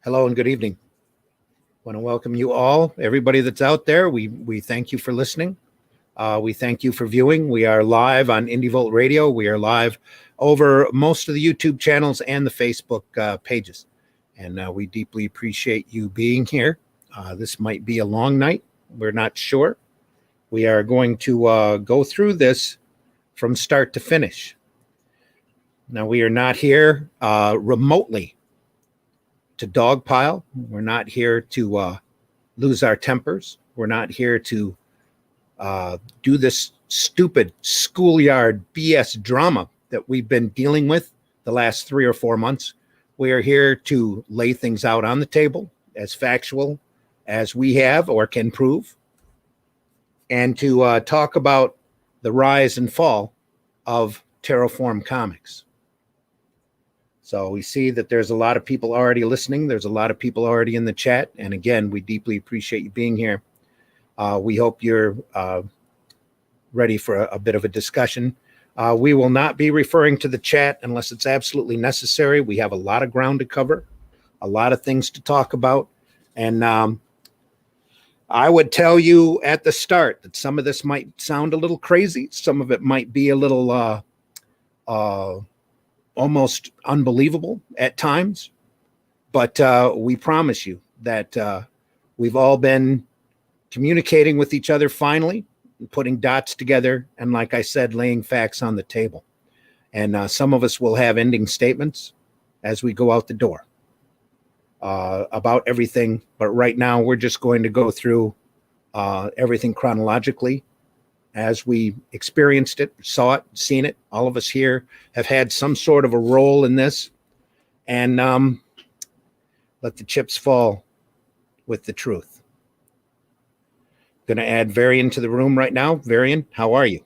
Hello and good evening. I want to welcome you all, everybody that's out there. We thank you for listening. We thank you for viewing. We are live on Indie Volt Radio. We are live over most of the YouTube channels and the Facebook pages. And we deeply appreciate you being here. This might be a long night. We're not sure. We are going to go through this from start to finish. Now, we are not here remotely to dogpile. We're not here to lose our tempers. We're not here to do this stupid schoolyard BS drama that we've been dealing with the last 3 or 4 months. We are here to lay things out on the table as factual as we have or can prove, and to talk about the rise and fall of Terraform Comics. So we see that there's a lot of people already listening. There's a lot of people already in the chat. And again, we deeply appreciate you being here. We hope you're ready for a bit of a discussion. We will not be referring to the chat unless it's absolutely necessary. We have a lot of ground to cover, a lot of things to talk about. And I would tell you at the start that some of this might sound a little crazy. Some of it might be a little almost unbelievable at times, but we promise you that we've all been communicating with each other finally, putting dots together, and like I said, laying facts on the table. And some of us will have ending statements as we go out the door about everything, but right now we're just going to go through everything chronologically as we experienced it, saw it, seen it. All of us here have had some sort of a role in this, and let the chips fall with the truth. Going to add Varian to the room right now. Varian, how are you?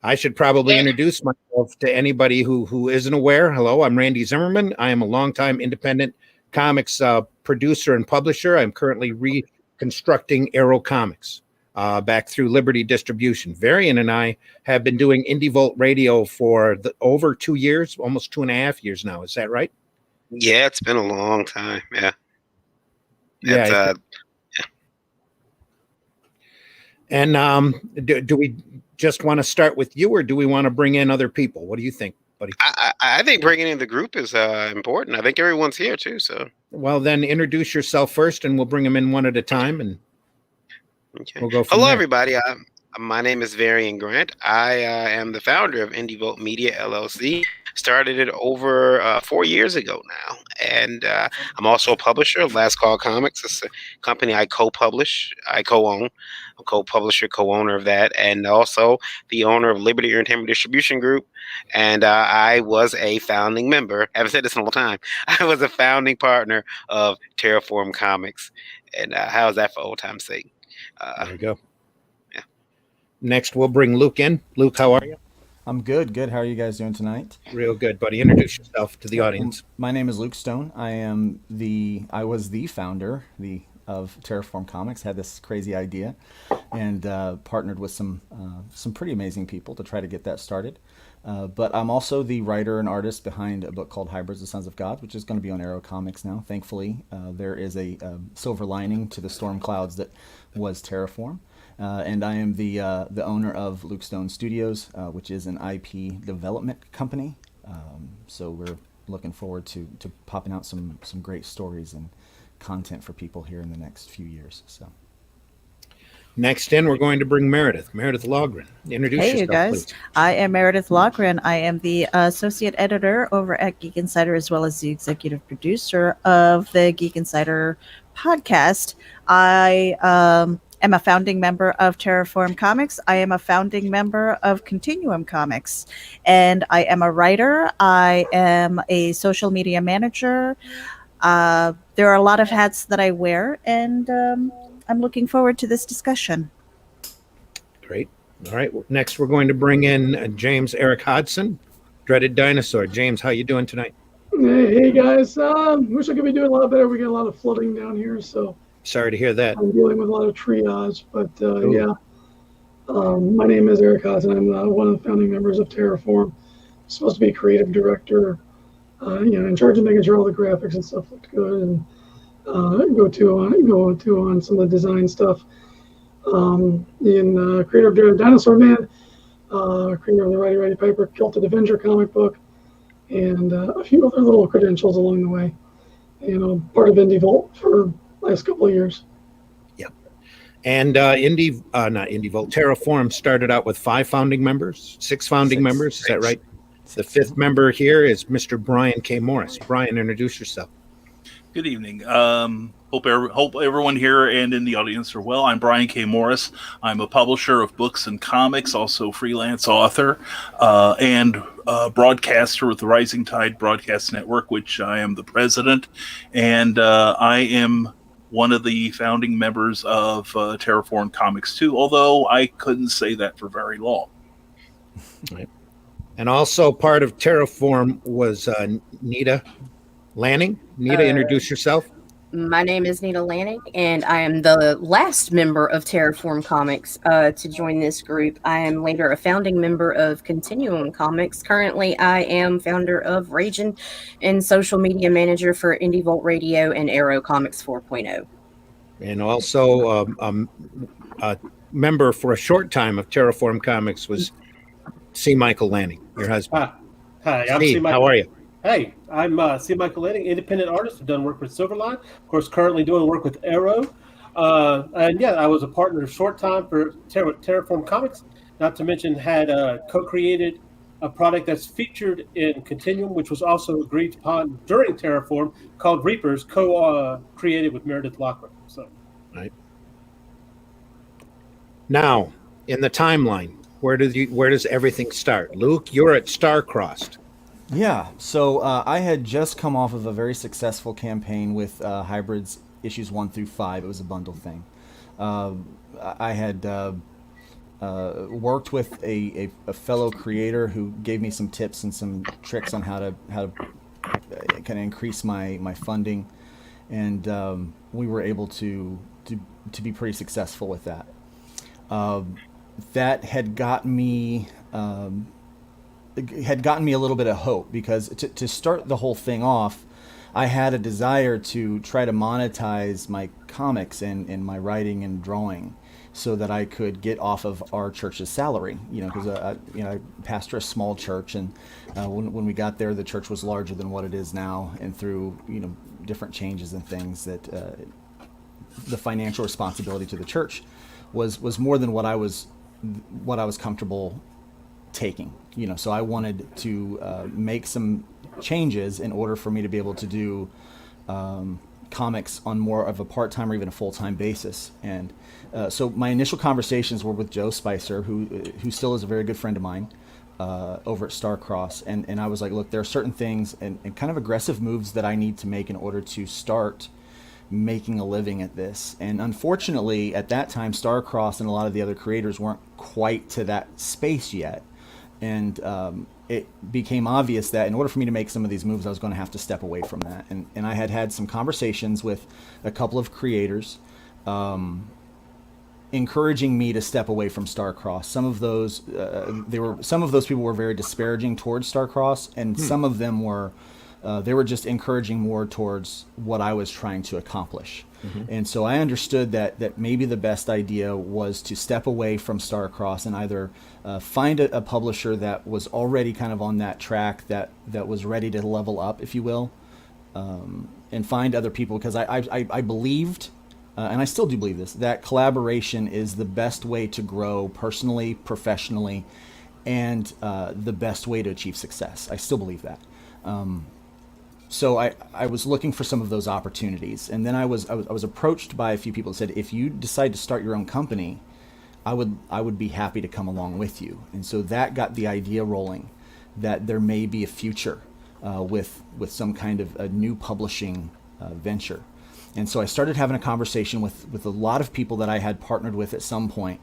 I should probably introduce myself to anybody who isn't aware. Hello, I'm Randy Zimmerman. I am a longtime independent comics producer and publisher. I'm currently reconstructing Arrow Comics. Back through Liberty Distribution. Varian and I have been doing Indie Volt Radio for over 2 years, almost 2.5 years now. Is that right? Yeah, it's been a long time. Yeah. Yeah. And do we just want to start with you, or do we want to bring in other people? What do you think, buddy? I think bringing in the group is important. I think everyone's here too. So. Well, then introduce yourself first, and we'll bring them in one at a time, and okay. We'll go from Hello, there. everybody. My name is Varian Grant. I am the founder of Indie Volt Media LLC. Started it over 4 years ago now. And I'm also a publisher of Last Call Comics. It's a company I co-publish, I co-own. I'm co-publisher, co-owner of that. And also the owner of Liberty Entertainment Distribution Group. And I was a founding member. I haven't said this in a long time. I was a founding partner of Terraform Comics. And how's that for old time's sake? There we go. Yeah. Next, we'll bring Luke in. Luke, how are you? I'm good. How are you guys doing tonight? Real good, buddy. Introduce yourself to the audience. My name is Luke Stone. I was the founder of Terraform Comics. Had this crazy idea, and partnered with some pretty amazing people to try to get that started. But I'm also the writer and artist behind a book called Hybrids: The Sons of God, which is going to be on Arrow Comics now. Thankfully, there is a silver lining to the storm clouds that was Terraform. And I am the owner of Luke Stone Studios, which is an IP development company. So we're looking forward to popping out some great stories and content for people here in the next few years. So. Next in, we're going to bring Meredith Logren. Introduce yourself, you guys. Please. I am Meredith Logren. I am the associate editor over at Geek Insider, as well as the executive producer of the Geek Insider podcast. I am a founding member of Terraform Comics. I am a founding member of Continuum Comics. And I am a writer. I am a social media manager. There are a lot of hats that I wear, and I'm looking forward to this discussion. Great. All right. Next, we're going to bring in James Eric Hodson, Dreaded Dinosaur. James, how you doing tonight? Hey guys. Wish I could be doing a lot better. We get a lot of flooding down here, so sorry to hear that. I'm dealing with a lot of triage, but yeah. My name is Eric Hodson. I'm one of the founding members of Terraform. I'm supposed to be creative director, in charge of making sure all the graphics and stuff looked good, and go to on some of the design stuff. The creator of Dinosaur Man, creator of the Righty Righty Piper, Kilted Avenger comic book, and a few other little credentials along the way. Part of Indie Vault for the last couple of years. And not Indie Volt, Terraform started out with 6 founding members. Is that right? The 5th member here is Mr. Brian K. Morris. Brian, introduce yourself. Good evening. Hope everyone here and in the audience are well. I'm Brian K. Morris. I'm a publisher of books and comics, also freelance author, and broadcaster with the Rising Tide Broadcast Network, which I am the president. And I am one of the founding members of Terraform Comics too, although I couldn't say that for very long. Right. And also part of Terraform was Nita Lanning. Nita, introduce yourself. My name is Nita Lanning, and I am the last member of Terraform Comics to join this group. I am later a founding member of Continuum Comics. Currently, I am founder of Ragin and social media manager for Indie Volt Radio and Arrow Comics 4.0. And also a member for a short time of Terraform Comics was C. Michael Lanning, your husband. Hi, I'm C. Michael. How are you? Hey, I'm C. Michael Lanning, independent artist. I've done work with Silverline. Of course, currently doing work with Arrow. And yeah, I was a partner a short time for Terraform Comics. Not to mention had co-created a product that's featured in Continuum, which was also agreed upon during Terraform, called Reapers, co-created with Meredith Lockwood. So, right. Now, in the timeline, where does everything start? Luke, you're at Starcrossed. Yeah, so I had just come off of a very successful campaign with Hybrids issues 1 through 5. It was a bundle thing. I had worked with a fellow creator who gave me some tips and some tricks on how to kind of increase my funding, and we were able to be pretty successful with that. That had gotten me. Had gotten me a little bit of hope, because to start the whole thing off, I had a desire to try to monetize my comics and my writing and drawing, so that I could get off of our church's salary. Because I pastor a small church, and when we got there, the church was larger than what it is now, and through different changes and things, that the financial responsibility to the church was more than what I was comfortable taking. So I wanted to make some changes in order for me to be able to do comics on more of a part-time or even a full-time basis. And so my initial conversations were with Joe Spicer, who still is a very good friend of mine, over at Starcross. And I was like, look, there are certain things and kind of aggressive moves that I need to make in order to start making a living at this. And unfortunately, at that time, Starcross and a lot of the other creators weren't quite to that space yet. And it became obvious that in order for me to make some of these moves, I was going to have to step away from that. And I had some conversations with a couple of creators, encouraging me to step away from Starcross. Some of those people were very disparaging towards Starcross, and some of them were they were just encouraging more towards what I was trying to accomplish. Mm-hmm. And so I understood that maybe the best idea was to step away from Starcross and either find a publisher that was already kind of on that track, that was ready to level up, if you will, and find other people, because I believed, and I still do believe this, that collaboration is the best way to grow personally, professionally, and the best way to achieve success. I still believe that. So I was looking for some of those opportunities, and then I was approached by a few people that said, if you decide to start your own company, I would be happy to come along with you. And so that got the idea rolling that there may be a future with some kind of a new publishing venture. And so I started having a conversation with a lot of people that I had partnered with at some point,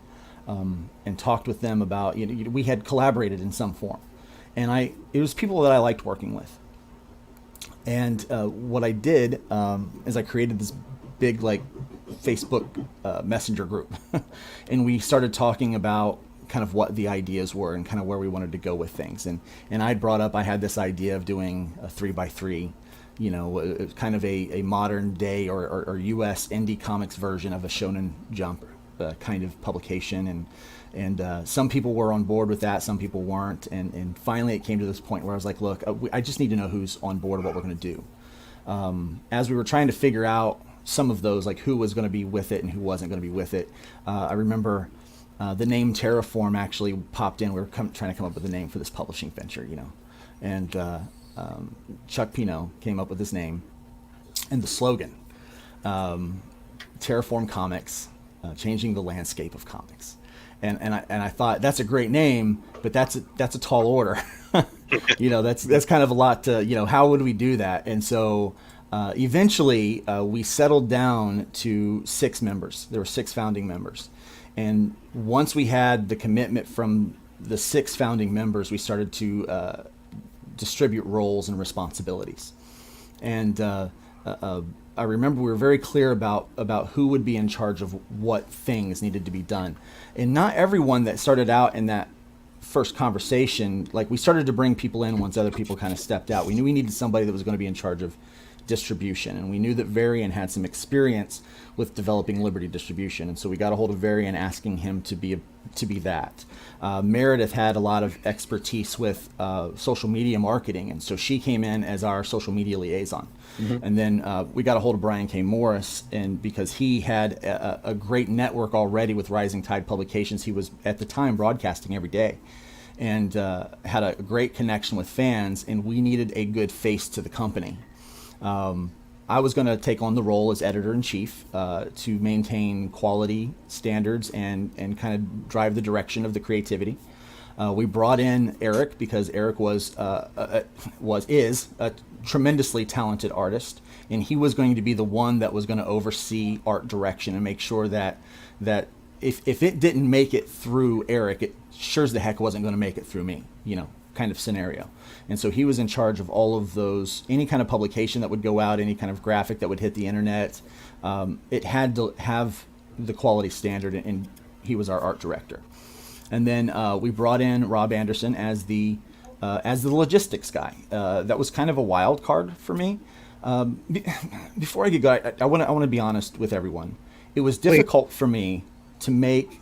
and talked with them about, we had collaborated in some form, and it was people that I liked working with. And what I did is I created this big Facebook messenger group, and we started talking about kind of what the ideas were and kind of where we wanted to go with things. And I brought up, I had this idea of doing a 3x3 kind of a modern day or U.S. indie comics version of a Shonen Jump kind of publication, and some people were on board with that, some people weren't, and finally it came to this point where I was like, look, I just need to know who's on board with what we're going to do. As we were trying to figure out some of those, like who was going to be with it and who wasn't going to be with it, I remember the name Terraform actually popped in. We were trying to come up with a name for this publishing venture, and Chuck Pino came up with this name and the slogan, Terraform Comics, changing the landscape of comics. And I thought that's a great name, but that's a tall order. That's kind of a lot to, how would we do that? And so eventually we settled down to 6 members. There were 6 founding members. And once we had the commitment from the 6 founding members, we started to distribute roles and responsibilities. And I remember we were very clear about who would be in charge of what things needed to be done. And not everyone that started out in that first conversation, like we started to bring people in once other people kind of stepped out. We knew we needed somebody that was going to be in charge of distribution, and we knew that Varian had some experience with developing Liberty distribution, and so we got a hold of Varian asking him to be that. Meredith had a lot of expertise with social media marketing, and so she came in as our social media liaison. Mm-hmm. And then we got a hold of Brian K. Morris, and because he had a great network already with Rising Tide Publications, he was at the time broadcasting every day, and had a great connection with fans, and we needed a good face to the company. I was going to take on the role as editor-in-chief to maintain quality standards and kind of drive the direction of the creativity. We brought in Eric because Eric is a tremendously talented artist, and he was going to be the one that was going to oversee art direction and make sure that if it didn't make it through Eric, it sure as the heck wasn't going to make it through me, kind of scenario. And so he was in charge of all of those, any kind of publication that would go out, any kind of graphic that would hit the internet. It had to have the quality standard, and he was our art director. And then we brought in Rob Anderson as the logistics guy. That was kind of a wild card for me. Before I get going, I want to be honest with everyone. It was difficult for me to make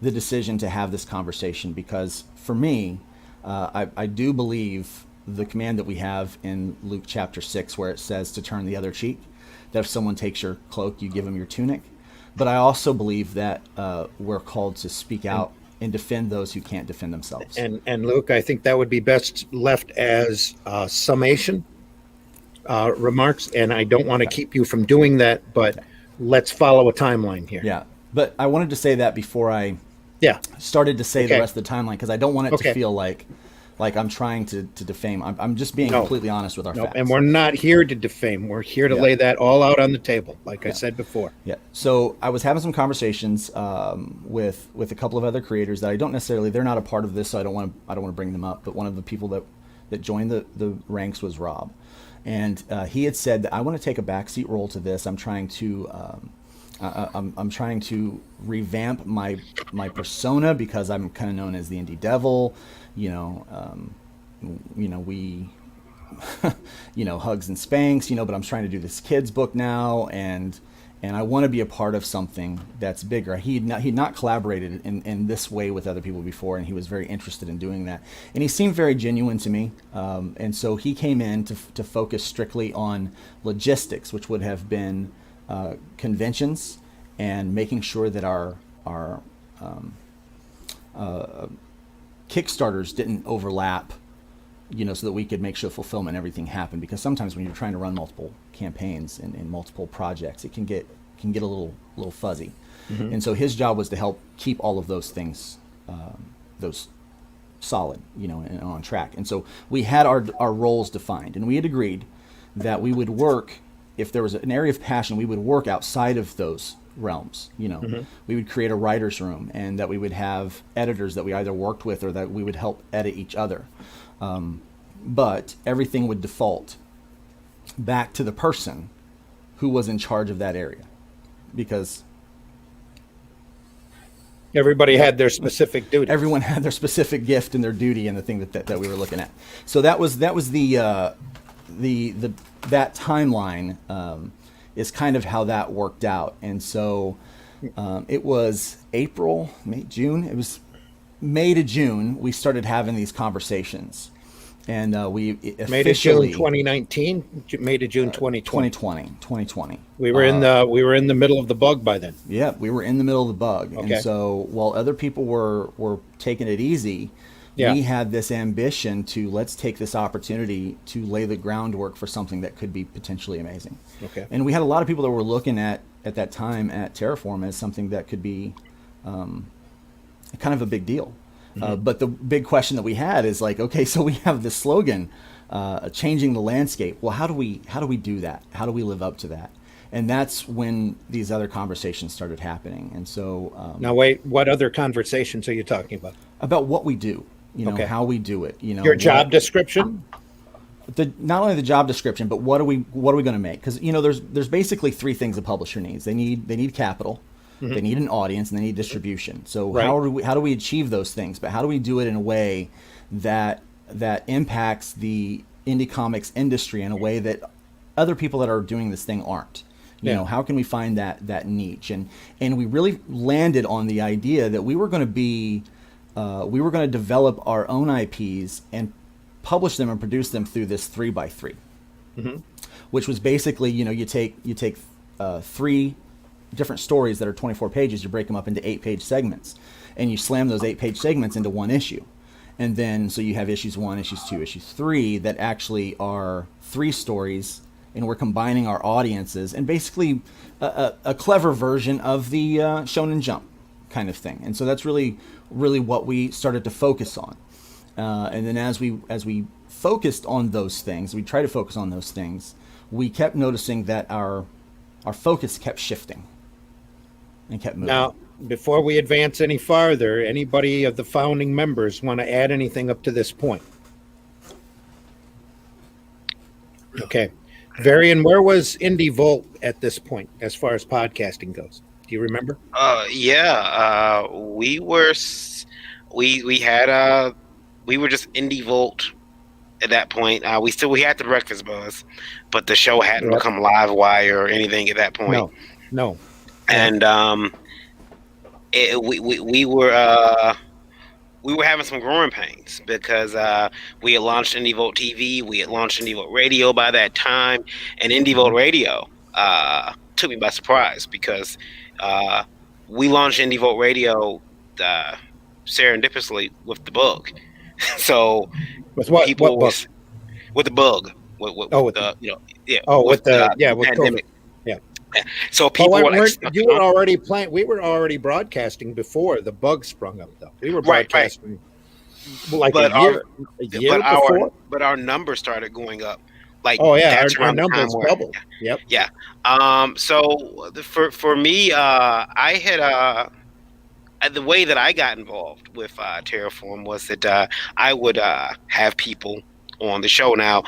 the decision to have this conversation because for me, I do believe the command that we have in Luke chapter 6 where it says to turn the other cheek, that if someone takes your cloak, you give them your tunic. But I also believe that we're called to speak out and defend those who can't defend themselves. And Luke, I think that would be best left as summation remarks, and I don't want to keep you from doing that, but let's follow a timeline here. Yeah, but I wanted to say that before I started to say the rest of the timeline, because I don't want it to feel like I'm trying to defame. I'm just being completely honest with our facts. And we're not here to defame. We're here to lay that all out on the table, like I said before. Yeah. So I was having some conversations with a couple of other creators that I don't necessarily, they're not a part of this, so I don't want to bring them up. But one of the people that joined the ranks was Rob, and he had said that I want to take a backseat role to this. I'm trying to revamp my persona because I'm kind of known as the indie devil, we, hugs and spanks, but I'm trying to do this kids book now, and I want to be a part of something that's bigger. He'd not collaborated in this way with other people before, and he was very interested in doing that. And he seemed very genuine to me, and so he came in to focus strictly on logistics, which would have been conventions and making sure that our Kickstarters didn't overlap, so that we could make sure fulfillment and everything happened. Because sometimes when you're trying to run multiple campaigns and multiple projects, it can get a little fuzzy. Mm-hmm. And so his job was to help keep all of those things those solid, and on track. And so we had our roles defined, and we had agreed that we would work. If there was an area of passion, we would work outside of those realms. Mm-hmm. We would create a writer's room, and that we would have editors that we either worked with or that we would help edit each other. But everything would default back to the person who was in charge of that area, because everybody had their specific duty. Everyone had their specific gift and their duty and the thing that we were looking at. So that was the that timeline is kind of how that worked out. And so it was April, May, June. It was May to June. We started having these conversations, and we May to June officially 2019, May to June 2020. 2020. We were in the middle of the bug by then. Yeah, we were in the middle of the bug. Okay. And so while other people were taking it easy, Yeah. we had this ambition to let's take this opportunity to lay the groundwork for something that could be potentially amazing. Okay. And we had a lot of people that were looking at that time at Terraform as something that could be kind of a big deal. But the big question that we had is like, okay, so we have this slogan, changing the landscape. Well, how do we do that? How do we live up to that? And that's when these other conversations started happening. And so Now, wait, what other conversations are you talking about what we do, Okay. how we do it, Your job description? Not only the job description, but what are we going to make? Because there's basically three things a publisher needs. They need capital, they need an audience, and they need distribution. So Right. how do we achieve those things? But how do we do it in a way that impacts the indie comics industry in a way that other people that are doing this thing aren't? How can we find that niche? And we really landed on the idea that we were going to develop our own IPs and publish them and produce them through this 3x3, which was basically, you take 3 different stories that are 24 pages, you break them up into 8-page segments, and you slam those 8-page segments into one issue. And then, so you have issues 1, issues 2, issues 3 that actually are 3 stories, and we're combining our audiences and basically a clever version of the Shonen Jump kind of thing. And so that's really what we started to focus on. And then as we focused on those things, we tried to focus on those things, we kept noticing that our focus kept shifting and kept moving. Now, before we advance any farther, anybody of the founding members want to add anything up to this point? Okay. Varian, where was Indie Volt at this point as far as podcasting goes? Do you remember? We were just Indie Volt at that point. We had the Breakfast Buzz, but the show hadn't become Live Wire or anything at that point. No. And we were having some growing pains because we had launched Indie Volt TV, we had launched Indie Volt Radio by that time, and Indie Volt Radio took me by surprise because we launched Indie Volt Radio serendipitously with the bug. So with what? People What bug? With the bug. With pandemic. Yeah. So people were like, you were already playing. We were already broadcasting before the bug sprung up, though. We were broadcasting like a year before. But our numbers started going up. Like, our numbers doubled. Yep. Yeah. So for me, I had the way that I got involved with Terraform was that I would have people on the show. Now,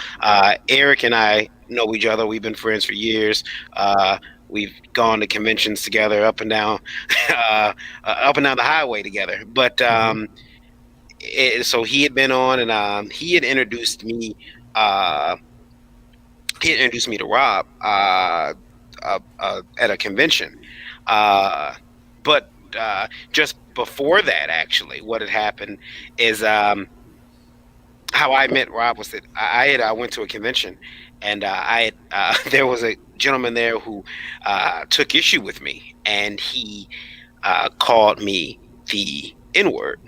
Eric and I know each other. We've been friends for years. We've gone to conventions together, up and down the highway together. But so he had been on, and he had introduced me. He introduced me to Rob at a convention. But just before that, actually, what had happened is how I met Rob was that I went to a convention, and there was a gentleman there who took issue with me, and he called me the N-word.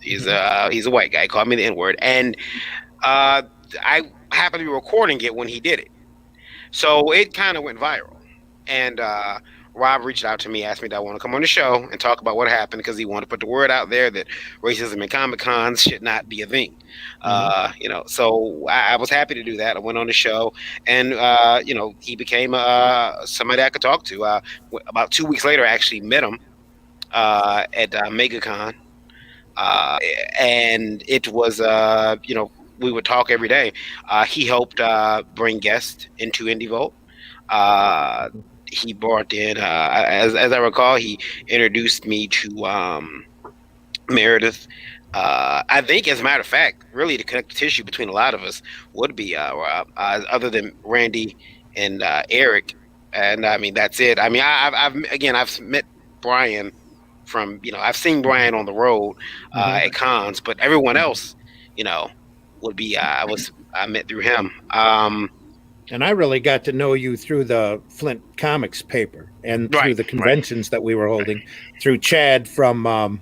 He's a white guy. He called me the N-word, and I happened to be recording it when he did it. So it kind of went viral, and Rob reached out to me, asked me if I want to come on the show and talk about what happened, because he wanted to put the word out there that racism in Comic Cons should not be a thing. So I was happy to do that. I went on the show, and he became somebody I could talk to. About 2 weeks later, I actually met him at MegaCon, and it was we would talk every day. He helped bring guests into Indie Volt. He brought in, as I recall, he introduced me to Meredith I think, as a matter of fact, really the connective tissue between a lot of us would be other than Randy and Eric, and I mean that's it. I mean, I've met Brian from I've seen Brian on the road at cons, but everyone else, you know, would be I met through him. And I really got to know you through the Flint Comics paper and through Right, the right. conventions that we were holding, through Chad from I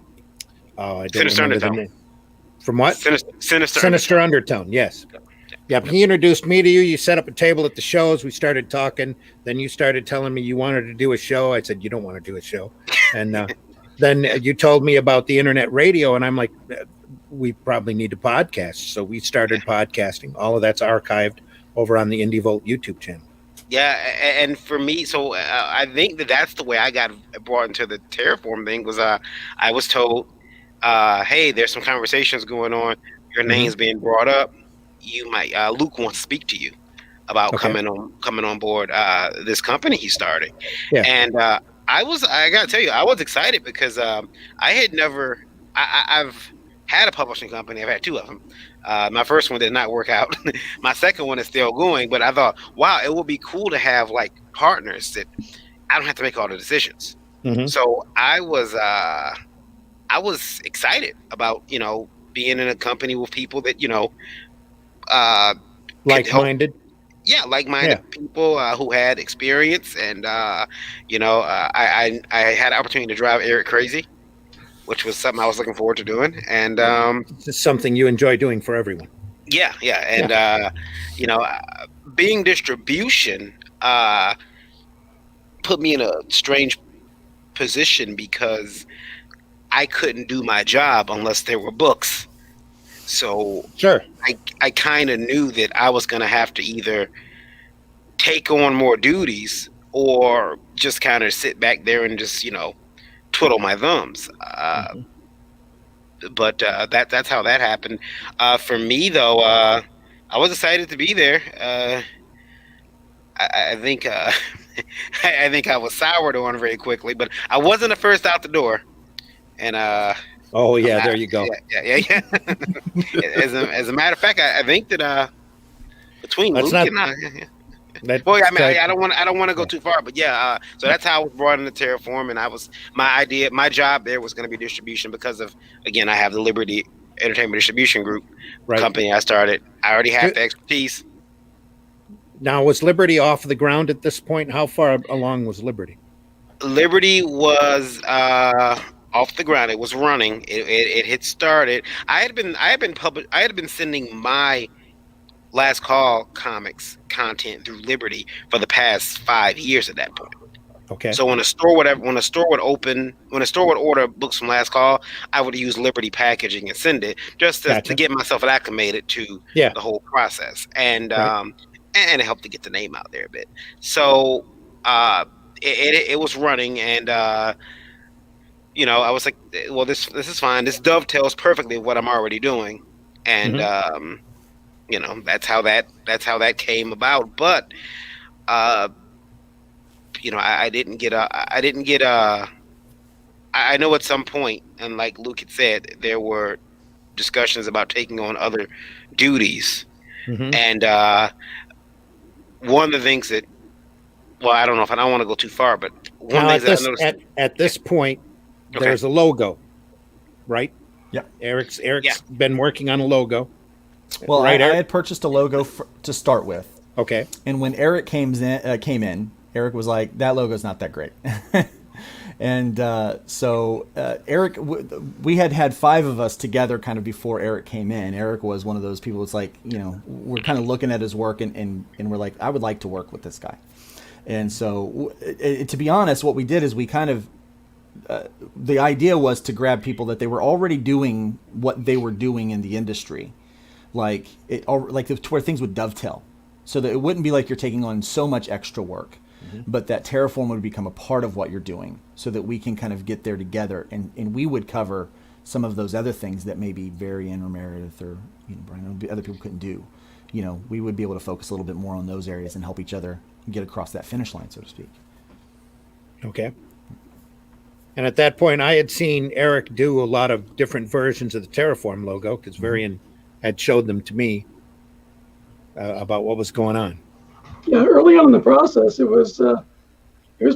don't Sinister remember the Undertone. name. From what? Sinister Undertone. Yes. Yep. He introduced me to you. You set up a table at the shows. We started talking. Then you started telling me you wanted to do a show. I said, you don't want to do a show. And then you told me about the internet radio. And I'm like, we probably need a podcast. So we started podcasting. All of that's archived over on the Indie Volt YouTube channel. Yeah, and for me, so I think that's the way I got brought into the Terraform thing. Was I was told, hey, there's some conversations going on. Your name's being brought up. You might Luke wants to speak to you about coming on board this company he started. Yeah. And I gotta tell you, I was excited because I had never I've had a publishing company. I've had two of them. My first one did not work out. My second one is still going, but I thought, wow, it would be cool to have like partners that I don't have to make all the decisions. So I was excited about being in a company with people that like-minded. Like-minded people who had experience, and I had the opportunity to drive Eric crazy, which was something I was looking forward to doing, and It's something you enjoy doing for everyone. Being distribution put me in a strange position because I couldn't do my job unless there were books. So sure, I kind of knew that I was going to have to either take on more duties or just kind of sit back there and just twiddle my thumbs. But that's how that happened. For me, though, I was excited to be there. I think I think I was soured on very quickly, but I wasn't the first out the door. And there you go. Yeah. as a matter of fact, I think that between Luke and I. I don't want to go too far, but so that's how I was brought into Terraform, and my job there was going to be distribution because of, again, I have the Liberty Entertainment Distribution Group company I started. I already had the expertise. Now, was Liberty off the ground at this point? How far along was Liberty? Liberty was off the ground. It was running. It had started. I had been sending my Last Call comics content through Liberty for the past 5 years at that point. Okay. So when a store would order books from Last Call, I would use Liberty packaging and send it just to get myself acclimated to the whole process, and it helped to get the name out there a bit. So it was running, and I was like, well, this is fine. This dovetails perfectly with what I'm already doing, and that's how that came about. But I didn't get I know at some point, and like Luke had said, there were discussions about taking on other duties, and one of the things that, well, I don't know if I don't want to go too far, but one of the things that I noticed at this point, there's a logo, right? Yep. Eric's been working on a logo. Well, I had purchased a logo to start with. Okay. And when Eric came in, Eric was like, "That logo's not that great." And so Eric, we had 5 of us together kind of before Eric came in. Eric was one of those people that's like, we're kind of looking at his work and we're like, I would like to work with this guy. And so to be honest, what we did is we kind of, the idea was to grab people that they were already doing what they were doing in the industry, where things would dovetail, so that it wouldn't be like you're taking on so much extra work. But that Terraform would become a part of what you're doing, so that we can kind of get there together, and we would cover some of those other things that maybe Varian or Meredith or Brian, other people couldn't do. We would be able to focus a little bit more on those areas and help each other get across that finish line, so to speak. Okay. And at that point, I had seen Eric do a lot of different versions of the Terraform logo because Varian had showed them to me about what was going on. Yeah, early on in the process, it was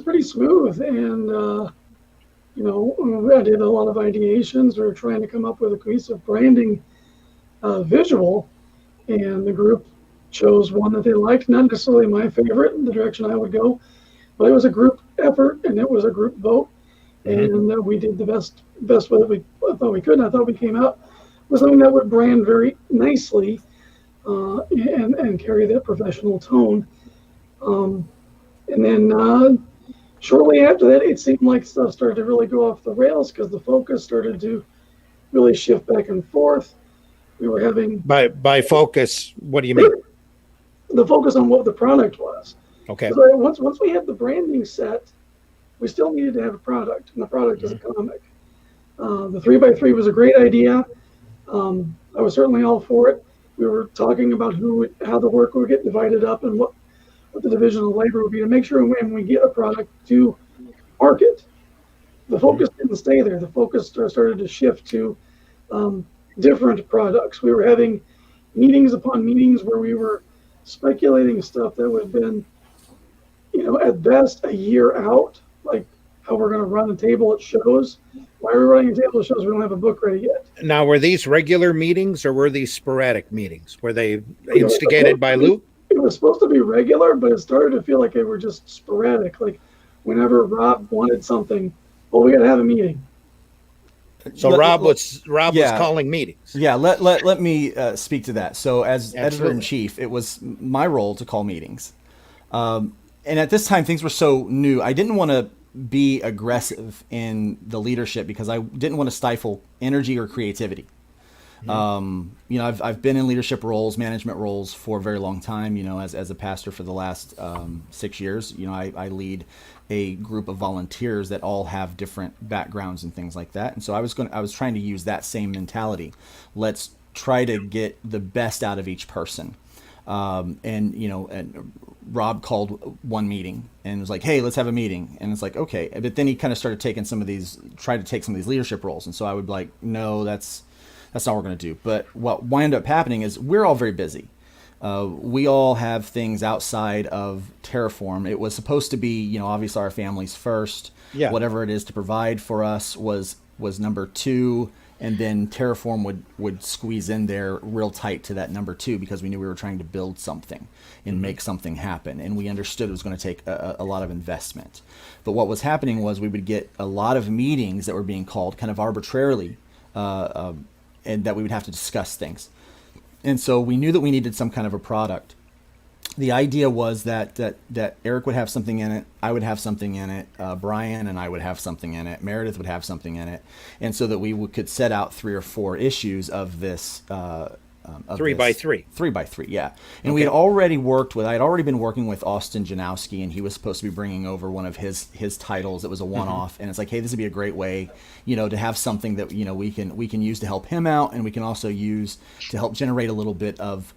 pretty smooth, and I did a lot of ideations. We were trying to come up with a cohesive branding visual, and the group chose one that they liked. Not necessarily my favorite, the direction I would go, but it was a group effort and it was a group vote, and we did the best way that we thought we could. And I thought we came out with something that would brand very nicely and carry that professional tone. And then shortly after that, it seemed like stuff started to really go off the rails because the focus started to really shift back and forth. We were having by focus. What do you mean? The focus on what the product was. Okay. So once we had the branding set, we still needed to have a product, and the product is a comic. The 3x3 was a great idea. I was certainly all for it. We were talking about how the work would get divided up and what the division of labor would be to make sure when we get a product to market. The focus didn't stay there. The focus started to shift to different products. We were having meetings upon meetings where we were speculating stuff that would have been, at best a year out, like how we're going to run a table at shows. Why are we running a table at shows? We don't have a book ready yet. Now, were these regular meetings or were these sporadic meetings? Were they instigated by Luke? It was supposed to be regular, but it started to feel like they were just sporadic. Like whenever Rob wanted something, well, we got to have a meeting. So Rob was calling meetings. Yeah, let me speak to that. So as editor-in-chief, it was my role to call meetings. And at this time, things were so new. I didn't want to be aggressive in the leadership because I didn't want to stifle energy or creativity. I've been in leadership roles, management roles for a very long time. As a pastor for the last 6 years, I lead a group of volunteers that all have different backgrounds and things like that. And so I was trying to use that same mentality. Let's try to get the best out of each person. And Rob called one meeting and was like, "Hey, let's have a meeting." And it's like, okay. But then he kind of started taking tried to take some of these leadership roles. And so I would be like, no, that's not what we're going to do. But what wound up happening is we're all very busy. We all have things outside of Terraform. It was supposed to be, obviously our families first. Yeah. Whatever it is to provide for us was number two. And then Terraform would squeeze in there real tight to that number two because we knew we were trying to build something and make something happen. And we understood it was going to take a lot of investment. But what was happening was we would get a lot of meetings that were being called kind of arbitrarily, and that we would have to discuss things. And so we knew that we needed some kind of a product. The idea was that Eric would have something in it, I would have something in it, Brian and I would have something in it, Meredith would have something in it, and so that we could set out 3 or 4 issues of this. 3x3. 3x3, yeah. And I had already been working with Austin Janowski, and he was supposed to be bringing over one of his titles that was a one-off. And it's like, hey, this would be a great way, to have something that we can use to help him out, and we can also use to help generate a little bit of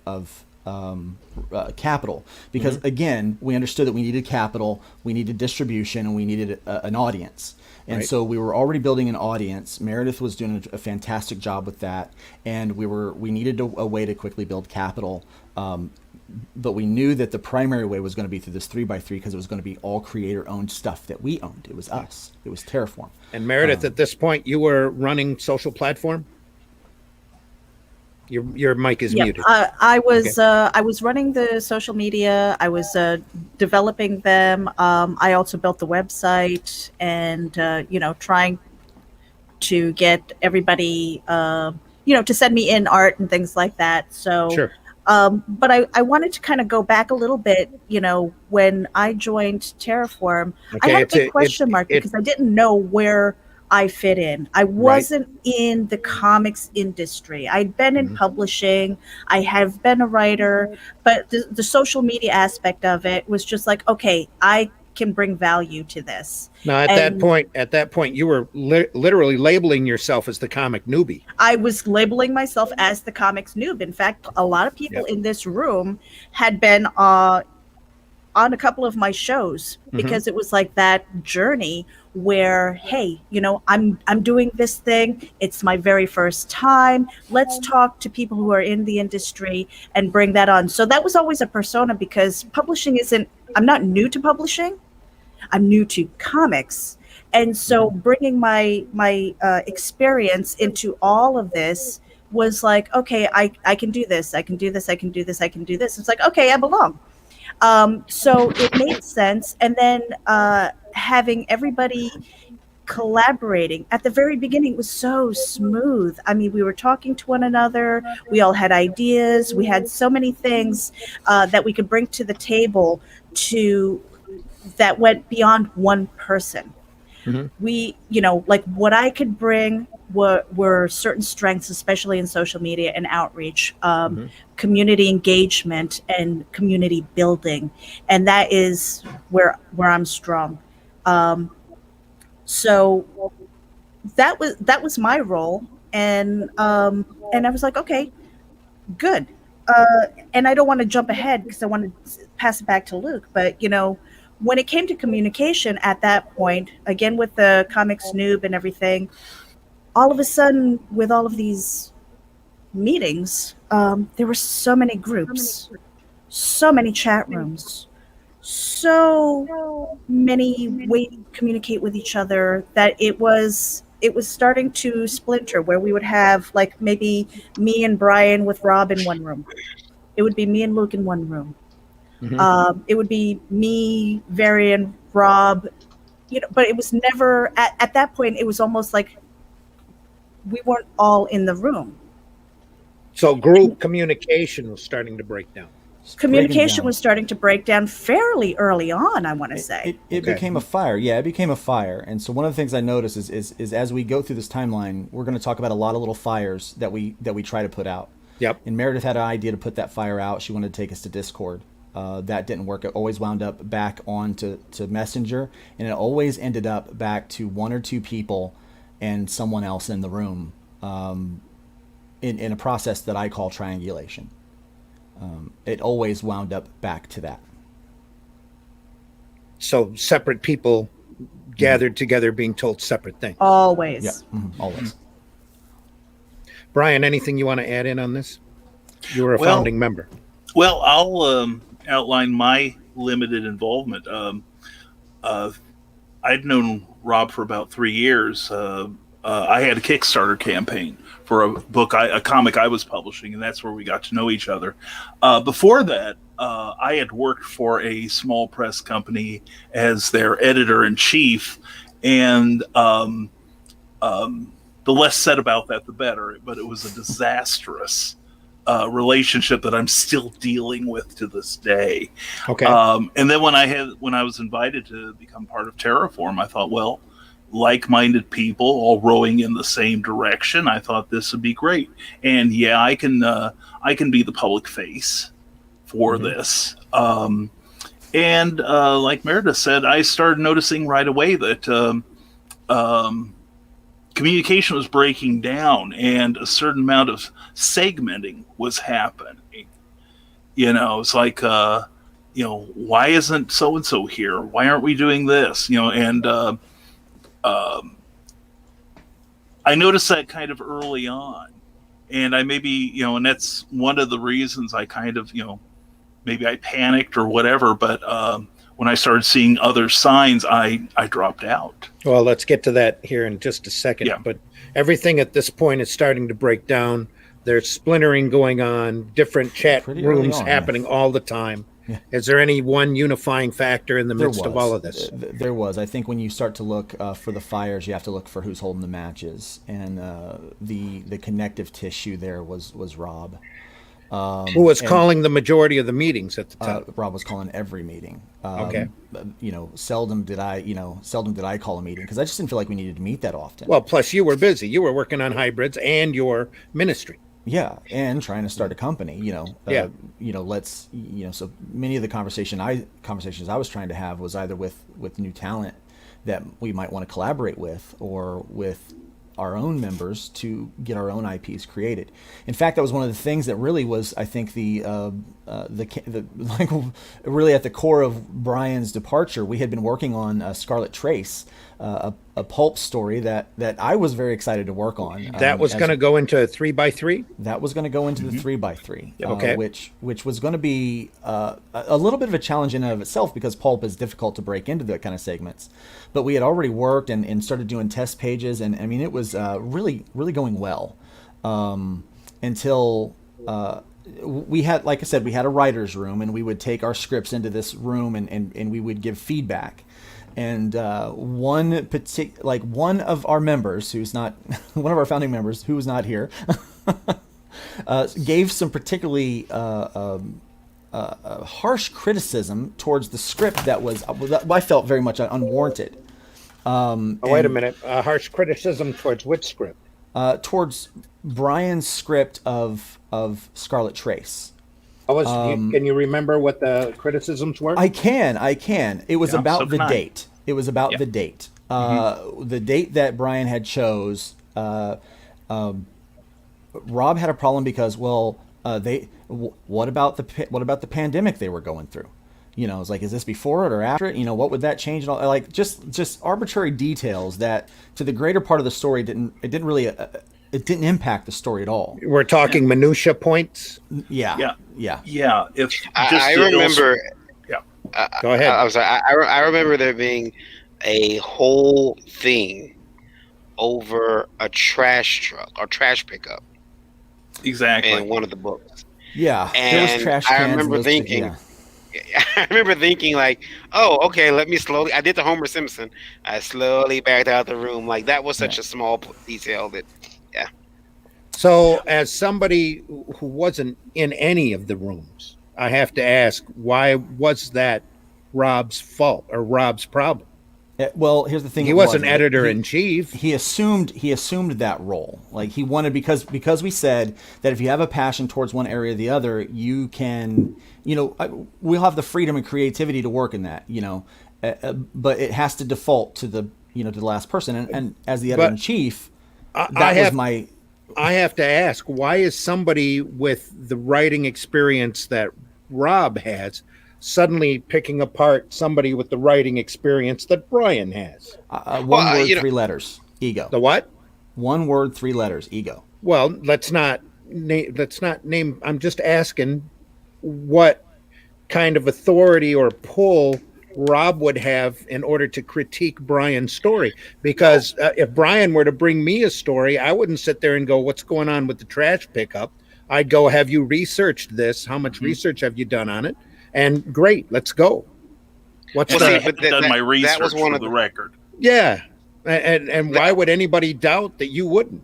capital, because again, we understood that we needed capital, we needed distribution, and we needed an audience. And so we were already building an audience. Meredith was doing a fantastic job with that, and we needed a way to quickly build capital. But we knew that the primary way was going to be through this 3x3 because it was going to be all creator-owned stuff that we owned. It was us. It was Terraform. And Meredith, at this point, you were running social platform? Your mic is muted. I was running the social media. I was developing them. I also built the website and trying to get everybody to send me in art and things like that. So sure. But I wanted to kind of go back a little bit. When I joined Terraform, I had a big question mark because I didn't know where I fit in. I wasn't in the comics industry. I'd been in publishing. I have been a writer, but the social media aspect of it was just like, okay, I can bring value to this. Now, at that point, you were literally labeling yourself as the comic newbie. I was labeling myself as the comics noob. In fact, a lot of people in this room had been on on a couple of my shows because it was like that journey where, hey, I'm doing this thing. It's my very first time. Let's talk to people who are in the industry and bring that on. So that was always a persona, because I'm not new to publishing. I'm new to comics. And so bringing my experience into all of this was like, okay, I can do this. I can do this. I can do this. I can do this. It's like, okay, I belong. So it made sense. And then having everybody collaborating at the very beginning was so smooth. I mean, we were talking to one another. We all had ideas. We had so many things that we could bring to the table that went beyond one person. We, like what I could bring were certain strengths, especially in social media and outreach, community engagement and community building. And that is where I'm strong. So that was my role. And I was like, okay, good. And I don't want to jump ahead because I want to pass it back to Luke, but when it came to communication at that point, again with the Comics Noob and everything, all of a sudden with all of these meetings, there were so many groups, so many chat rooms, so many ways to communicate with each other that it was starting to splinter, where we would have like maybe me and Brian with Rob in one room. It would be me and Luke in one room. It would be me, Varian, Rob, but it was never at that point. It was almost like we weren't all in the room. So group communication was starting to break down. Communication was starting to break down fairly early on, I want to say. It became a fire. Yeah, it became a fire. And so one of the things I noticed is as we go through this timeline, we're going to talk about a lot of little fires that we try to put out. Yep. And Meredith had an idea to put that fire out. She wanted to take us to Discord. That didn't work. It always wound up back on to Messenger, and it always ended up back to one or two people and someone else in the room in a process that I call triangulation. It always wound up back to that. So separate people gathered together being told separate things. Always. Yeah, always. Brian, anything you want to add in on this? You were a founding member. Well, I'll outline my limited involvement. I'd known Rob for about 3 years. I had a Kickstarter campaign for a comic I was publishing, and that's where we got to know each other. Before that, I had worked for a small press company as their editor-in-chief, and the less said about that, the better. But it was a disastrous relationship that I'm still dealing with to this day. Okay. And then when I was invited to become part of Terraform, I thought, well, like-minded people all rowing in the same direction. I thought this would be great. And yeah, I can be the public face for this. And like Meredith said, I started noticing right away that communication was breaking down and a certain amount of segmenting was happening. It's like, why isn't so-and-so here? Why aren't we doing this? And I noticed that kind of early on. And I maybe, and that's one of the reasons I kind of, maybe I panicked or whatever, but when I started seeing other signs, I dropped out. Well, let's get to that here in just a second. Yeah. But everything at this point is starting to break down. There's splintering going on, different chat Pretty early rooms on, happening all the time. Yeah. Is there any one unifying factor in the midst of all of this? There was. I think when you start to look for the fires, you have to look for who's holding the matches. And the connective tissue there was Rob. Who was calling the majority of the meetings at the time? Rob was calling every meeting. Okay. Seldom did I call a meeting because I just didn't feel like we needed to meet that often. Well, plus you were busy. You were working on hybrids and your ministry. Yeah, and trying to start a company. So many of the conversations I was trying to have was either with new talent that we might want to collaborate with, or with our own members to get our own IPs created. In fact, that was one of the things that really was, I think, the like really at the core of Brian's departure. We had been working on Scarlet Trace, a pulp story that I was very excited to work on. That was going to go into 3x3. That was going to go into the 3x3, Okay. which was going to be a little bit of a challenge in and of itself because pulp is difficult to break into that kind of segments. But we had already worked and started doing test pages, and I mean it was really going well until we had, like I said, we had a writer's room, and we would take our scripts into this room and we would give feedback. And one of our members, who's not one of our founding members, who was not here, gave some particularly harsh criticism towards the script that I felt very much unwarranted. Wait a minute. Harsh criticism towards which script? Towards Brian's script of Scarlet Trace. Can you remember what the criticisms were? I can. It was about the date. It was about the date. The date that Brian had chose. Rob had a problem because, what about the pandemic they were going through? You know, it's like, is this before it or after it? You know, what would that change? And all, like just arbitrary details that to the greater part of the story didn't impact the story at all. We're talking minutia points. Yeah. If I remember. Go ahead. I'm sorry. I remember there being a whole thing over a trash truck or trash pickup. Exactly. In one of the books. Yeah. And there was trash cans. I remember thinking. I remember thinking like, oh, okay, let me slowly. I did the Homer Simpson. I slowly backed out the room. Like that was such a small detail that, yeah. So, as somebody who wasn't in any of the rooms, I have to ask, why was that Rob's fault or Rob's problem? Well, here's the thing. He wasn't editor-in-chief. He assumed that role. Like he wanted, because we said that if you have a passion towards one area or the other, you can, we'll have the freedom and creativity to work in that, but it has to default to the last person. And as the editor-in-chief, I have to ask, why is somebody with the writing experience that Rob has suddenly picking apart somebody with the writing experience that Brian has? One word, 3 letters. Ego. The what? 1 word, 3 letters. Ego. Well, let's not name. I'm just asking what kind of authority or pull Rob would have in order to critique Brian's story. Because if Brian were to bring me a story, I wouldn't sit there and go, what's going on with the trash pickup? I'd go, have you researched this? How much research have you done on it? And great, let's go. I've done my research for the record. Yeah. And why would anybody doubt that you wouldn't?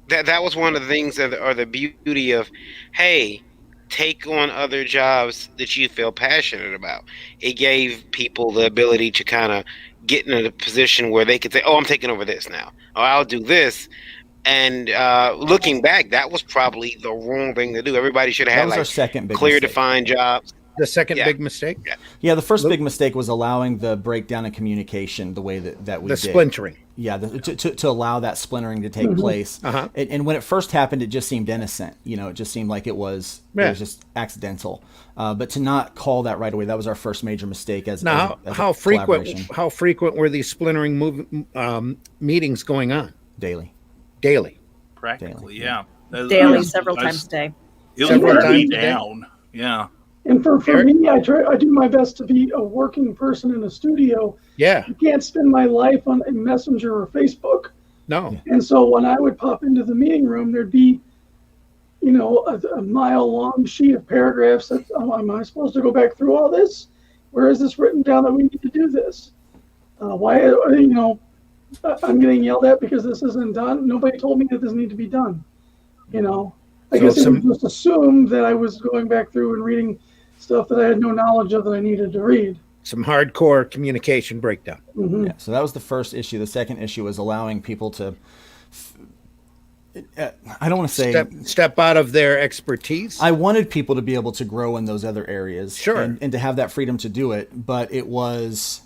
That was one of the things that are the beauty of, hey, take on other jobs that you feel passionate about. It gave people the ability to kind of get in a position where they could say, oh, I'm taking over this now. Or I'll do this. And looking back, that was probably the wrong thing to do. Everybody should have had our second big clear mistake. Defined jobs. The second big mistake? Yeah, the first big mistake was allowing the breakdown in communication the way that we did. The splintering. Yeah, to allow that splintering to take place. Uh-huh. And when it first happened, it just seemed innocent. It just seemed like it was just accidental. But to not call that right away, that was our first major mistake. How frequent were these splintering meetings going on? Daily. Practically, yeah. Daily, several times a day. It wore me down. Yeah. And for me, I do my best to be a working person in a studio. Yeah. You can't spend my life on Messenger or Facebook. No. And so when I would pop into the meeting room, there'd be, a mile-long sheet of paragraphs. Am I supposed to go back through all this? Where is this written down that we need to do this? Why, I'm getting yelled at because this isn't done. Nobody told me that this needed to be done. I guess it was just assumed that I was going back through and reading stuff that I had no knowledge of that I needed to read. Some hardcore communication breakdown. Mm-hmm. Yeah, so that was the first issue. The second issue was allowing people to, I don't want to say... Step out of their expertise? I wanted people to be able to grow in those other areas. Sure. And to have that freedom to do it. But it was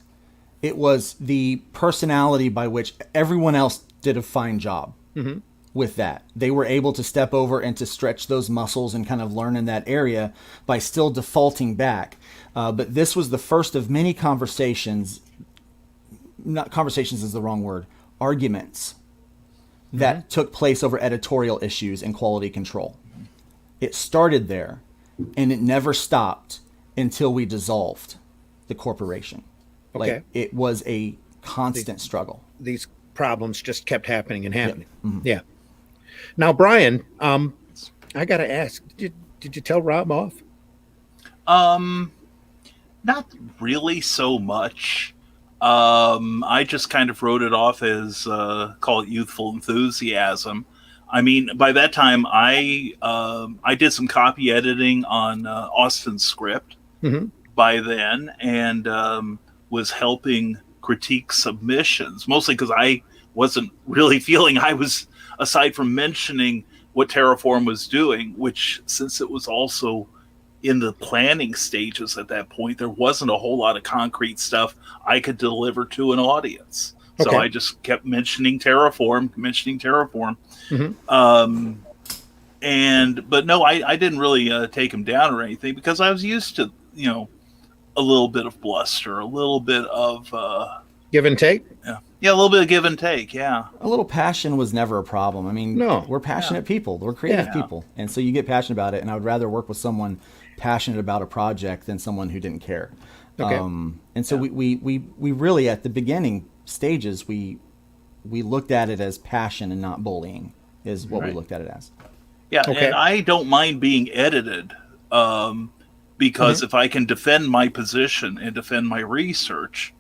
the personality by which everyone else did a fine job Mm-hmm. with that. They were able to step over and to stretch those muscles and kind of learn in that area by still defaulting back. But this was the first of many conversations, not conversations is the wrong word, arguments that took place over editorial issues and quality control. It started there, and it never stopped until we dissolved the corporation. Okay. Like, it was a constant struggle. These problems just kept happening and happening. Mhm. Yeah. Now, Brian, I got to ask, did you tell Rob off? Not really so much. I just kind of wrote it off as call it youthful enthusiasm. I mean, by that time, I did some copy editing on Austin's script by then, and was helping critique submissions, mostly because I wasn't really feeling I was, aside from mentioning what Terraform was doing, which, since it was also in the planning stages at that point, there wasn't a whole lot of concrete stuff I could deliver to an audience. So Okay. I just kept mentioning Terraform. But no, I didn't really take him down or anything, because I was used to, a little bit of bluster, a little bit of Give and take? yeah, a little bit of give and take. Yeah. A little passion was never a problem. I mean, No. we're passionate people. We're creative Yeah. people. And so you get passionate about it. And I would rather work with someone passionate about a project than someone who didn't care. Okay. And so we really, at the beginning stages, we looked at it as passion and not bullying is what we Right. looked at it as. Yeah, Okay. and I don't mind being edited, because if I can defend my position and defend my research,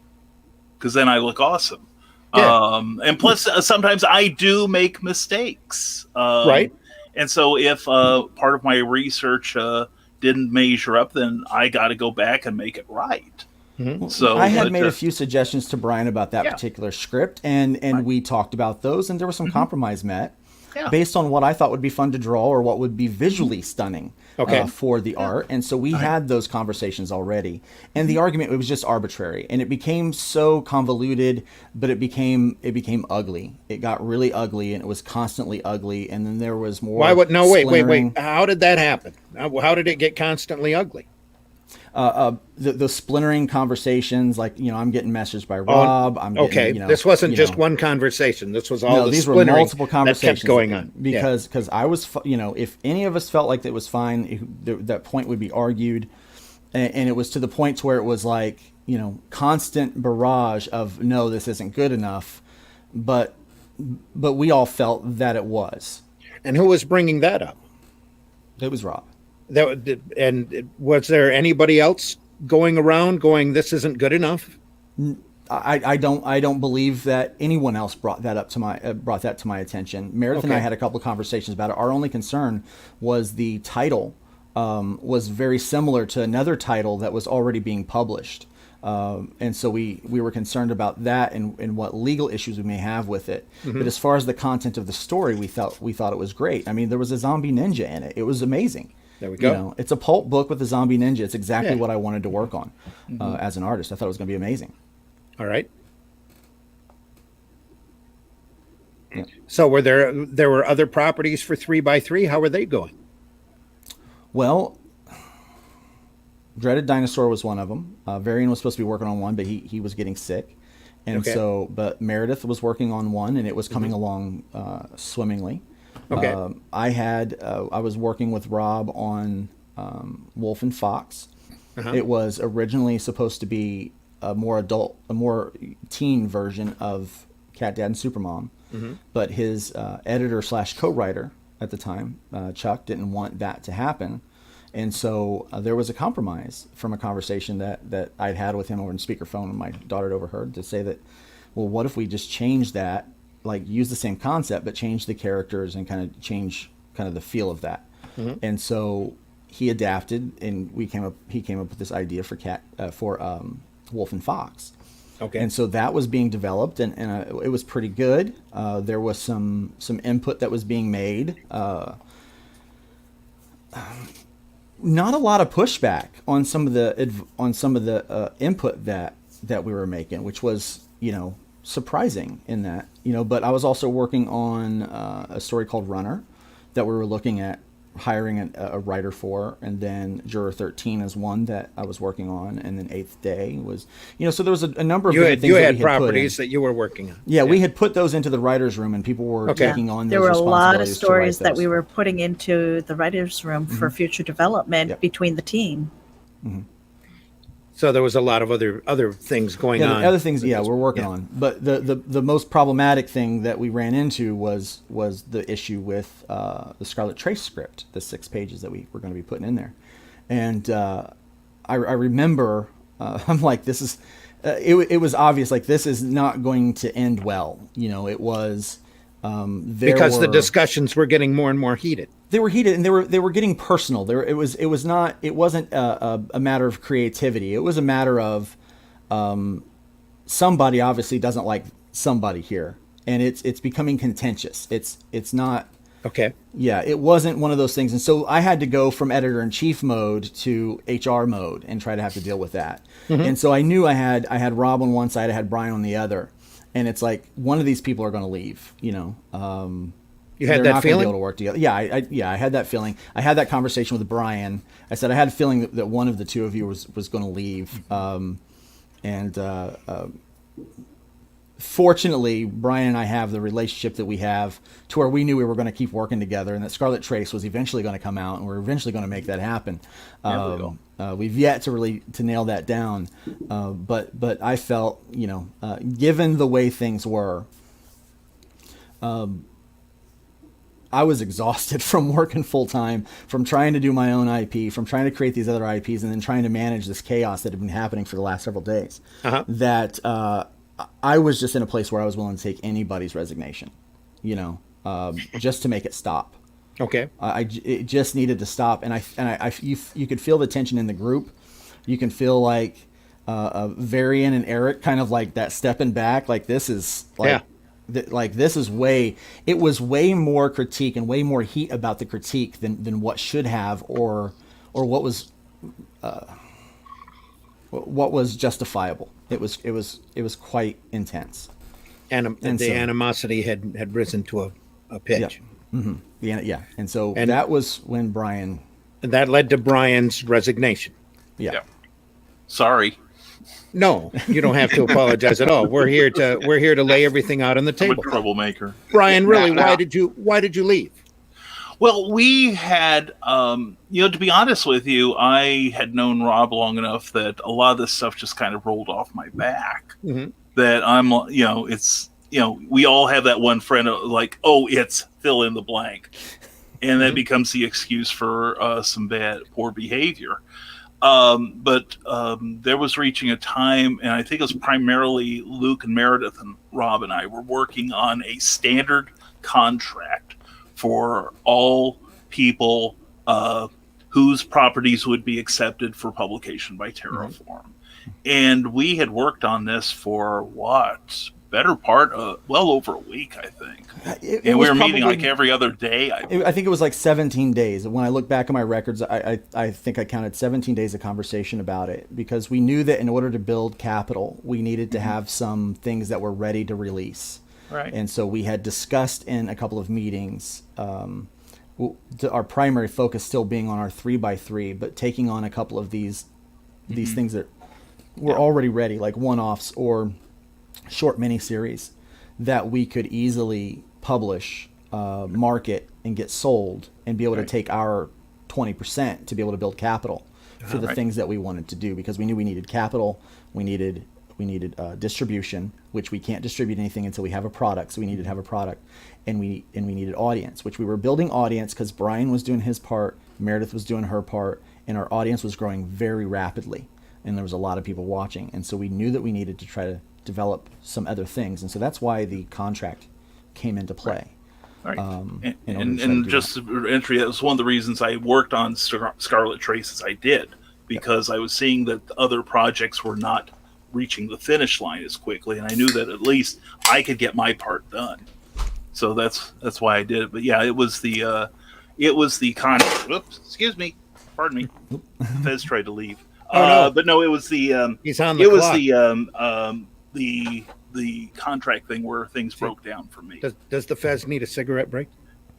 because then I look awesome. Yeah. And plus, sometimes I do make mistakes. Right. And so if part of my research didn't measure up, then I got to go back and make it right. So I had but, made a few suggestions to Brian about that Yeah. particular script, and we talked about those, and there was some compromise met Yeah. based on what I thought would be fun to draw or what would be visually stunning Okay. for the art. And so we had those conversations already. And the argument, it was just arbitrary, and it became so convoluted, but it became ugly. It got really ugly, and it was constantly ugly. And then there was more. Why would no? Wait. splintering. How did that happen? How did it get constantly ugly? The splintering conversations, like, I'm getting messaged by Rob. I'm Okay, getting, this wasn't just one conversation. This was all No, the these were splintering multiple conversations that kept going on. because I was, if any of us felt like it was fine, that point would be argued, and it was to the point to where it was like, constant barrage of no, this isn't good enough, but we all felt that it was. And who was bringing that up? It was Rob. And was there anybody else going around going, "This isn't good enough"? I don't believe that anyone else brought that to my attention. Meredith and I Okay. had a couple of conversations about it. Our only concern was the title was very similar to another title that was already being published, and so we were concerned about that and what legal issues we may have with it. But as far as the content of the story, we thought it was great. I mean, there was a zombie ninja in it. It was amazing. There we go. It's a pulp book with a zombie ninja. It's exactly Yeah. what I wanted to work on as an artist. I thought it was going to be amazing. All right. So there were other properties for 3x3. How were they going? Well, Dreaded Dinosaur was one of them. Varian was supposed to be working on one, but he was getting sick. And Okay. but Meredith was working on one, and it was coming along swimmingly. Okay. I was working with Rob on Wolf and Fox. It was originally supposed to be a more teen version of Cat Dad and Supermom, but his editor / co-writer at the time, Chuck, didn't want that to happen, and so there was a compromise from a conversation that I'd had with him over on speakerphone, and my daughter had overheard, to say that, well, what if we just change that, like use the same concept but change the characters and kind of change kind of the feel of that. And so he adapted, and he came up with this idea for Wolf and Fox. Okay. And so that was being developed, and it was pretty good. There was some input that was being made. Not a lot of pushback on some of the input that we were making, which was, surprising in that, but I was also working on a story called Runner that we were looking at hiring a writer for, and then Juror 13 is one that I was working on, and then Eighth Day was, so there was a number of things you that had we had properties put in. that you were working on. Yeah, we had put those into the writer's room, and people were taking on There those were a lot of responsibilities to stories write that those. we were putting into the writer's room for future development between the team. So there was a lot of other things going on. The other things, we're working on. But the most problematic thing that we ran into was the issue with the Scarlet Trace script, the 6 pages that we were going to be putting in there. And I remember, I'm like, this is, it was obvious, like, this is not going to end well. It was, because the discussions were getting more and more heated. They were heated, and they were getting personal. It wasn't a matter of creativity. It was a matter of somebody obviously doesn't like somebody here, and it's becoming contentious. It's not okay. Yeah, it wasn't one of those things, and so I had to go from editor-in-chief mode to HR mode and try to have to deal with that. And so I knew I had Rob on one side, I had Brian on the other, and it's like one of these people are going to leave. You had they're that not feeling? Be able to work together. Yeah, I had that feeling. I had that conversation with Brian. I said I had a feeling that one of the two of you was going to leave. Fortunately, Brian and I have the relationship that we have to where we knew we were going to keep working together, and that Scarlet Trace was eventually going to come out, and we're eventually going to make that happen. We've yet to nail that down, but I felt, given the way things were, I was exhausted from working full time, from trying to do my own IP, from trying to create these other IPs, and then trying to manage this chaos that had been happening for the last several days. That I was just in a place where I was willing to take anybody's resignation, just to make it stop. Okay. It just needed to stop, and you could feel the tension in the group. You can feel like Varian and Eric kind of like that stepping back, like this is like. This is it was way more critique and way more heat about the critique than what should have or what was justifiable. It was quite intense. And the animosity had risen to a pitch. And so that was when Brian. And that led to Brian's resignation. Yeah. Sorry. No, you don't have to apologize at all. We're here to lay everything out on the I'm a table. troublemaker. Brian, really, why did you leave? Well, we had, to be honest with you, I had known Rob long enough that a lot of this stuff just kind of rolled off my back. That I'm, it's, we all have that one friend like, oh, it's fill in the blank. And that becomes the excuse for some poor behavior. But there was reaching a time, and I think it was primarily Luke and Meredith and Rob and I were working on a standard contract for all people whose properties would be accepted for publication by Terraform. And we had worked on this for better part well over a week, I think. And we were meeting like every other day. I think it was like 17 days. When I look back at my records, I think I counted 17 days of conversation about it, because we knew that in order to build capital, we needed to have some things that were ready to release. Right. And so we had discussed in a couple of meetings, our primary focus still being on our 3x3, but taking on a couple of these things that were already ready, like one-offs or short miniseries that we could easily publish, market, and get sold, and be able to take our 20% to be able to build capital for the things that we wanted to do, because we knew we needed capital, we needed distribution, which we can't distribute anything until we have a product, so we needed to have a product, and we needed audience, which we were building audience because Brian was doing his part, Meredith was doing her part, and our audience was growing very rapidly, and there was a lot of people watching, and so we knew that we needed to try to develop some other things, and so that's why the contract came into play. Right. And just entry, that was one of the reasons I worked on Scarlet Trace as I did, because I was seeing that other projects were not reaching the finish line as quickly, and I knew that at least I could get my part done. So that's why I did it. But yeah, it was the contract. Oops, excuse me, pardon me. Fez tried to leave. Oh, no. But no, it was the he's on the it clock. was the the contract thing where things broke down for me. Does the Fez need a cigarette break?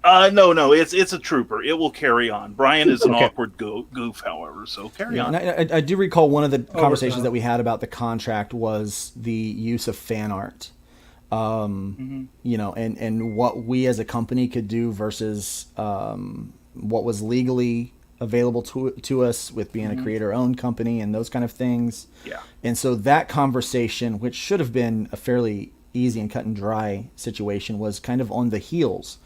No, it's a trooper. It will carry on. Brian is an Okay. awkward goof, however, so carry on. And I do recall one of the conversations that we had about the contract was the use of fan art. You know, and what we as a company could do versus what was legally available to us with being a creator-owned company and those kind of things. Yeah. And so that conversation, which should have been a fairly easy and cut and dry situation, was kind of on the heels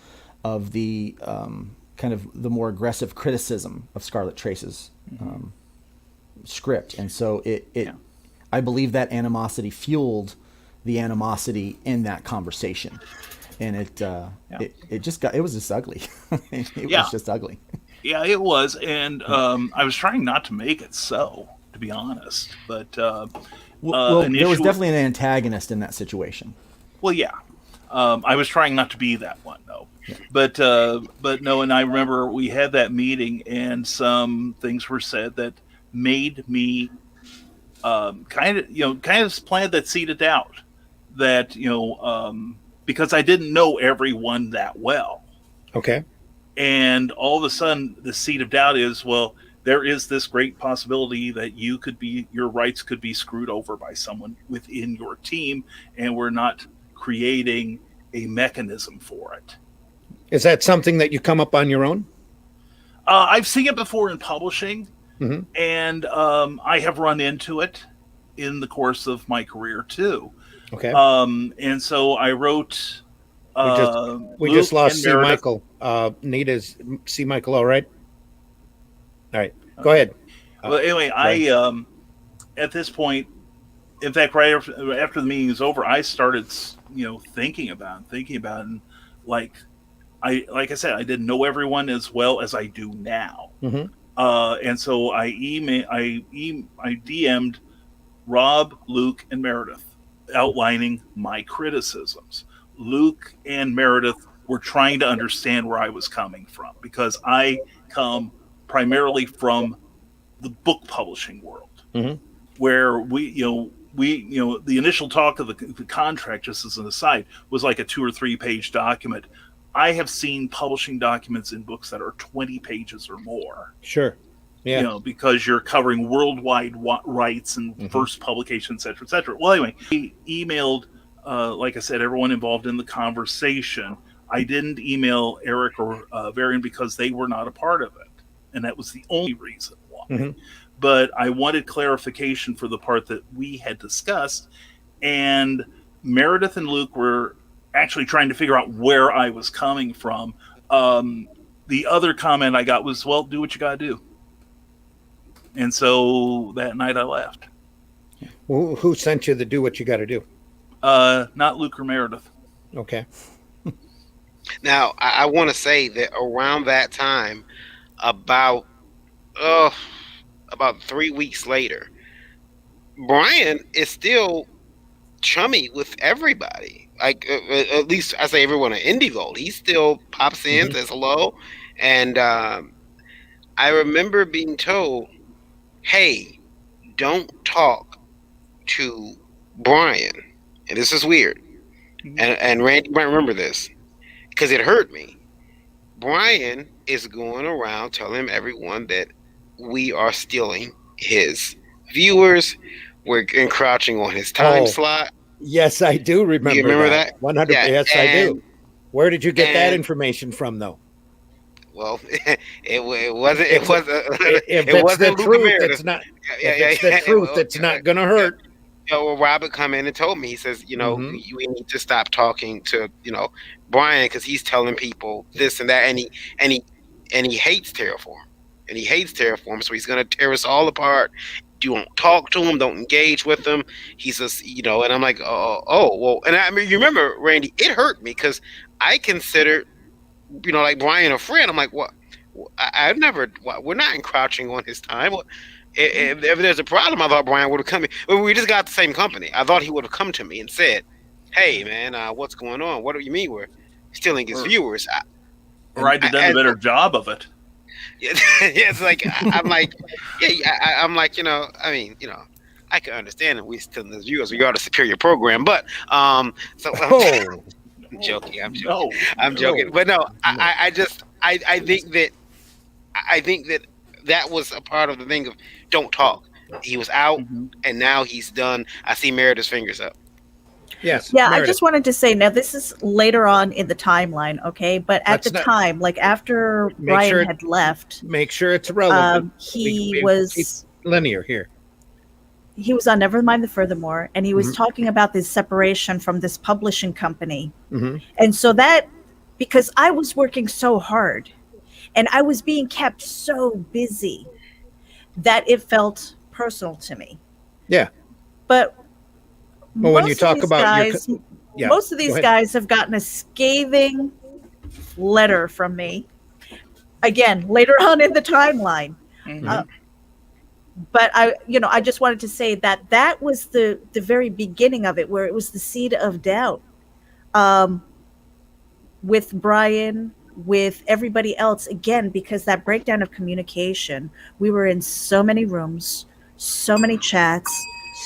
of the kind of the more aggressive criticism of Scarlet Trace's script. And so I believe that animosity fueled the animosity in that conversation. And it was just ugly. It was just ugly. Yeah, it was. And I was trying not to make it so, to be honest. But There was definitely an antagonist in that situation. Well, yeah. I was trying not to be that one, though. Yeah. But no, and I remember we had that meeting, and some things were said that made me kind of plant that seed of doubt that because I didn't know everyone that well. Okay. And all of a sudden, the seed of doubt is, well, there is this great possibility that your rights could be screwed over by someone within your team, and we're not creating a mechanism for it. Is that something that you come up on your own? I've seen it before in publishing, and I have run into it in the course of my career too. Okay. And so I wrote. We just lost C. Michael. Nita, is C. Michael all right? All right. Go ahead. Well, anyway, I at this point, in fact, right after the meeting was over, I started, thinking about it, and like I said, I didn't know everyone as well as I do now, and so I DM'd Rob, Luke, and Meredith, outlining my criticisms. Luke and Meredith were trying to understand where I was coming from, because I come primarily from the book publishing world, where the initial talk of the contract, just as an aside, was like a 2 or 3 page document. I have seen publishing documents in books that are 20 pages or more. Sure. Yeah. Because you're covering worldwide rights and first publication, et cetera, et cetera. Well, anyway, he emailed, like I said, everyone involved in the conversation. I didn't email Eric or Varian because they were not a part of it. And that was the only reason why. But I wanted clarification for the part that we had discussed. And Meredith and Luke were actually trying to figure out where I was coming from. The other comment I got was, well, do what you got to do. And so that night I left. Who sent you the do what you got to do? Not Luke or Meredith. Okay. Now, I want to say that around that time, about 3 weeks later, Brian is still chummy with everybody. Like, at least I say everyone at Indie Vault. He still pops in, says hello. And I remember being told, hey, don't talk to Brian. And this is weird. And Randy might remember this, because it hurt me. Brian is going around telling everyone that we are stealing his viewers. We're encroaching on his time slot. Yes, I do remember. You remember that? 100%. Yeah, yes, I do. Where did you get that information from, though? Well, it wasn't. It If it's the truth, it's not. If it's the truth, it's not going to hurt. Well, Robert come in and told me. He says, we need to stop talking to Brian, because he's telling people this and that, and he hates Terraform, so he's going to tear us all apart. You don't talk to him, don't engage with him. He says, and I'm like, well, and I mean, you remember, Randy, it hurt me because I considered, like Brian a friend. I'm like, what? We're not encroaching on his time. If there's a problem, I thought Brian would have come in. We just got the same company. I thought he would have come to me and said, hey, man, what's going on? What do you mean we're stealing his viewers? Or I'd have done a better job of it. Yeah, it's like, I'm like, I can understand that we still in this viewers. We got a superior program, but so Oh, I'm joking. I'm joking. No, I'm joking. But no, I think that that was a part of the thing of don't talk. He was out, Mhm. and now he's done. I see Meredith's fingers up. yes. Yeah, I Meredith. just wanted to say now this is later on in the timeline, okay? But at Let's the not- time, like after Make Brian sure- had left, Make sure it's relevant. he We was keep linear here. he was on Nevermind the Furthermore, and he was Mhm. talking about this separation from this publishing company. Mhm. And so that, because I was working so hard and I was being kept so busy that it felt personal to me. Yeah. But Well, when you most of talk these about guys, yeah, most of go these ahead. guys have gotten a scathing letter from me. Again, later on in the timeline. Mhm. But I just wanted to say that that was the very beginning of it, where it was the seed of doubt, with Brian, with everybody else, again, because that breakdown of communication. We were in so many rooms, so many chats,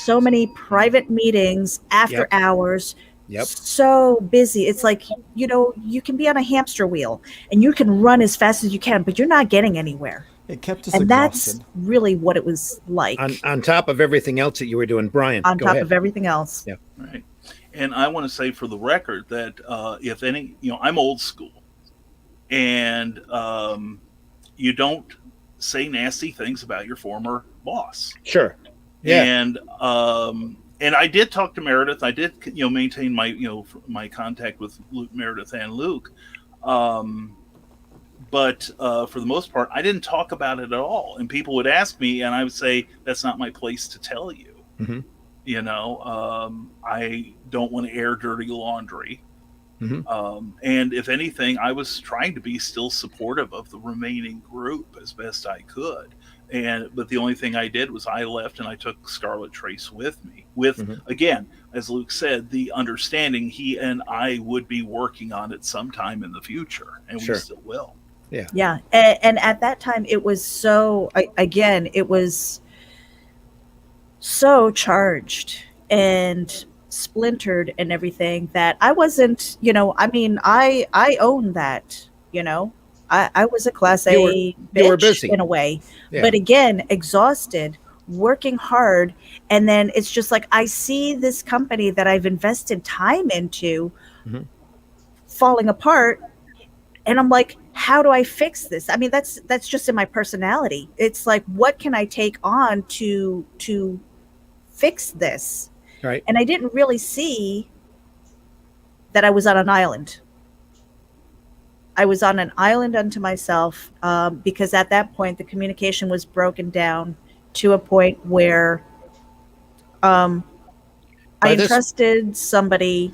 so many private meetings after Yep. hours. Yep. So busy. It's like, you can be on a hamster wheel and you can run as fast as you can, but you're not getting anywhere. It kept us And exhausted. that's really what it was like, On top of everything else that you were doing, Brian. on go top ahead. of everything else. Yeah. Right. And I want to say for the record that if any, I'm old school, and you don't say nasty things about your former boss. Sure. Yeah. And I did talk to Meredith. I did, maintain my, my contact with Meredith and Luke. But for the most part, I didn't talk about it at all. And people would ask me, and I would say, that's not my place to tell you. Mhm. I don't want to air dirty laundry. Mhm. And if anything, I was trying to be still supportive of the remaining group as best I could. But the only thing I did was I left and I took Scarlet Trace with me. Again, as Luke said, the understanding he and I would be working on it sometime in the future, and Sure. we still will. Yeah. And at that time, it was it was so charged and splintered and everything that I wasn't, I own that, I was a class A You were bitch busy. in a way, Yeah. but again, exhausted, working hard. And then it's just like, I see this company that I've invested time into Mhm. falling apart. And I'm like, how do I fix this? I mean, that's just in my personality. It's like, what can I take on to fix this? Right. And I didn't really see that I was on an island. I was on an island unto myself, because at that point the communication was broken down to a point where I By this- entrusted somebody.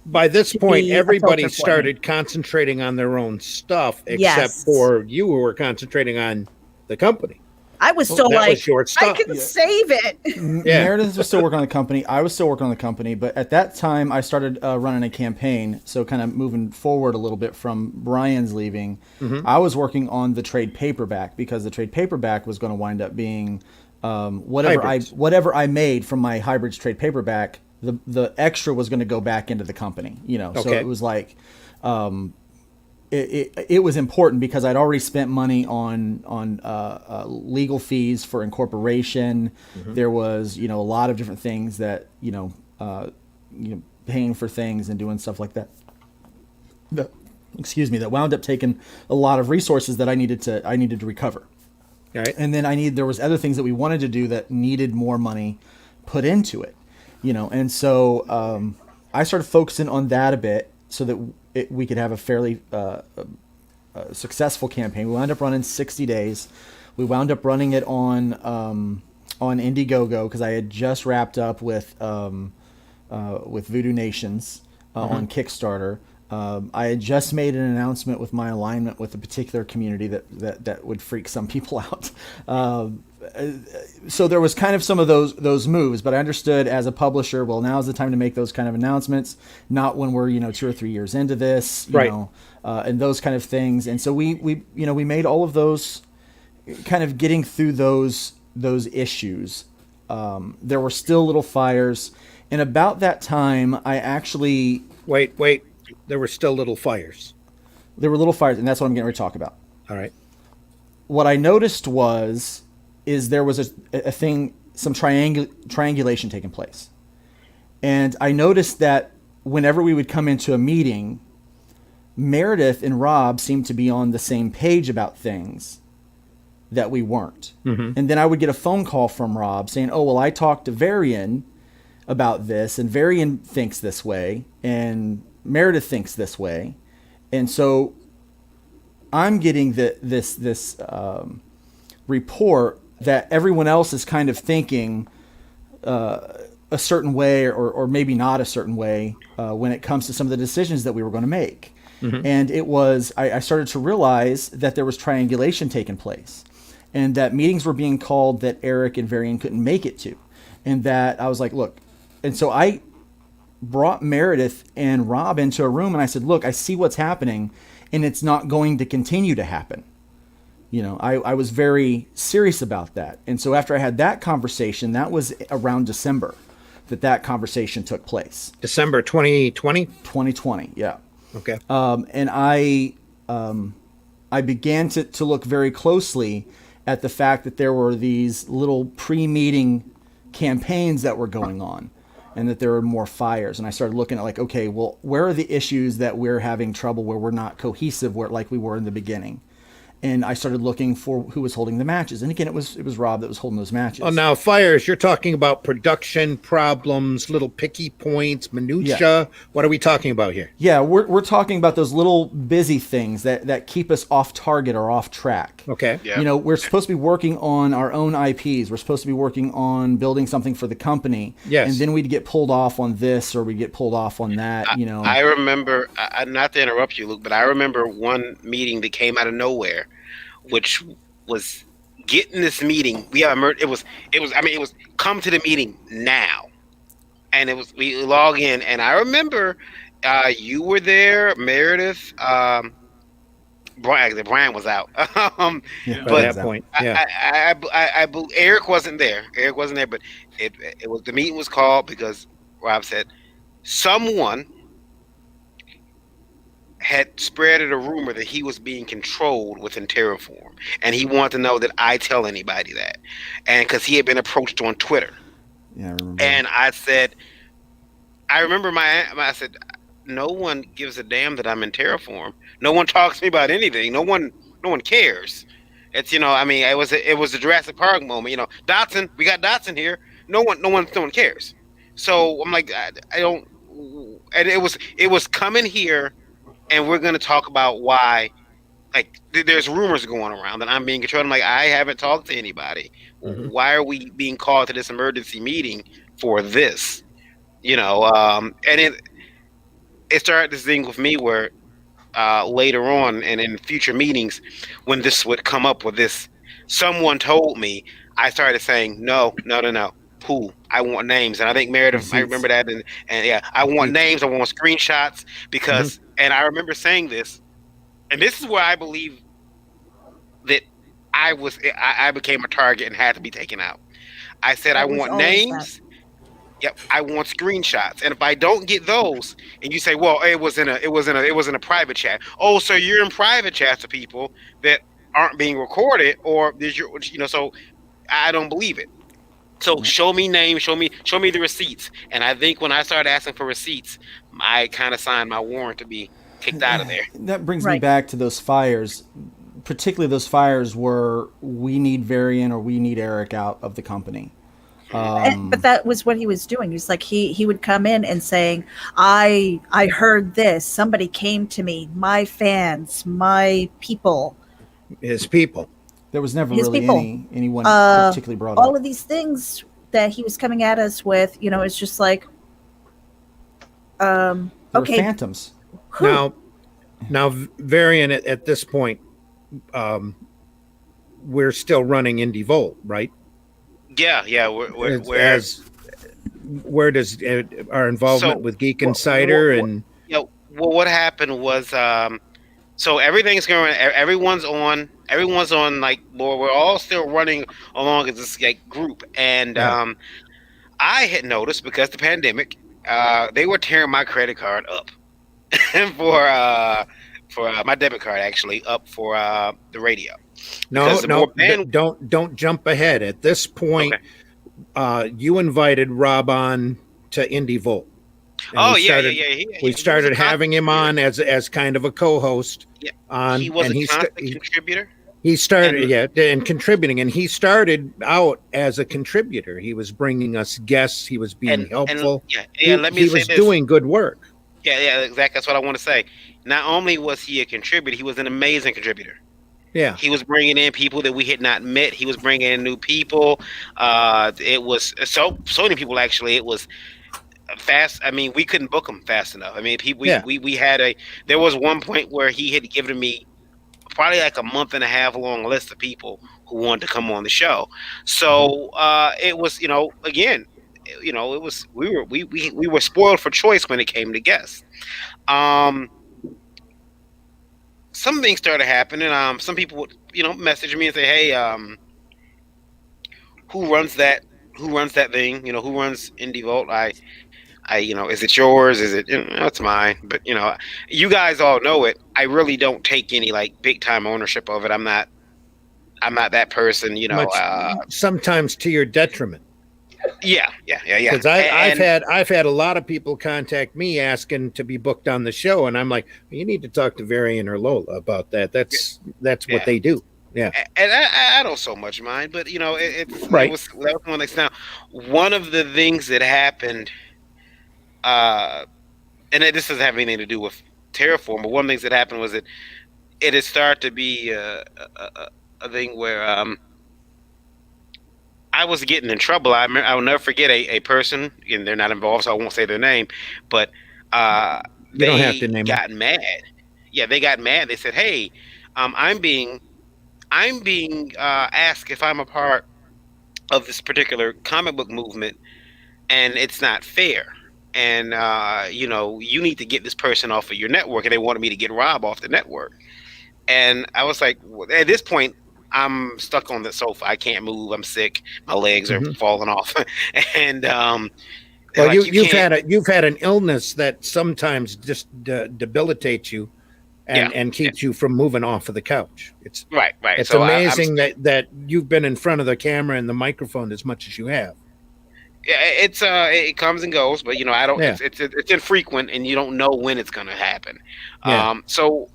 By this to point, be a everybody filter for started concentrating on their own stuff, except Yes. for you who were concentrating on the company. I was still That like, was your I stuff. can save it. Yeah. Meredith was still working on the company. I was still working on the company, but at that time I started running a campaign. So kind of moving forward a little bit from Brian's leaving, I was working on the trade paperback, because the trade paperback was going to wind up being Hybrids. whatever I made from my hybrids trade paperback. The extra was going to go back into the company, So Okay. it was like, it was important because I'd already spent money on legal fees for incorporation. There was, a lot of different things that, paying for things and doing stuff like that. That wound up taking a lot of resources that I needed to recover. Right. And then there was other things that we wanted to do that needed more money put into it, And so I started focusing on that a bit so that we could have a fairly successful campaign. We wound up running 60 days. We wound up running it on Indiegogo, because I had just wrapped up with Voodoo Nations on Kickstarter. I had just made an announcement with my alignment with a particular community that would freak some people out. So there was kind of some of those moves, but I understood as a publisher, well, now's the time to make those kind of announcements, not when we're 2 or 3 years into this, Right. And those kind of things. And so we made all of those, kind of getting through those issues. there were still little fires. And about that time, I actually... Wait. There were still little fires. There were little fires, and that's what I'm getting ready to talk about. All right. What I noticed is there was a thing, some triangulation taking place. And I noticed that whenever we would come into a meeting, Meredith and Rob seemed to be on the same page about things that we weren't. Mm-hmm. And then I would get a phone call from Rob saying, oh, well, I talked to Varian about this, and Varian thinks this way, and Meredith thinks this way. And so I'm getting this report that everyone else is kind of thinking a certain way, or maybe not a certain way, when it comes to some of the decisions that we were going to make. Mm-hmm. And it was, I started to realize that there was triangulation taking place, and that meetings were being called that Eric and Varian couldn't make it to. And that I was like, look, and so I brought Meredith and Rob into a room, and I said, look, I see what's happening, and it's not going to continue to happen. You know, I was very serious about that. And so after I had that conversation, that was around December that conversation took place. December 2020? 2020, yeah. Okay. And I began to look very closely at the fact that there were these little pre-meeting campaigns that were going on, and that there were more fires. And I started looking at like, okay, well, where are the issues that we're having trouble, where we're not cohesive, where like we were in the beginning? And I started looking for who was holding the matches. And again, it was Rob that was holding those matches. Oh, now fires, you're talking about production problems, little picky points, minutia. Yeah. What are we talking about here? Yeah, we're talking about those little busy things that keep us off target or off track. Okay. Yeah. You know, we're supposed to be working on our own IPs. We're supposed to be working on building something for the company. Yes. And then we'd get pulled off on this, or we'd get pulled off on that, you know. I remember, not to interrupt you, Luke, but I remember one meeting that came out of nowhere, which was getting this meeting. It was come to the meeting now, and we log in, and I remember you were there, Meredith. Brian was out. Yeah, By that point, yeah. I Eric wasn't there. But it was, the meeting was called because Rob said someone had spreaded a rumor that he was being controlled within Terraform, and he wanted to know that I tell anybody that, and because he had been approached on Twitter. Yeah, I remember. And I said, no one gives a damn that I'm in Terraform. No one talks to me about anything. No one cares. It's, you know, I mean, it was a Jurassic Park moment. You know, Dotson, we got Dotson here. No one cares. So I'm like, I don't. And it was coming here. And we're going to talk about why, like, there's rumors going around that I'm being controlled. I'm like, I haven't talked to anybody. Mm-hmm. Why are we being called to this emergency meeting for this? You know, and it started this thing with me where later on and in future meetings, when this would come up with this, someone told me, I started saying, no. Who? I want names. And I think Meredith, I remember that. And yeah, I want names. I want screenshots because, and I remember saying this, and this is where I believe that I became a target and had to be taken out. I said, I want names. Yep. I want screenshots. And if I don't get those, and you say, well, it was in a private chat. Oh, so you're in private chats to people that aren't being recorded, or there's so I don't believe it. So show me names, show me the receipts. And I think when I started asking for receipts, I kind of signed my warrant to be kicked out of there. That brings me back to those fires, particularly those fires where we need Varian or we need Eric out of the company. But that was what he was doing. He was like, he would come in and saying, I heard this. Somebody came to me, my fans, my people. His people. There was never His really people. anyone particularly brought up. All of these things that he was coming at us with, you know, it's just like, okay. Phantoms. Now, Varian, at this point, we're still running Indie Volt, right? Yeah. Where does our involvement with Geek Insider what happened was, so everything's going. Everyone's on Everyone's on like board. We're all still running along as this like group, and Right. I had noticed because the pandemic, they were tearing my credit card up for my debit card actually up for the radio No, because the more band. don't jump ahead. At this point, Okay. you invited Rob on to Indie Volt, and Oh we yeah, started yeah, yeah. we He was a started having him on as kind of a co-host Yeah, he on, was and a constant contributor. he started And and contributing, and he started out as a contributor. He was bringing us guests. He was being and helpful. yeah. Let me He say was this. doing good work. Yeah, exactly. That's what I want to say. Not only was he a contributor, he was an amazing contributor. Yeah. He was bringing in people that we had not met. He was bringing in new people. It was so many people actually. It was fast. I mean, we couldn't book him fast enough. I mean, we had a. There was one point where he had given me probably like a month and a half long list of people who wanted to come on the show. So it was, again, it was we were spoiled for choice when it came to guests. Some things started happening. Some people would, message me and say, "Hey, who runs that? Who runs that thing? Who runs Indie Vault? Is it yours? Is it? It's mine. But you guys all know it. I really don't take any like big time ownership of it. I'm not that person. Sometimes to your detriment. Yeah. Because I've had a lot of people contact me asking to be booked on the show, and I'm like, you need to talk to Varian or Lola about that. That's what they do. Yeah, and I don't so much mind, but right. That was one thing. Now, one of the things that happened, and this doesn't have anything to do with Terraform, but one of the things that happened was that it had started to be a thing where I was getting in trouble. I will never forget a person, and they're not involved, so I won't say their name, but you don't have to name got mad. Yeah, they got mad. They said, "Hey, I'm being asked if I'm a part of this particular comic book movement, and it's not fair. And you need to get this person off of your network." And they wanted me to get Rob off the network. And I was like, at this point, I'm stuck on the sofa. I can't move. I'm sick. My legs are falling off. And well, like, you've had an illness that sometimes just debilitates you and keeps you from moving off of the couch. It's right. It's so amazing that you've been in front of the camera and the microphone as much as you have. Yeah, it comes and goes, but I don't. Yeah. It's infrequent, and you don't know when it's going to happen. Yeah. So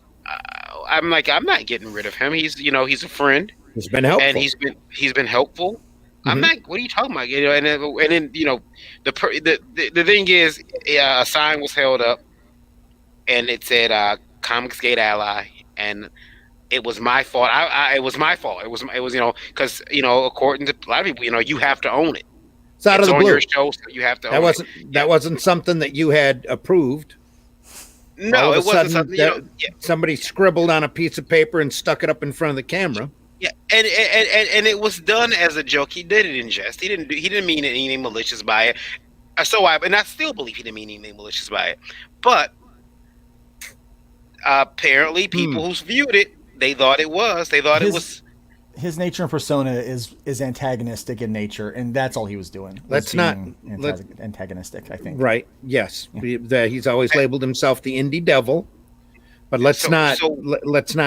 I'm like, I'm not getting rid of him. He's he's a friend. He's been helpful, and he's been helpful. I'm not. What are you talking about? And then the thing is, a sign was held up, and it said Comics Gate Ally, and it was my fault. It was my fault. It was because according to a lot of people, you have to own it. It's out of the blue. Your show, so you have to own it. That wasn't something that you had approved. No, it wasn't something. Somebody scribbled on a piece of paper and stuck it up in front of the camera. Yeah, and it was done as a joke. He did it in jest. He didn't mean anything malicious by it. I still believe he didn't mean anything malicious by it. But apparently, people who viewed it, they thought it was. They thought it was. His nature and persona is antagonistic in nature, and that's all he was doing. Antagonistic, I think. Right. Yes. Yeah. He's always labeled himself the indie devil, but let's not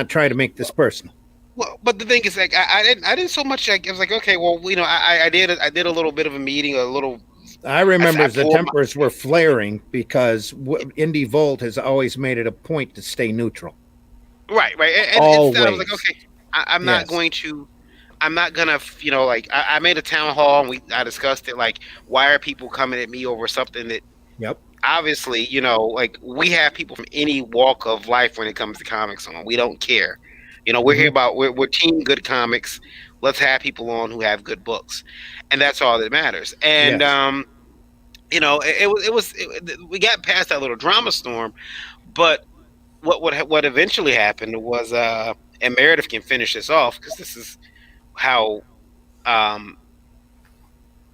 try to make this personal. Well, but the thing is, like, I didn't so much. I was like, okay, well, I did a little bit of a meeting, a little. I remember the tempers were flaring because Indie Volt has always made it a point to stay neutral. Right. And always. I was like, okay. I'm not going to, like, I made a town hall and I discussed it. Like, why are people coming at me over something that, obviously, like, we have people from any walk of life when it comes to comics on. We don't care. We're here we're team good comics. Let's have people on who have good books, and that's all that matters. And we got past that little drama storm, but what eventually happened was and Meredith can finish this off because this is how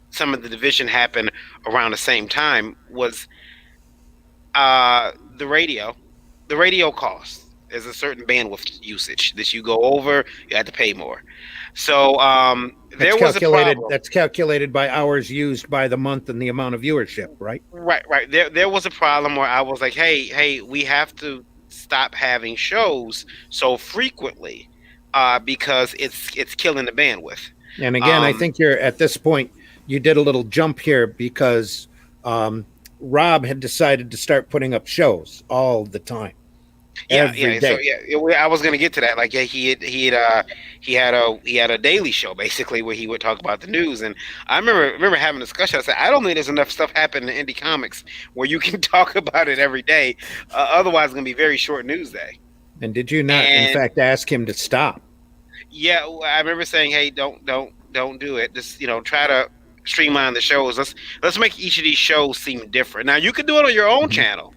some of the division happened around the same time was the radio costs. There's a certain bandwidth usage that you go over, you have to pay more. So there was a problem. That's calculated by hours used by the month and the amount of viewership, right? Right. There was a problem where I was like, hey, we have to stop having shows so frequently because it's killing the bandwidth. And again, I think you're at this point, you did a little jump here because Rob had decided to start putting up shows all the time. Every day. So I was gonna get to that. Like, he had a daily show basically where he would talk about the news, and I remember having a discussion. I said, I don't think there's enough stuff happening in indie comics where you can talk about it every day. Otherwise, it's gonna be very short news day. And did you not, in fact, ask him to stop? Yeah, I remember saying, hey, don't do it. Just try to streamline the shows. Let's make each of these shows seem different. Now you can do it on your own channel,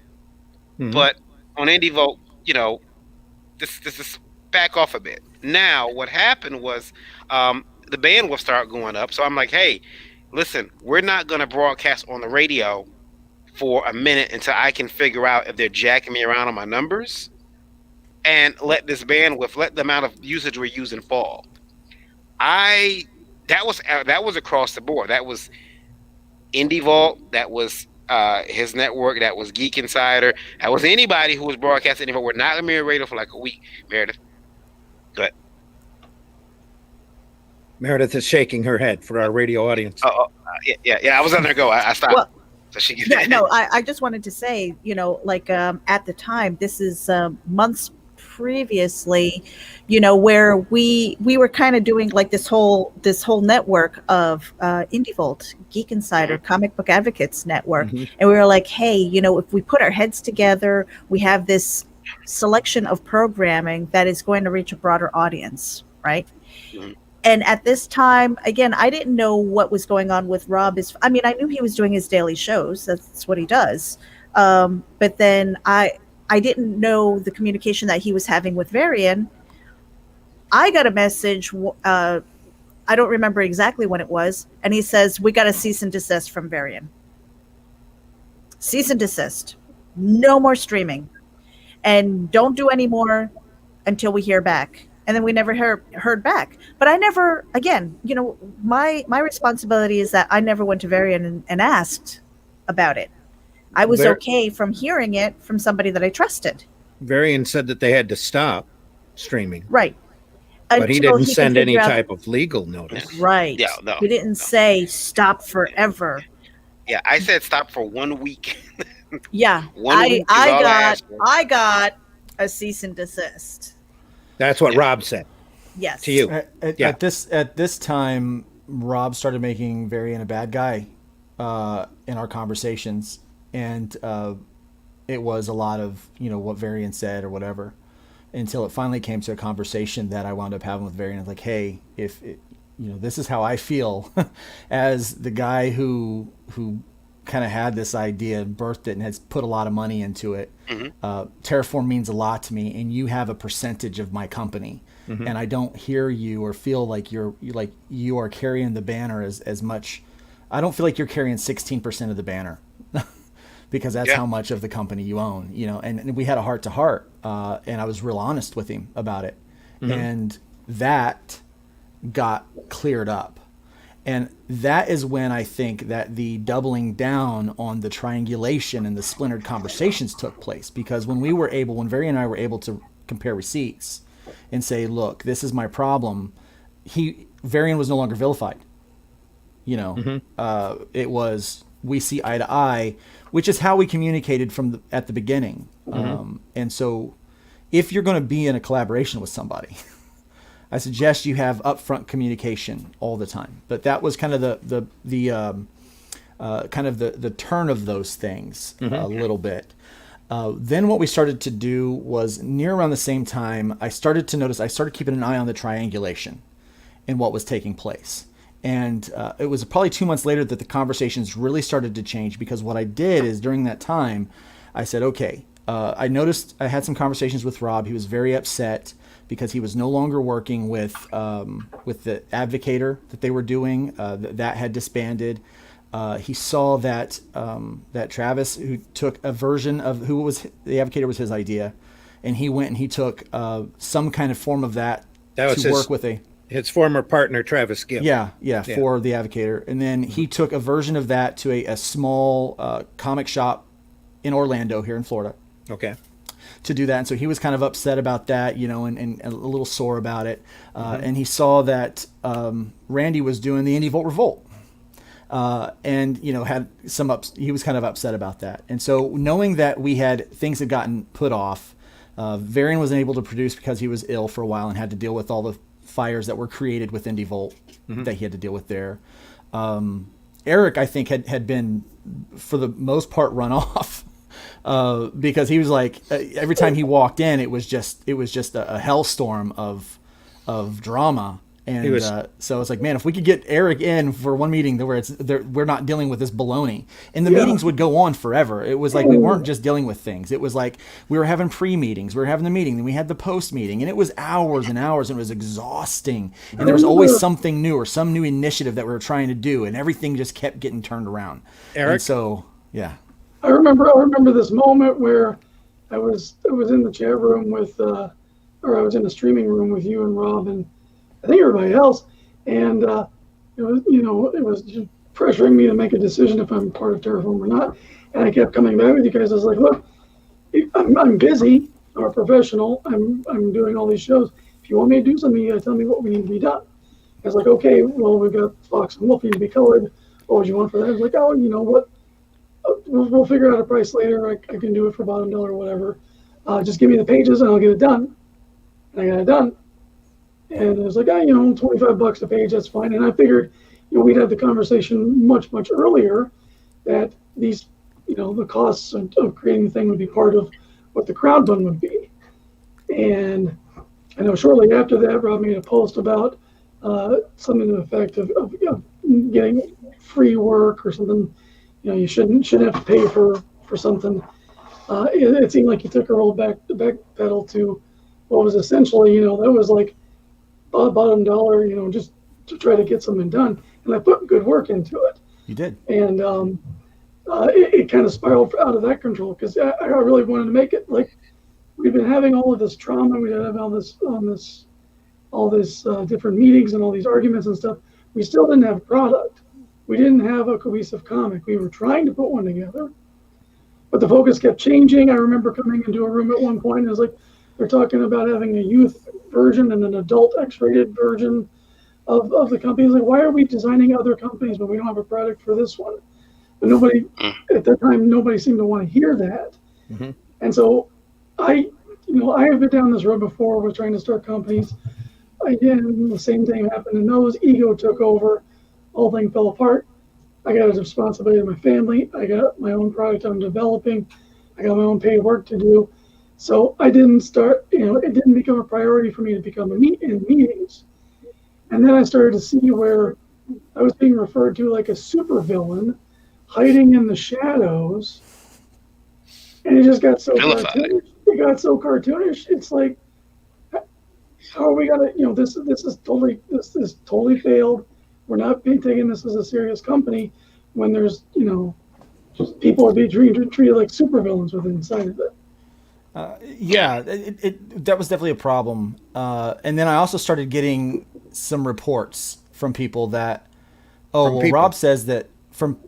but on IndieVolt, this is back off a bit. Now what happened was the bandwidth started going up. So I'm like, hey, listen, we're not going to broadcast on the radio for a minute until I can figure out if they're jacking me around on my numbers, and let this bandwidth, let the amount of usage we're using fall. That was across the board. That was IndieVault. That was his network. That was Geek Insider. That was anybody who was broadcasting. We're not on Mirror Radio for like a week. Meredith, go ahead. Meredith is shaking her head for our radio audience. Yeah. I was letting her go. I stopped. Well, so she can. Yeah, no, I just wanted to say, at the time, this is months previously, where we were kind of doing like this whole network of IndieVolt, Geek Insider, Comic Book Advocates Network, and we were like, hey, if we put our heads together, we have this selection of programming that is going to reach a broader audience, right? And at this time, again, I didn't know what was going on with Rob. I knew he was doing his daily shows. That's what he does. But then I didn't know the communication that he was having with Varian. I got a message. I don't remember exactly when it was. And he says, we got a cease and desist from Varian. Cease and desist. No more streaming. And don't do any more until we hear back. And then we never heard back. But I never, again, my responsibility is that I never went to Varian and asked about it. I was okay from hearing it from somebody that I trusted. Varian said that they had to stop streaming. Right. But he didn't send any type of legal notice. Right. Yeah, no. He didn't say stop forever. Yeah, I said stop for 1 week. Yeah. I got a cease and desist. That's what Rob said. Yes. To you. At this time, Rob started making Varian a bad guy in our conversations. And it was a lot of, what Varian said or whatever, until it finally came to a conversation that I wound up having with Varian. Like, hey, this is how I feel as the guy who kind of had this idea and birthed it and has put a lot of money into it. Terraform means a lot to me, and you have a percentage of my company. And I don't hear you or feel like you are carrying the banner as much. I don't feel like you're carrying 16% of the banner. Because that's how much of the company you own, and we had a heart to heart, and I was real honest with him about it. And that got cleared up. And that is when I think that the doubling down on the triangulation and the splintered conversations took place. Because when Varian and I were able to compare receipts and say, look, this is my problem, Varian was no longer vilified. It was, we see eye to eye, which is how we communicated at the beginning. And so if you're going to be in a collaboration with somebody, I suggest you have upfront communication all the time. But that was kind of the turn of those things a little bit. Then what we started to do was near around the same time, I started keeping an eye on the triangulation and what was taking place. And it was probably 2 months later that the conversations really started to change, because what I did is during that time, I said, okay, I noticed I had some conversations with Rob. He was very upset because he was no longer working with the Advocator that they were doing. That had disbanded. He saw that Travis, who took a version of the Advocator was his idea, and he went and he took some kind of form of that That was to work with his former partner, Travis Gibb. Yeah, for the Advocator. And then he took a version of that to a small comic shop in Orlando here in Florida. Okay. To do that. And so he was kind of upset about that, and a little sore about it. And he saw that Randy was doing the Indie Volt Revolt. And, had he was kind of upset about that. And so knowing that things had gotten put off, Varian wasn't able to produce because he was ill for a while and had to deal with all the fires that were created with Indie Volt that he had to deal with there. Eric, I think, had been, for the most part, run off. Because he was like, every time he walked in, it was just a hellstorm of drama. And so it's like, man, if we could get Eric in for one meeting where we're not dealing with this baloney, and the meetings would go on forever. It was like we weren't just dealing with things. It was like we were having pre-meetings, we were having the meeting, then we had the post-meeting, and it was hours and hours, and it was exhausting. And there was always something new or some new initiative that we were trying to do, and everything just kept getting turned around. Eric? And so, yeah. I remember this moment where I was in the chat room with, or I was in the streaming room with you and Rob and I think everybody else, and it was just pressuring me to make a decision if I'm part of Terraform or not. And I kept coming back with you guys. I was like, look, I'm busy. I'm a professional. I'm doing all these shows. If you want me to do something, you gotta tell me what we need to be done. I was like, okay, well, we've got Fox and Wolf need to be colored. What would you want for that? I was like, oh, you know what? We'll figure out a price later. I can do it for bottom dollar or whatever. Just give me the pages and I'll get it done. And I got it done. And it was like, $25 a page, that's fine. And I figured, we'd had the conversation much, much earlier that these, the costs of creating the thing would be part of what the crowdfund would be. And I know shortly after that, Rob made a post about something to the effect of getting free work or something. You shouldn't have to pay for something. It seemed like you took a roll back pedal to what was essentially, that was like bottom dollar, just to try to get something done. And I put good work into it. You did. And it kind of spiraled out of that control because I really wanted to make it like we've been having all of this trauma. We had all this different meetings and all these arguments and stuff. We still didn't have a product. We didn't have a cohesive comic. We were trying to put one together, but the focus kept changing. I remember coming into a room at one point and it was like, they're talking about having a youth version and an adult X-rated version of the company. It's like, why are we designing other companies but we don't have a product for this one? But nobody, at that time, nobody seemed to want to hear that. Mm-hmm. And so I have been down this road before with trying to start companies. Again, the same thing happened in those. Ego took over. Whole thing fell apart. I got a responsibility to my family. I got my own product I'm developing. I got my own paid work to do. So I didn't start, it didn't become a priority for me to become in meetings. And then I started to see where I was being referred to like a supervillain hiding in the shadows. And it just got so cartoonish. It got so cartoonish. It's like, how are we gonna, this is totally failed. We're not taking this as a serious company when there's, people are being treated like supervillains within inside of it. That was definitely a problem. And then I also started getting some reports from people that, Rob says that from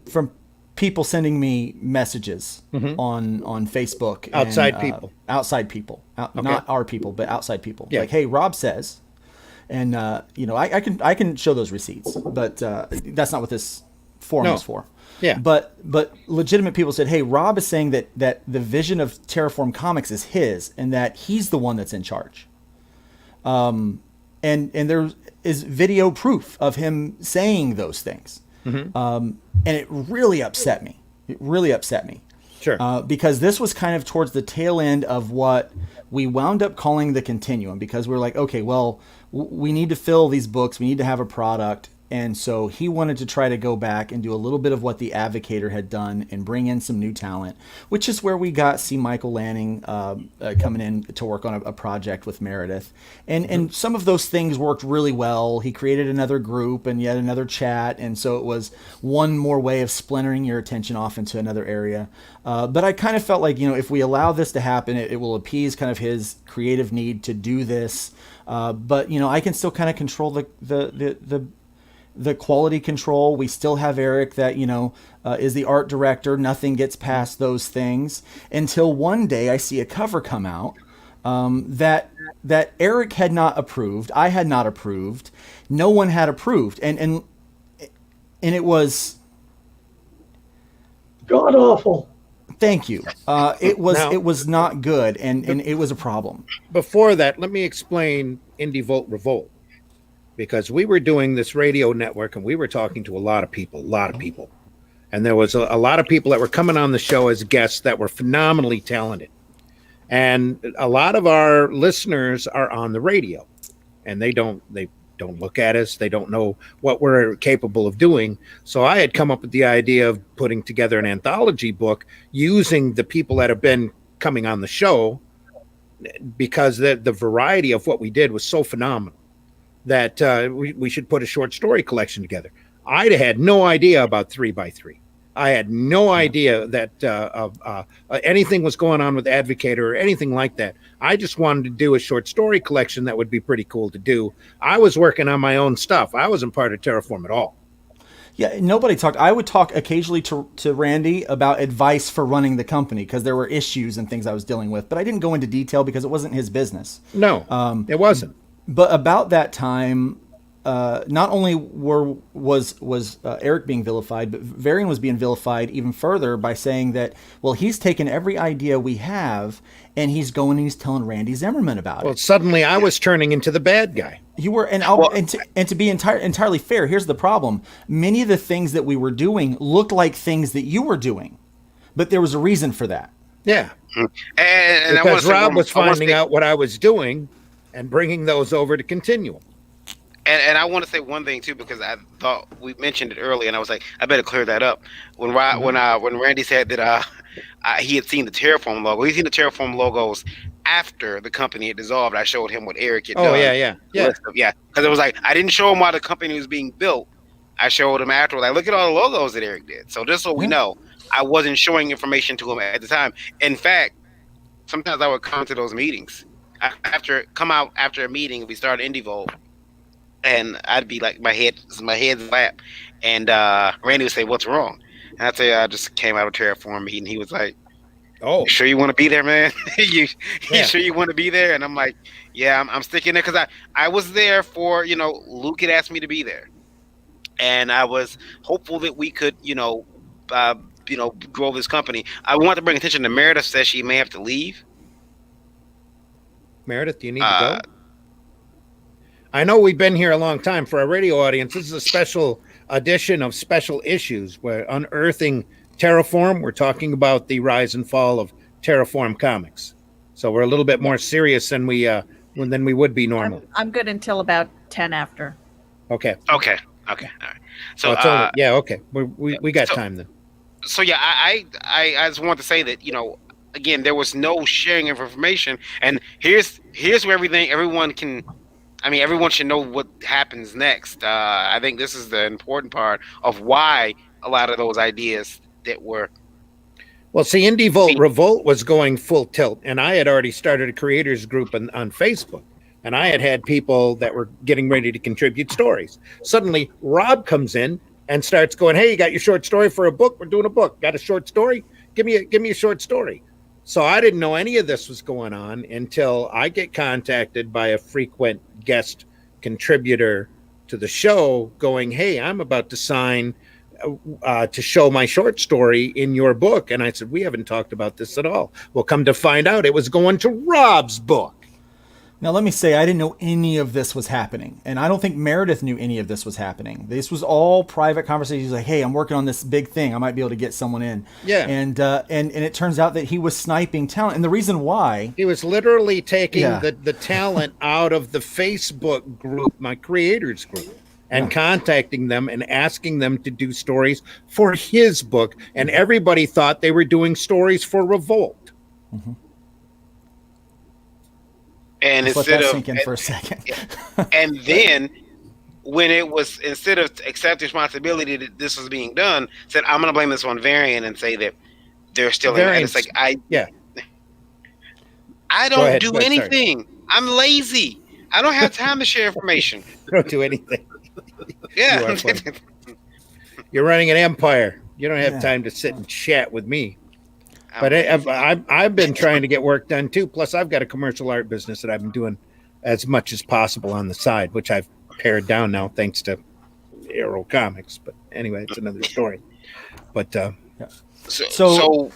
people sending me messages on Facebook. Outside people. Outside people. Okay. Not our people, but outside people. Yeah. Like, hey, Rob says, and I can show those receipts, but that's not what this forum is for. Yeah. But legitimate people said, hey, Rob is saying that the vision of Terraform Comics is his and that he's the one that's in charge. And there is video proof of him saying those things. Mm-hmm. And it really upset me. Sure. Because this was kind of towards the tail end of what we wound up calling the continuum, because we're like, okay, well, we need to fill these books. We need to have a product. And so he wanted to try to go back and do a little bit of what the Advocator had done and bring in some new talent, which is where we got C. Michael Lanning coming in to work on a project with Meredith. And some of those things worked really well. He created another group and yet another chat. And so it was one more way of splintering your attention off into another area. But I kind of felt like, if we allow this to happen, it will appease kind of his creative need to do this. But, I can still kind of control the quality control. We still have Eric that, is the art director. Nothing gets past those things until one day I see a cover come out that Eric had not approved. I had not approved. No one had approved. And it was God awful. Thank you. It was not good, and it was a problem. Before that, let me explain Indie Volt Revolt. Because we were doing this radio network and we were talking to a lot of people. And there was a lot of people that were coming on the show as guests that were phenomenally talented. And a lot of our listeners are on the radio and they don't look at us. They don't know what we're capable of doing. So I had come up with the idea of putting together an anthology book using the people that have been coming on the show, because the variety of what we did was so phenomenal that we should put a short story collection together. I had no idea about 3x3. I had no idea that anything was going on with Advocator or anything like that. I just wanted to do a short story collection that would be pretty cool to do. I was working on my own stuff. I wasn't part of Terraform at all. Yeah, nobody talked. I would talk occasionally to Randy about advice for running the company because there were issues and things I was dealing with, but I didn't go into detail because it wasn't his business. No, it wasn't. But about that time, not only was Eric being vilified, but Varian was being vilified even further by saying that, well, he's taken every idea we have and he's going and he's telling Randy Zimmerman about it. Well, suddenly I was turning into the bad guy. You were, and to be entirely fair, here's the problem: many of the things that we were doing looked like things that you were doing, but there was a reason for that. Yeah, and because Rob was finding out what I was doing and bringing those over to Continuum. And I want to say one thing too, because I thought we mentioned it earlier, and I was like, I better clear that up. When Randy said that he had seen the Terraform logo, he'd seen the Terraform logos after the company had dissolved. I showed him what Eric had done. Oh yeah. Because it was like I didn't show him while the company was being built. I showed him after. Like, look at all the logos that Eric did. So just so we know, I wasn't showing information to him at the time. In fact, sometimes I would come to those meetings. Come out after a meeting, we started Indie Volt, and I'd be like, my head's lap, and Randy would say, "What's wrong?" And I'd say, "I just came out of Terraform meeting." He was like, "Oh, you sure you want to be there, man? you sure you want to be there?" And I'm like, "Yeah, I'm sticking there," because I was there for, Luke had asked me to be there, and I was hopeful that we could grow this company. I want to bring attention to Meredith says she may have to leave. Meredith, do you need to go? I know we've been here a long time. For our radio audience, this is a special edition of Special Issues. We're unearthing Terraform. We're talking about the rise and fall of Terraform Comics. So we're a little bit more serious than we would be normally. I'm good until about 10 after. Okay. All right. So okay. We got time then. So yeah, I just want to say that, again, there was no sharing of information, and here's where everyone should know what happens next. I think this is the important part of why a lot of those ideas that were. Well, see, Indie Volt Revolt was going full tilt, and I had already started a creators group on Facebook, and I had people that were getting ready to contribute stories. Suddenly, Rob comes in and starts going, "Hey, you got your short story for a book? We're doing a book. Got a short story? Give me a short story." So I didn't know any of this was going on until I get contacted by a frequent guest contributor to the show going, "Hey, I'm about to sign to show my short story in your book." And I said, "We haven't talked about this at all." Well, come to find out, it was going to Rob's book. Now, let me say, I didn't know any of this was happening. And I don't think Meredith knew any of this was happening. This was all private conversations like, "Hey, I'm working on this big thing. I might be able to get someone in." Yeah. And it turns out that he was sniping talent. And the reason why... He was literally taking the talent out of the Facebook group, my creators group. and contacting them and asking them to do stories for his book. And everybody thought they were doing stories for Revolt. Mm-hmm. And Just let instead that of sink in for a second. and then when it was, instead of accepting responsibility that this was being done, said, I'm going to blame this on Varian and say that they're still in. And it's like, I don't do anything. Sorry. I'm lazy. I don't have time to share information. Don't do anything. Yeah. You're running an empire. You don't have time to sit and chat with me. But I've been trying to get work done too. Plus, I've got a commercial art business that I've been doing as much as possible on the side, which I've pared down now thanks to Arrow Comics. But anyway, it's another story. But so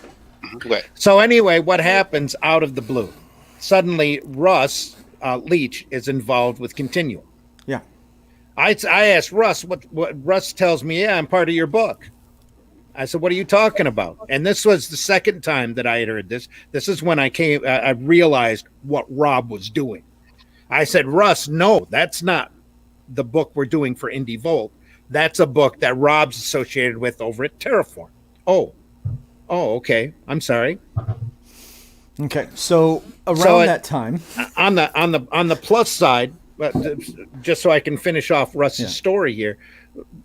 anyway, what happens out of the blue? Suddenly, Russ Leach is involved with Continuum. Yeah. I asked Russ what Russ tells me. Yeah, I'm part of your book. I said, what are you talking about? And this was the second time that I had heard this. This is when I realized what Rob was doing. I said, Russ, no, that's not the book we're doing for Indie Volt. That's a book that Rob's associated with over at Terraform. Oh, okay. I'm sorry. Okay, so around that time, on the plus side, just so I can finish off Russ's story here,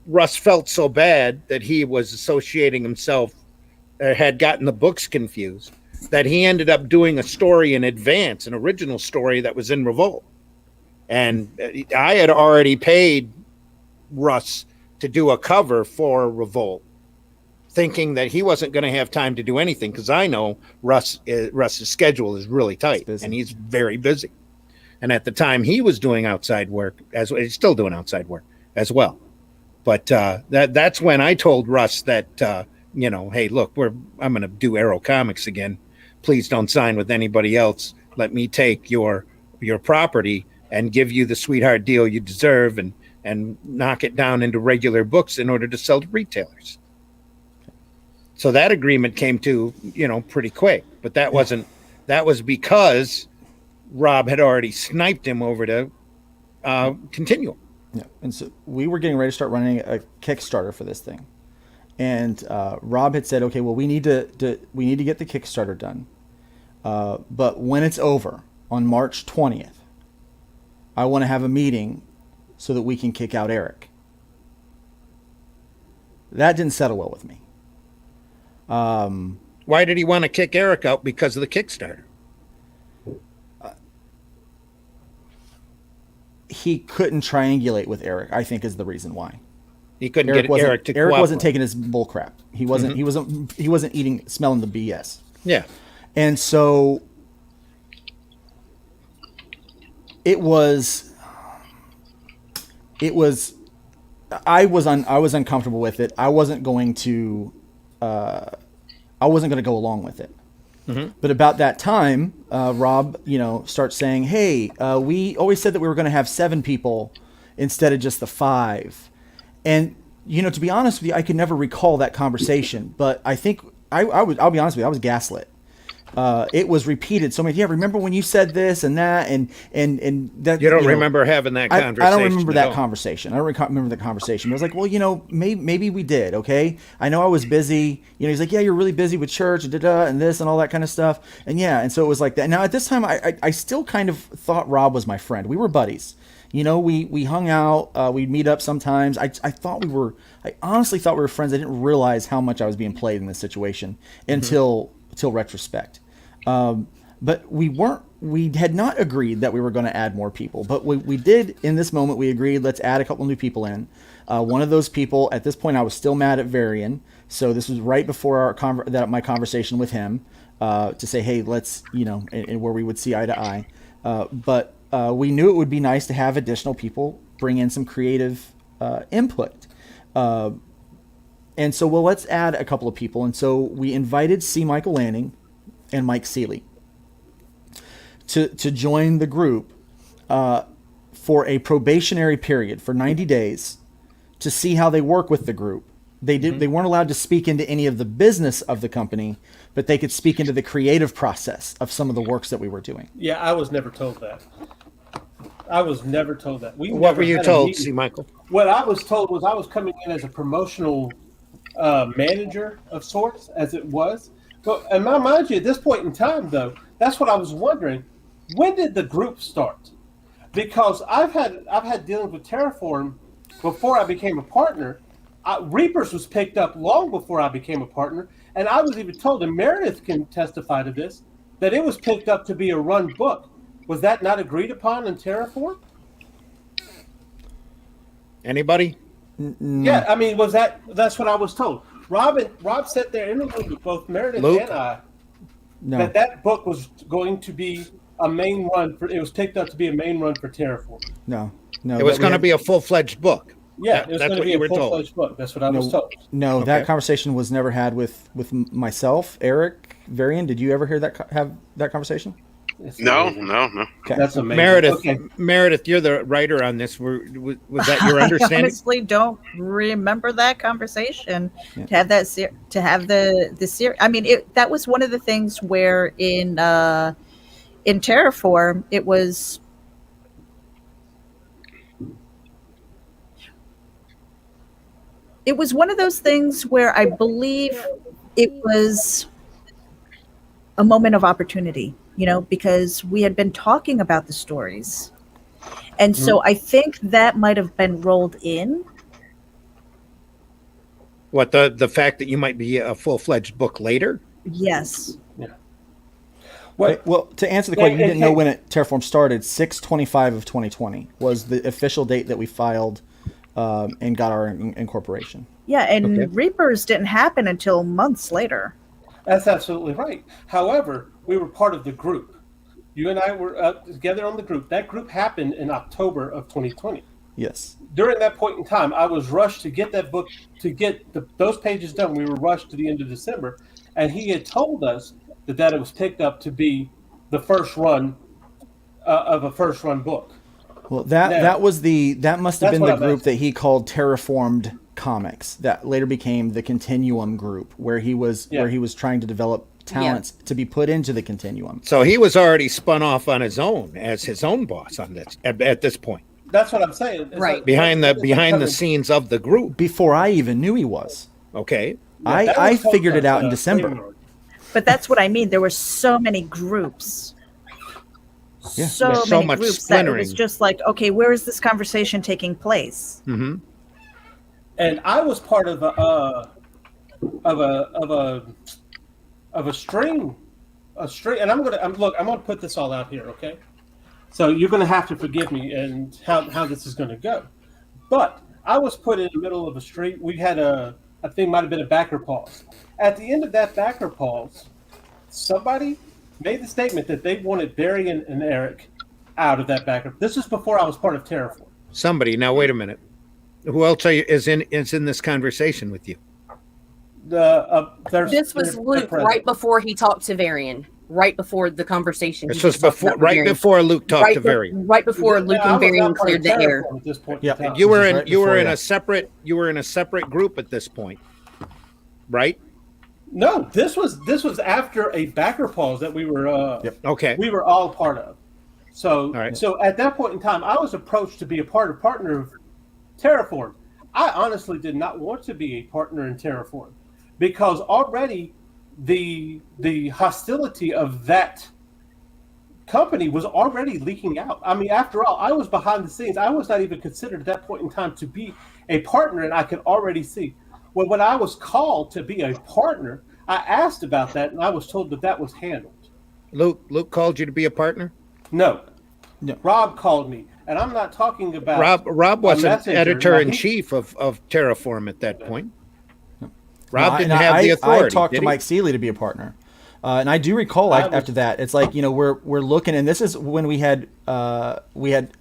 Russ felt so bad that he was associating himself, had gotten the books confused, that he ended up doing a story in advance, an original story that was in Revolt. And I had already paid Russ to do a cover for Revolt, thinking that he wasn't going to have time to do anything, because I know Russ's schedule is really tight, and he's very busy. And at the time, he was doing outside work, he's still doing outside work as well. But that's when I told Russ that, hey, look, I'm going to do Arrow Comics again. Please don't sign with anybody else. Let me take your property and give you the sweetheart deal you deserve, and knock it down into regular books in order to sell to retailers. So that agreement came to, pretty quick. But that was because Rob had already sniped him over to Continuum. Yeah, and so we were getting ready to start running a Kickstarter for this thing, and Rob had said, "Okay, well, we need to get the Kickstarter done, but when it's over on March 20th, I want to have a meeting so that we can kick out Eric." That didn't settle well with me. Why did he want to kick Eric out? Because of the Kickstarter. He couldn't triangulate with Eric, I think, is the reason why. He couldn't get Eric to cooperate. Eric wasn't taking his bull crap. He wasn't. Mm-hmm. He wasn't smelling the BS. Yeah. And so it was. I was uncomfortable with it. I wasn't going to go along with it. Mm-hmm. But about that time, Rob, starts saying, "Hey, we always said that we were going to have 7 people instead of just the 5." And to be honest with you, I could never recall that conversation. But I think I'll be honest with you, I was gaslit. It was repeated so many. Yeah, remember when you said this and that, and that. You don't remember having that conversation? I don't remember that conversation. I don't remember the conversation. But I was like, well, maybe we did. Okay, I know I was busy. He's like, yeah, you're really busy with church and and this and all that kind of stuff. And so it was like that. Now at this time, I still kind of thought Rob was my friend. We were buddies. We hung out. We'd meet up sometimes. I honestly thought we were friends. I didn't realize how much I was being played in this situation until retrospect. But we had not agreed that we were going to add more people, but we did in this moment. We agreed, let's add a couple new people in. One of those people, at this point, I was still mad at Varian. So this was right before my conversation with him, to say, hey, let's, and where we would see eye to eye. But we knew it would be nice to have additional people bring in some creative, input. And so, let's add a couple of people. And so we invited C. Michael Lanning and Mike Seeley to join the group for a probationary period for 90 days to see how they work with the group. They weren't allowed to speak into any of the business of the company, but they could speak into the creative process of some of the works that we were doing. Yeah, I was never told that. I was never told that. We What never were you had a told, meeting. C. Michael? What I was told was I was coming in as a promotional manager of sorts, as it was. But and mind you, at this point in time, though, that's what I was wondering. When did the group start? Because I've had dealings with Terraform before I became a partner. Reapers was picked up long before I became a partner, and I was even told, and Meredith can testify to this, that it was picked up to be a run book. Was that not agreed upon in Terraform? Anybody? Yeah, I mean, that's what I was told. Rob sat there in the room with both Meredith Luke? and I No. that book was going to be a main run for. It was picked up to be a main run for Terraform. No. It was going to be a full-fledged book. Yeah, it was That's going to what be you a were told. full-fledged book. That's what I was told. No, Okay. that conversation was never had with myself, Eric, Varian. Did you ever hear have that conversation? It's No, amazing. no. Okay. That's amazing. Meredith, Okay. Meredith, you're the writer on this. Was that your understanding? I honestly don't remember that conversation. Yeah. To have that to have the series. I mean, that was one of the things where in Terraform it was. It was one of those things where I believe it was a moment of opportunity, because we had been talking about the stories. And so I think that might have been rolled in. What, the fact that you might be a full-fledged book later? Yes. Well, to answer the question, you didn't know when Terraform started. 6/25 of 2020 was the official date that we filed and got our incorporation. Yeah, and Okay. Reapers didn't happen until months later. That's absolutely right. However, we were part of the group. You and I were together on the group. That group happened in October of 2020. Yes. During that point in time, I was rushed to get that book, to get those pages done. We were rushed to the end of December, and he had told us that it was picked up to be the first run of a first run book. Well, that must have That's been what the I'm group asking. that he called Terraformed Comics. That later became the Continuum group, where he was trying to develop talents to be put into the Continuum. So he was already spun off on his own as his own boss on this at this point, That's what I'm saying. It's Right. like- behind the it's becoming- scenes of the group. Before I even knew he was. Okay. Yeah, that I was told figured to it out us, in December. February. But that's what I mean. There were so many groups. Yeah. So There's so many much groups that it was splintering. just like, okay, where is this conversation taking place? Mm-hmm. And I was part of a string, and I'm gonna put this all out here, okay? So you're gonna have to forgive me and how this is gonna go. But I was put in the middle of a string. We had I think might have been a backer pause. At the end of that backer pause, somebody made the statement that they wanted Barry and Eric out of that backer. This is before I was part of Terraform. Somebody. Now wait a minute. Who else is in this conversation with you? This was Luke right before he talked to Varian. Right before the conversation. This was before Luke talked to Varian. Right before Luke and Varian cleared the air. At this point Yeah. in time. You were This is in right you were before, in yeah. a separate group at this point, right? No, this was after a backer pause that we were Okay. we were all part of. So right. so at that point in time, I was approached to be a partner of Terraform. I honestly did not want to be a partner in Terraform because already the hostility of that company was already leaking out. I mean, after all, I was behind the scenes. I was not even considered at that point in time to be a partner, and I could already see. Well, when I was called to be a partner, I asked about that, and I was told that was handled. Luke called you to be a partner? No. No. Rob called me, and I'm not talking about Rob a wasn't messenger. editor in Now, chief of Terraform at that point. Rob No, didn't and have the authority. I talked did to he? Mike Seeley to be a partner, and I do recall after that. It's like we're looking, and this is when we had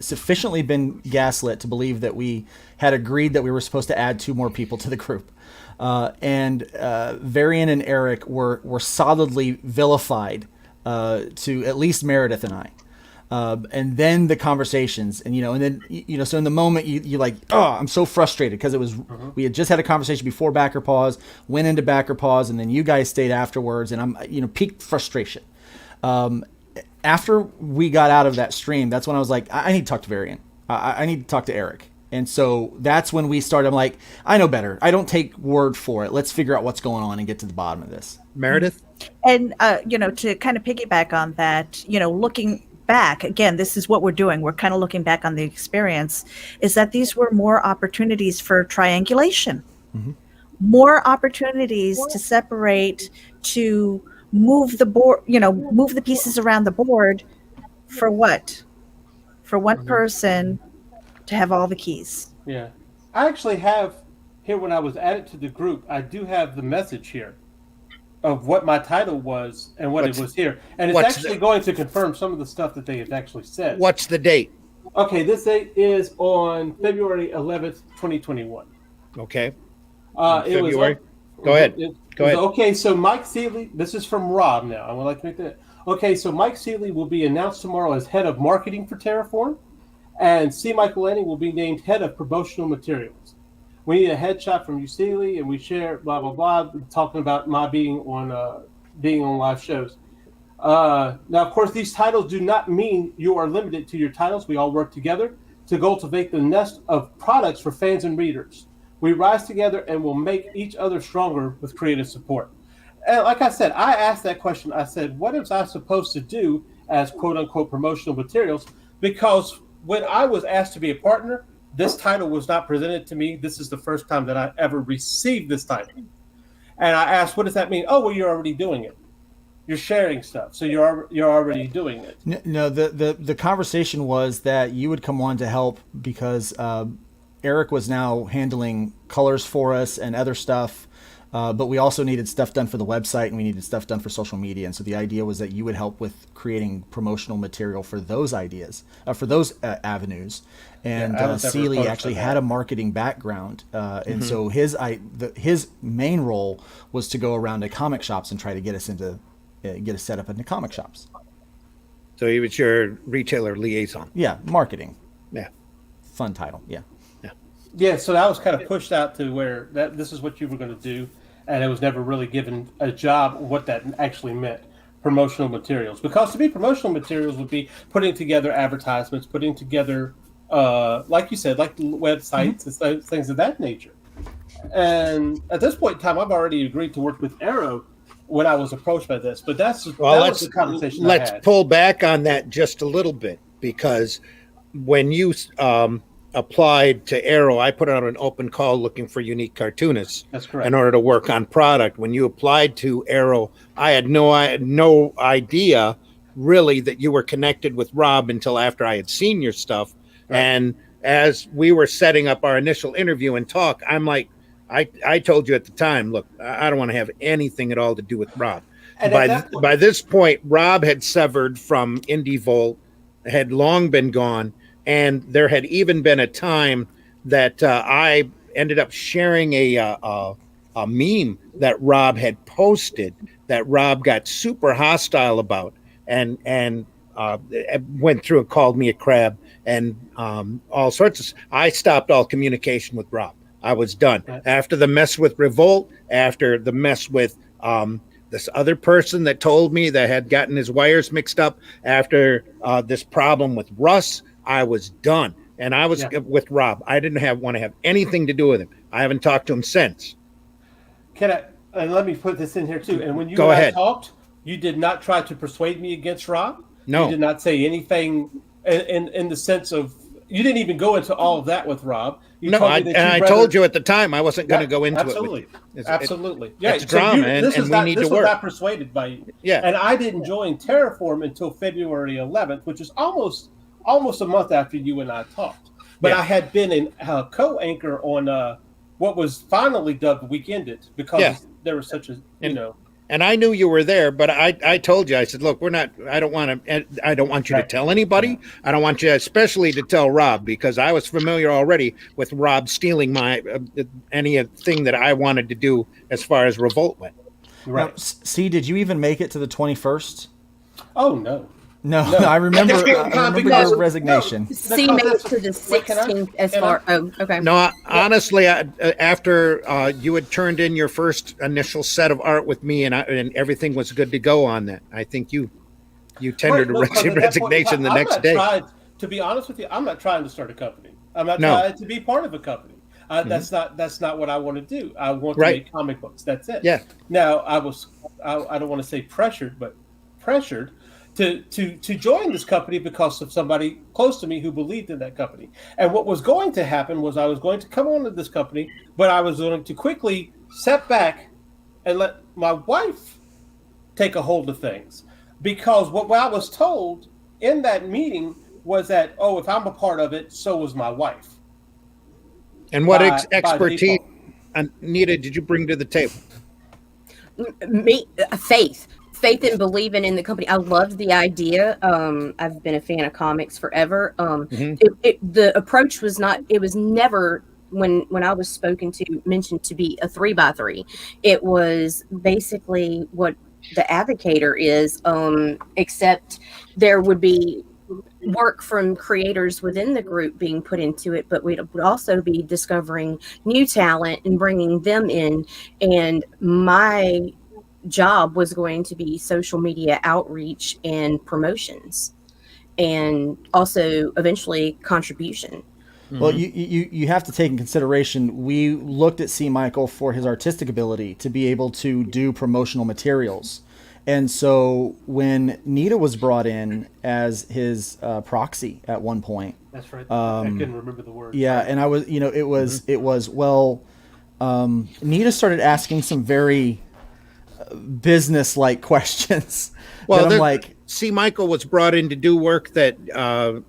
sufficiently been gaslit to believe that we had agreed that we were supposed to add 2 more people to the group, and Varian and Eric were solidly vilified to at least Meredith and I. And then the conversations, and then so in the moment you like, oh, I'm so frustrated because it was we had just had a conversation before backer pause, went into backer pause, and then you guys stayed afterwards, and I'm peak frustration. after we got out of that stream, that's when I was like, I need to talk to Varian. I need to talk to Eric. And so that's when we started. I'm like, I know better. I don't take word for it. Let's figure out what's going on and get to the bottom of this. Meredith? And, to kind of piggyback on that, looking back, again, this is what we're doing. We're kind of looking back on the experience, is that these were more opportunities for triangulation, more opportunities to separate, to move the board, move the pieces around the board for what? For one person to have all the keys. Yeah. I actually have here, when I was added to the group, I do have the message here of what my title was and what it was here. And it's actually going to confirm some of the stuff that they have actually said. What's the date? Okay, this date is on February 11th, 2021. Okay. February. Go ahead. Go ahead. Okay, so Mike Seeley, this is from Rob now. I would like to make that. Okay, so Mike Seeley will be announced tomorrow as head of marketing for Terraform, and C. Michael Lanning will be named head of promotional materials. We need a headshot from you, Seeley, and we share blah blah blah, talking about my being on live shows. Now, of course, these titles do not mean you are limited to your titles. We all work together to cultivate the nest of products for fans and readers. We rise together and will make each other stronger with creative support. And like I said, I asked that question. I said, what am I supposed to do as quote unquote promotional materials? Because when I was asked to be a partner, this title was not presented to me. This is the first time that I ever received this title. And I asked, what does that mean? Oh, well, you're already doing it. You're sharing stuff, so you're already doing it. No, the conversation was that you would come on to help because Eric was now handling colors for us and other stuff, but we also needed stuff done for the website and we needed stuff done for social media. And so the idea was that you would help with creating promotional material for those ideas, for those avenues. And Seeley actually had a marketing background, and so his main role was to go around to comic shops and try to get us set up in the comic shops. So he was your retailer liaison. Yeah, marketing. Yeah. Fun title. Yeah. Yeah, so that was kind of pushed out to where this is what you were going to do, and it was never really given a job what that actually meant, promotional materials. Because to me, promotional materials would be putting together advertisements, putting together, like you said, like websites and things of that nature. And at this point in time, I've already agreed to work with Arrow when I was approached by this, but that was the conversation I had. Let's pull back on that just a little bit, because when you applied to Arrow, I put out an open call looking for unique cartoonists. That's correct. In order to work on product. When you applied to Arrow, I had no idea really that you were connected with Rob until after I had seen your stuff. Right. And as we were setting up our initial interview and talk, I'm like, I told you at the time, look, I don't want to have anything at all to do with Rob. And by this point, Rob had severed from Indie Volt, had long been gone. And there had even been a time that I ended up sharing a meme that Rob had posted that Rob got super hostile about and went through and called me a crab and all sorts of. I stopped all communication with Rob. I was done. After the mess with Revolt, after the mess with this other person that told me that had gotten his wires mixed up, after this problem with Russ, I was done. And I was with Rob. I didn't want to have anything to do with him. I haven't talked to him since. And let me put this in here too. And when you I talked, you did not try to persuade me against Rob. No. You did not say anything in the sense of, you didn't even go into all of that with Rob. I told you at the time I wasn't going to go into it with you. Absolutely. It's drama, and we need to work. This was not persuaded by you. Yeah. And I didn't join Terraform until February 11th, which is almost a month after you and I talked. But I had been a co-anchor on what was finally dubbed Weekended because there was such a, And I knew you were there, but I told you, I said, look, I don't want you to tell anybody. I don't want you especially to tell Rob, because I was familiar already with Rob stealing my anything that I wanted to do as far as Revolt went. Right. Now, see, did you even make it to the 21st? Oh, no. No, I remember your resignation. See, made it to the 16th as far. Oh, okay. No, honestly, after you had turned in your first initial set of art with me, and everything was good to go on that, I think you You tendered Right, no, 'cause a at that point in resignation time, the I'm next not day. trying, to be honest with you, I'm not trying to start a company. I'm not No. trying to be part of a company. That's not what I want to do. I want to Right. make comic books. That's it. Yeah. Now I don't want to say pressured, but pressured to join this company because of somebody close to me who believed in that company. And what was going to happen was I was going to come on to this company, but I was going to quickly step back and let my wife take a hold of things. Because what I was told in that meeting was that, oh, if I'm a part of it, so was my wife. And what By expertise, default. Anita, did you bring to the table? Me, faith in believing in the company. I loved the idea. I've been a fan of comics forever. The approach was not. It was never when I was spoken to mentioned to be a 3x3. It was basically what the advocator is. Except there would be work from creators within the group being put into it, but we would also be discovering new talent and bringing them in. And my job was going to be social media outreach and promotions, and also eventually contribution. Well, you have to take in consideration, we looked at C. Michael for his artistic ability to be able to do promotional materials. And so when Nita was brought in as his proxy at one point. That's right. I couldn't remember the word. Yeah, and I was, it was, well, Nita started asking some very business-like questions. Well, I'm like, C. Michael was brought in to do work that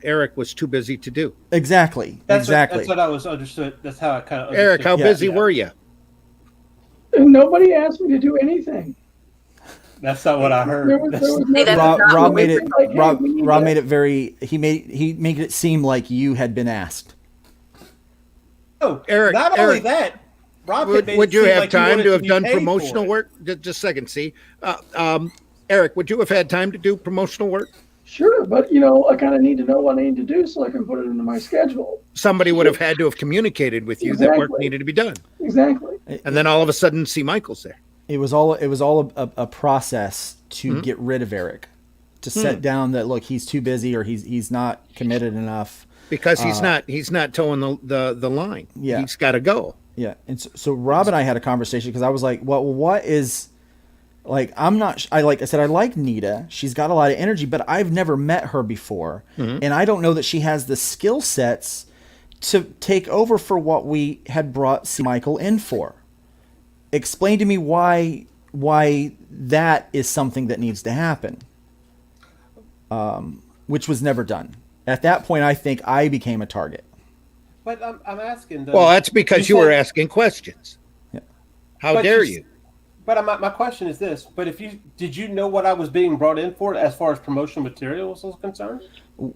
Eric was too busy to do. Exactly. That's what I was understood. That's how I kind of understood. Eric, how busy were you? Nobody asked me to do anything. That's not what I heard. Rob made it. Rob made it very. He made it seem like you had been asked. Oh, Eric. Not only that, Rob would you have time to have done promotional work? Just a second, see. Eric, would you have had time to do promotional work? Sure, but I kind of need to know what I need to do so I can put it into my schedule. Somebody would have had to have communicated with you that work needed to be done. Exactly. And then all of a sudden, C. Michael's there. It was all a process to get rid of Eric, to set down that, look, he's too busy or he's not committed enough. Because he's not towing the line. Yeah. He's got to go. Yeah. And so Rob and I had a conversation because I was like, well, what is, like, like I said, I like Nita. She's got a lot of energy, but I've never met her before. And I don't know that she has the skill sets to take over for what we had brought C. Michael in for. Explain to me why that is something that needs to happen, which was never done. At that point, I think I became a target. But I'm asking. Well, that's because you were asking questions. Yeah. How dare you? But my question is this: but did you know what I was being brought in for as far as promotional materials was concerned?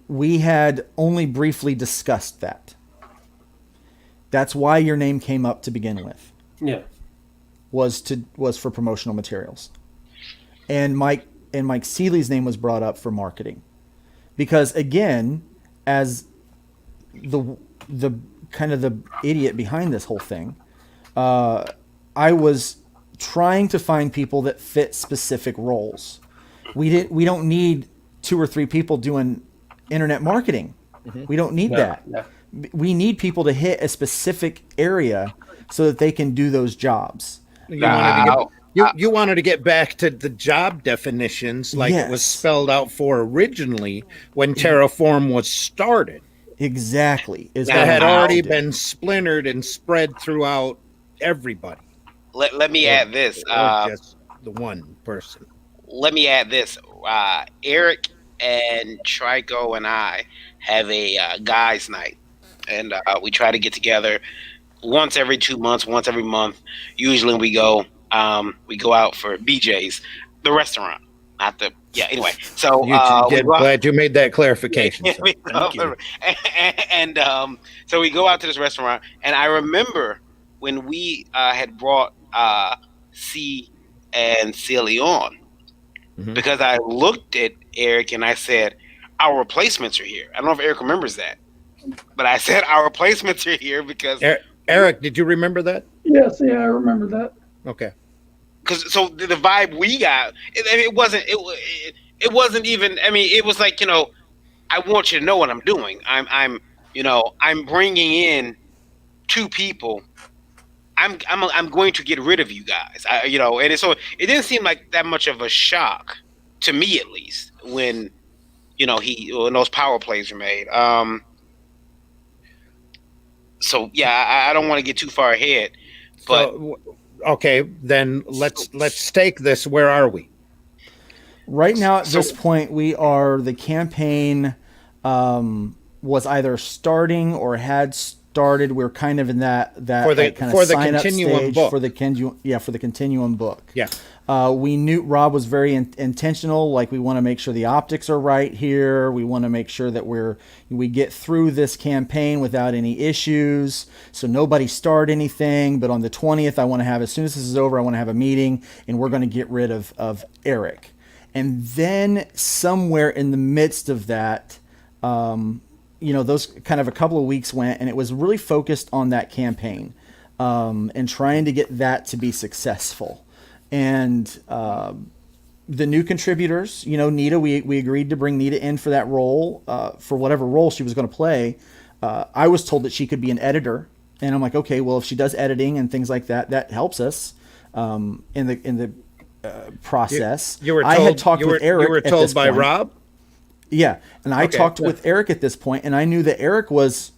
We had only briefly discussed that. That's why your name came up to begin with. Yeah. Was for promotional materials, and Mike Seeley's name was brought up for marketing, because again, as the kind of the idiot behind this whole thing, I was trying to find people that fit specific roles. We don't need 2 or 3 people doing internet marketing. We don't need that. No. We need people to hit a specific area so that they can do those jobs. You wanted to get back to the job definitions like it was spelled out for originally when Terraform was started. Exactly. That had already been splintered and spread throughout everybody. Let me add this. Just the one person. Let me add this. Eric and Trico and I have a guys' night, and we try to get together once every 2 months, once every month. Usually we go out for BJ's, the restaurant, not the, anyway. So glad you made that clarification. Thank you. And so we go out to this restaurant, and I remember when we had brought C and Celie on, because I looked at Eric and I said, our replacements are here. I don't know if Eric remembers that, but I said our replacements are here because Eric, did you remember that? Yes, I remember that. Okay. Because so the vibe we got, it it wasn't even. I mean, it was like, I want you to know what I'm doing. I'm bringing in two people. I'm going to get rid of you guys. So it didn't seem like that much of a shock to me, at least, when when those power plays were made. So yeah, I don't want to get too far ahead, but okay, then let's stake this. Where are we? Right now, at this point, the campaign was either starting or had started. We're kind of in that for the kind of sign up continuum stage book. for the continuum book. Yeah. We knew Rob was very intentional. Like, we want to make sure the optics are right here. We want to make sure that we get through this campaign without any issues. So nobody start anything. But on the 20th, I want to have, as soon as this is over, I want to have a meeting, and we're going to get rid of Eric. And then somewhere in the midst of that, those kind of a couple of weeks went, and it was really focused on that campaign and trying to get that to be successful. And the new contributors, Nita, we agreed to bring Nita in for that role, for whatever role she was going to play. I was told that she could be an editor, and I'm like, okay, well, if she does editing and things like that, that helps us in the process. I had talked with Eric. You were told by Rob? Yeah, and I talked with Eric at this point, and I knew that Eric was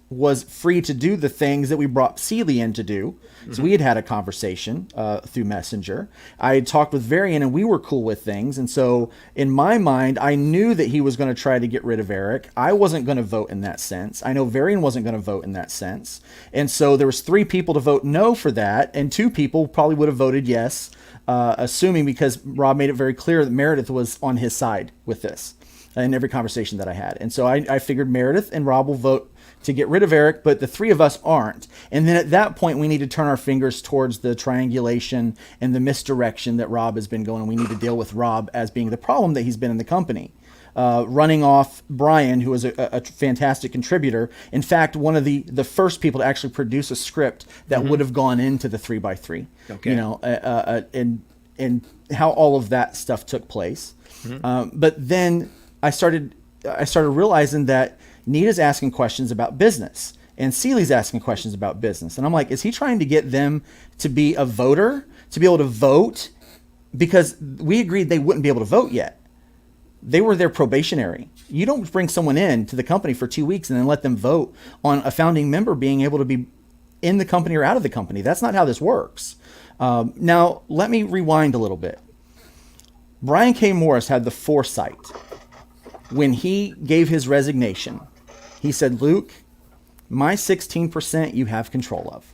free to do the things that we brought Seeley in to do. So we had a conversation through Messenger. I had talked with Varian, and we were cool with things. And so in my mind, I knew that he was going to try to get rid of Eric. I wasn't going to vote in that sense. I know Varian wasn't going to vote in that sense. And so there was 3 people to vote no for that, and 2 people probably would have voted yes, assuming, because Rob made it very clear that Meredith was on his side with this in every conversation that I had. And so I figured Meredith and Rob will vote to get rid of Eric, but the 3 of us aren't. And then at that point, we need to turn our fingers towards the triangulation and the misdirection that Rob has been going. And we need to deal with Rob as being the problem that he's been in the company. Running off Brian, who was a fantastic contributor. In fact, one of the first people to actually produce a script that would have gone into the 3x3. Okay. And how all of that stuff took place. But then I started realizing that Nita's asking questions about business, and Seeley's asking questions about business. And I'm like, is he trying to get them to be a voter, to be able to vote? Because we agreed they wouldn't be able to vote yet. They were their probationary. You don't bring someone in to the company for 2 weeks and then let them vote on a founding member being able to be in the company or out of the company. That's not how this works. Now, let me rewind a little bit. Brian K. Morris had the foresight when he gave his resignation. He said, Luke, my 16% you have control of.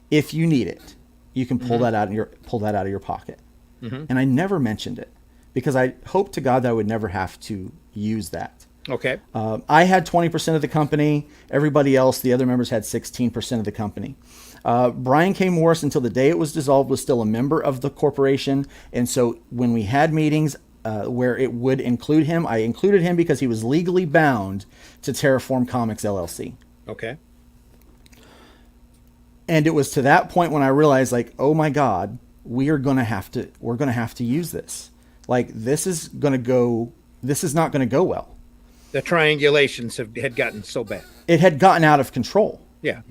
If you need it, you can pull that out of your pocket. And I never mentioned it because I hoped to God that I would never have to use that. Okay. I had 20% of the company. Everybody else, the other members, had 16% of the company. Brian K. Morris, until the day it was dissolved, was still a member of the corporation. And so when we had meetings where it would include him, I included him because he was legally bound to Terraform Comics LLC. Okay. And it was to that point when I realized, like, oh my God, we're going to have to use this. Like, this is not going to go well. The triangulations had gotten so bad. It had gotten out of control. Yeah.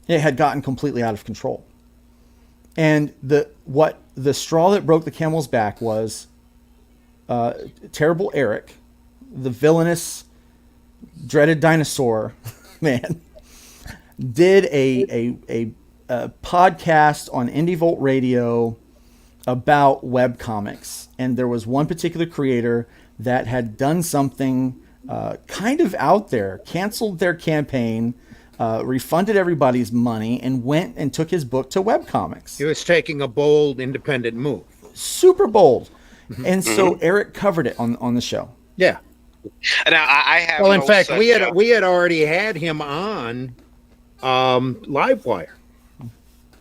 It had gotten completely out of control. And the straw that broke the camel's back was Terrible Eric, the villainous, dreaded dinosaur man, did a podcast on Indie Volt Radio about webcomics. And there was one particular creator that had done something kind of out there, canceled their campaign, refunded everybody's money, and went and took his book to webcomics. He was taking a bold, independent move. Super bold. And so Eric covered it on the show. Yeah. Now I have. Well, in fact, we had already had him on Livewire.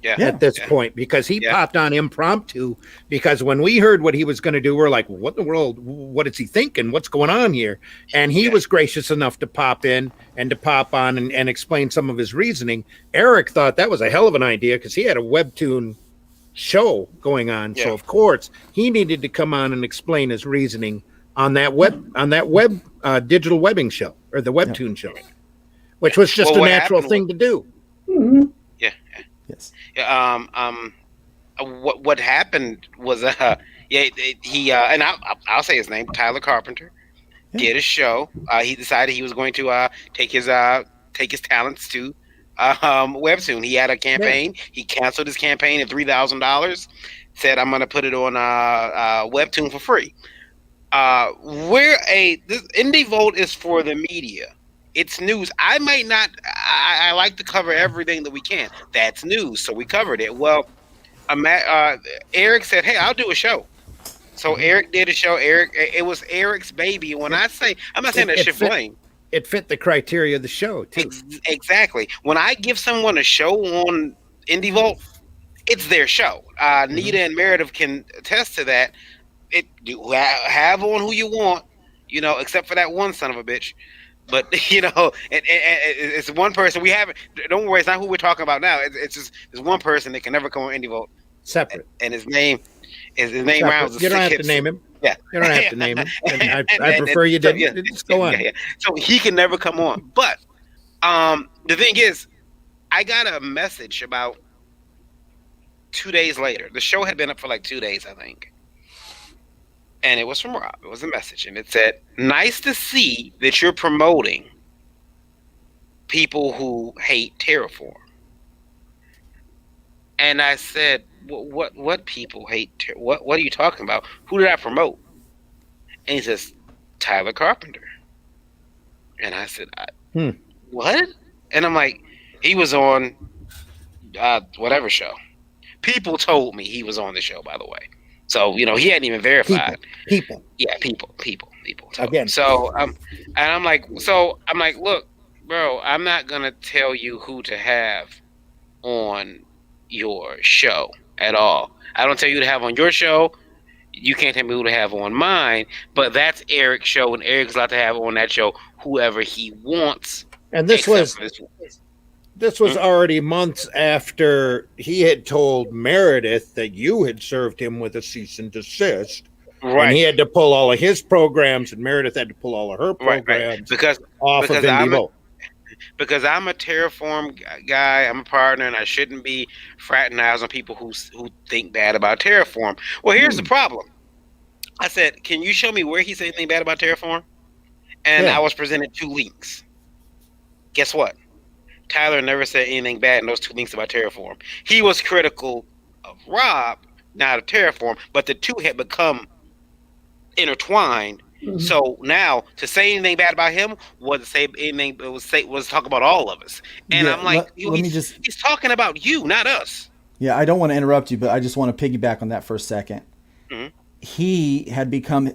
Yeah. At this point, because he popped on impromptu, because when we heard what he was going to do, we're like, what in the world? What is he thinking? What's going on here? And he was gracious enough to pop in and to pop on and explain some of his reasoning. Eric thought that was a hell of an idea because he had a webtoon show going on. Yeah. So of course he needed to come on and explain his reasoning on that web digital webbing show, or the webtoon show, which was just a natural thing to do. Yeah. Yes. What happened was he and I'll say his name, Tyler Carpenter, did a show. He decided he was going to take his talents to webtoon. He had a campaign. He canceled his campaign at $3,000. Said, I'm going to put it on webtoon for free. This Indie Vote is for the media. It's news. I might not. I like to cover everything that we can. That's news, so we covered it. Well, Eric said, "Hey, I'll do a show." So Eric did a show. It was Eric's baby. When I say, I'm not saying that shit flame. It fit the criteria of the show too. Exactly. When I give someone a show on Indie Vote, it's their show. Nita and Meredith can attest to that. You have on who you want, except for that one son of a bitch. But it's one person we haven't. Don't worry, it's not who we're talking about now. It's just there's one person that can never come on Indie Vote. Separate. And his name rounds. You don't have to name him. Yeah, you don't have to name him. And I prefer you didn't. Just go on. Yeah. So he can never come on. But the thing is, I got a message about 2 days later. The show had been up for like 2 days, I think. And it was from Rob. It was a message. And it said, nice to see that you're promoting people who hate Terraform. And I said, what people hate? What are you talking about? Who did I promote? And he says, Tyler Carpenter. And I said, what? And I'm like, he was on whatever show. People told me he was on the show, by the way. So, he hadn't even verified. People. Yeah, people. Again. So, I'm like, look, bro, I'm not going to tell you who to have on your show at all. I don't tell you to have on your show. You can't tell me who to have on mine, but that's Eric's show, and Eric's allowed to have on that show whoever he wants. And this was already months after he had told Meredith that you had served him with a cease and desist. Right. And he had to pull all of his programs, and Meredith had to pull all of her programs off of Indie Vote. Because I'm a Terraform guy, I'm a partner, and I shouldn't be fraternizing on people who think bad about Terraform. Well, here's the problem. I said, can you show me where he said anything bad about Terraform? And I was presented 2 links. Guess what? Tyler never said anything bad in those 2 links about Terraform. He was critical of Rob, not of Terraform, but the two had become intertwined. Mm-hmm. So now to say anything bad about him was to say anything. Was talk about all of us. And I'm like, he's talking about you, not us. Yeah, I don't want to interrupt you, but I just want to piggyback on that for a second. Mm-hmm. He had become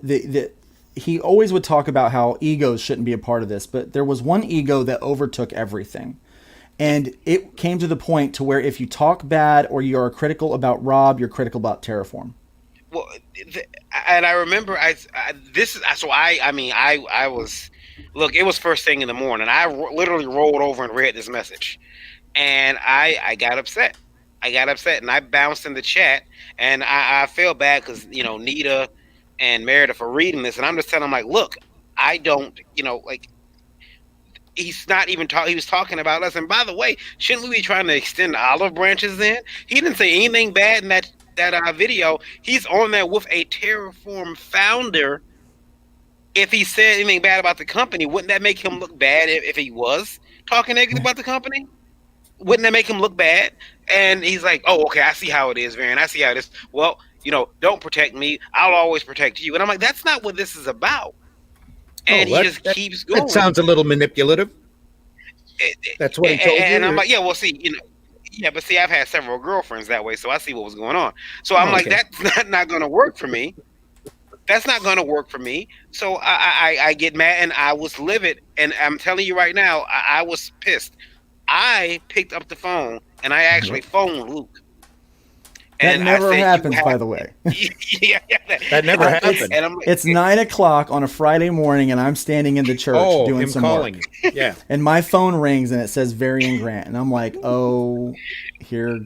he always would talk about how egos shouldn't be a part of this, but there was one ego that overtook everything. And it came to the point to where if you talk bad or you're critical about Rob, you're critical about Terraform. Well, and I remember it was first thing in the morning. I literally rolled over and read this message, and I got upset. And I bounced in the chat, and I feel bad because Nita and Meredith are reading this, and I'm just telling them, like, look, I don't, he's not even he was talking about us. And by the way, shouldn't we be trying to extend olive branches in? He didn't say anything bad in that video. He's on there with a Terraform founder. If he said anything bad about the company, wouldn't that make him look bad if he was talking negative about the company? Wouldn't that make him look bad? And he's like, oh, okay, I see how it is, Varian. I see how it is. Well, don't protect me. I'll always protect you. And I'm like, that's not what this is about. And he just keeps going. That sounds a little manipulative. That's what he told you. And I'm like, yeah, well, see, but see, I've had several girlfriends that way, so I see what was going on. So I'm like, that's not going to work for me. That's not going to work for me. So I get mad, and I was livid. And I'm telling you right now, I was pissed. I picked up the phone, and I actually phoned Luke. That never happens, by the way. That never happened. And I'm like, it's 9:00 on a Friday morning, and I'm standing in the church doing some work. Yeah. And my phone rings, and it says Varian Grant, and I'm like, oh, here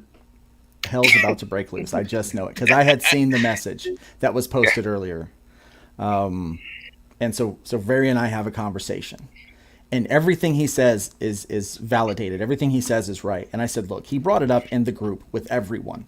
hell's about to break loose. I just know it because I had seen the message that was posted earlier. And so Very and I have a conversation. And everything he says is validated. Everything he says is right. And I said, look, he brought it up in the group with everyone.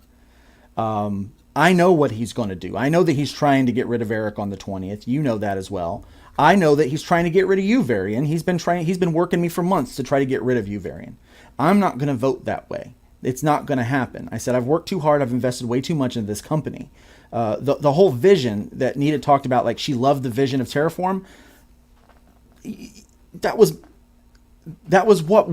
I know what he's going to do. I know that he's trying to get rid of Eric on the 20th. You know that as well. I know that he's trying to get rid of you, Varian. He's been working me for months to try to get rid of you, Varian. I'm not going to vote that way. It's not going to happen. I said, I've worked too hard. I've invested way too much into this company. The whole vision that Nita talked about, like she loved the vision of Terraform. That was what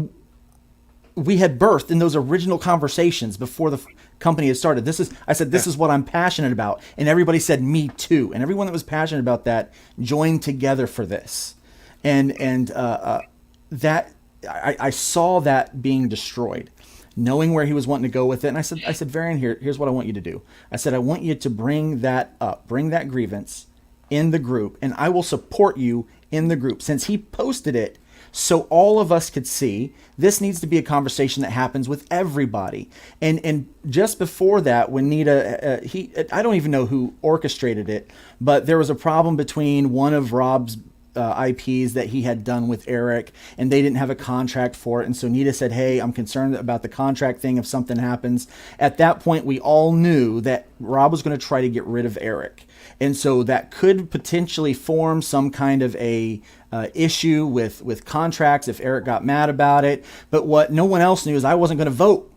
we had birthed in those original conversations before the company had started. I said, this is what I'm passionate about. And everybody said, me too. And everyone that was passionate about that joined together for this. And that I saw that being destroyed, knowing where he was wanting to go with it. And I said, Varian, here's what I want you to do. I said, I want you to bring that up, bring that grievance in the group, and I will support you in the group. Since he posted it so all of us could see, this needs to be a conversation that happens with everybody. And just before that, when Nita, I don't even know who orchestrated it, but there was a problem between one of Rob's IPs that he had done with Eric, and they didn't have a contract for it. And so Nita said, hey, I'm concerned about the contract thing if something happens. At that point, we all knew that Rob was going to try to get rid of Eric. And so that could potentially form some kind of a issue with contracts if Eric got mad about it. But what no one else knew is I wasn't going to vote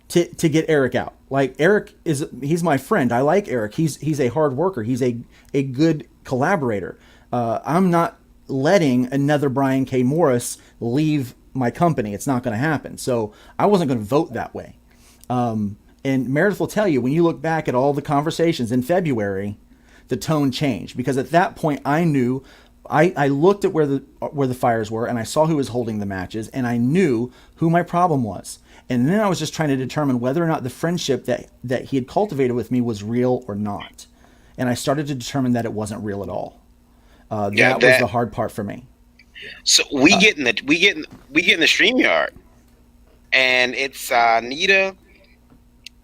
to get Eric out. Like, Eric he's my friend. I like Eric. He's a hard worker. He's a good collaborator. I'm not letting another Brian K. Morris leave my company. It's not going to happen. So I wasn't going to vote that way. And Meredith will tell you, when you look back at all the conversations in February, the tone changed, because at that point I knew, I looked at where the fires were, and I saw who was holding the matches, and I knew who my problem was. And then I was just trying to determine whether or not the friendship that he had cultivated with me was real or not. And I started to determine that it wasn't real at all. That was the hard part for me. So we get in the StreamYard, and it's Nita,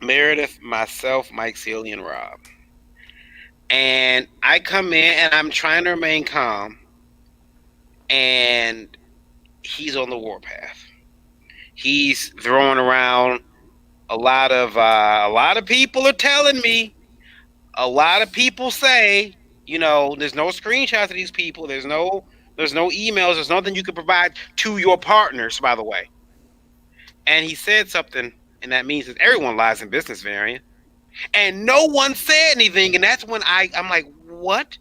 Meredith, myself, Mike Sealy, and Rob. And I come in and I'm trying to remain calm, and he's on the warpath. He's throwing around a lot of people are telling me, a lot of people say, there's no screenshots of these people. There's no emails. There's nothing you can provide to your partners, by the way. And he said something, and that means that everyone lies in business, Varian. And no one said anything, and that's when I'm like, what?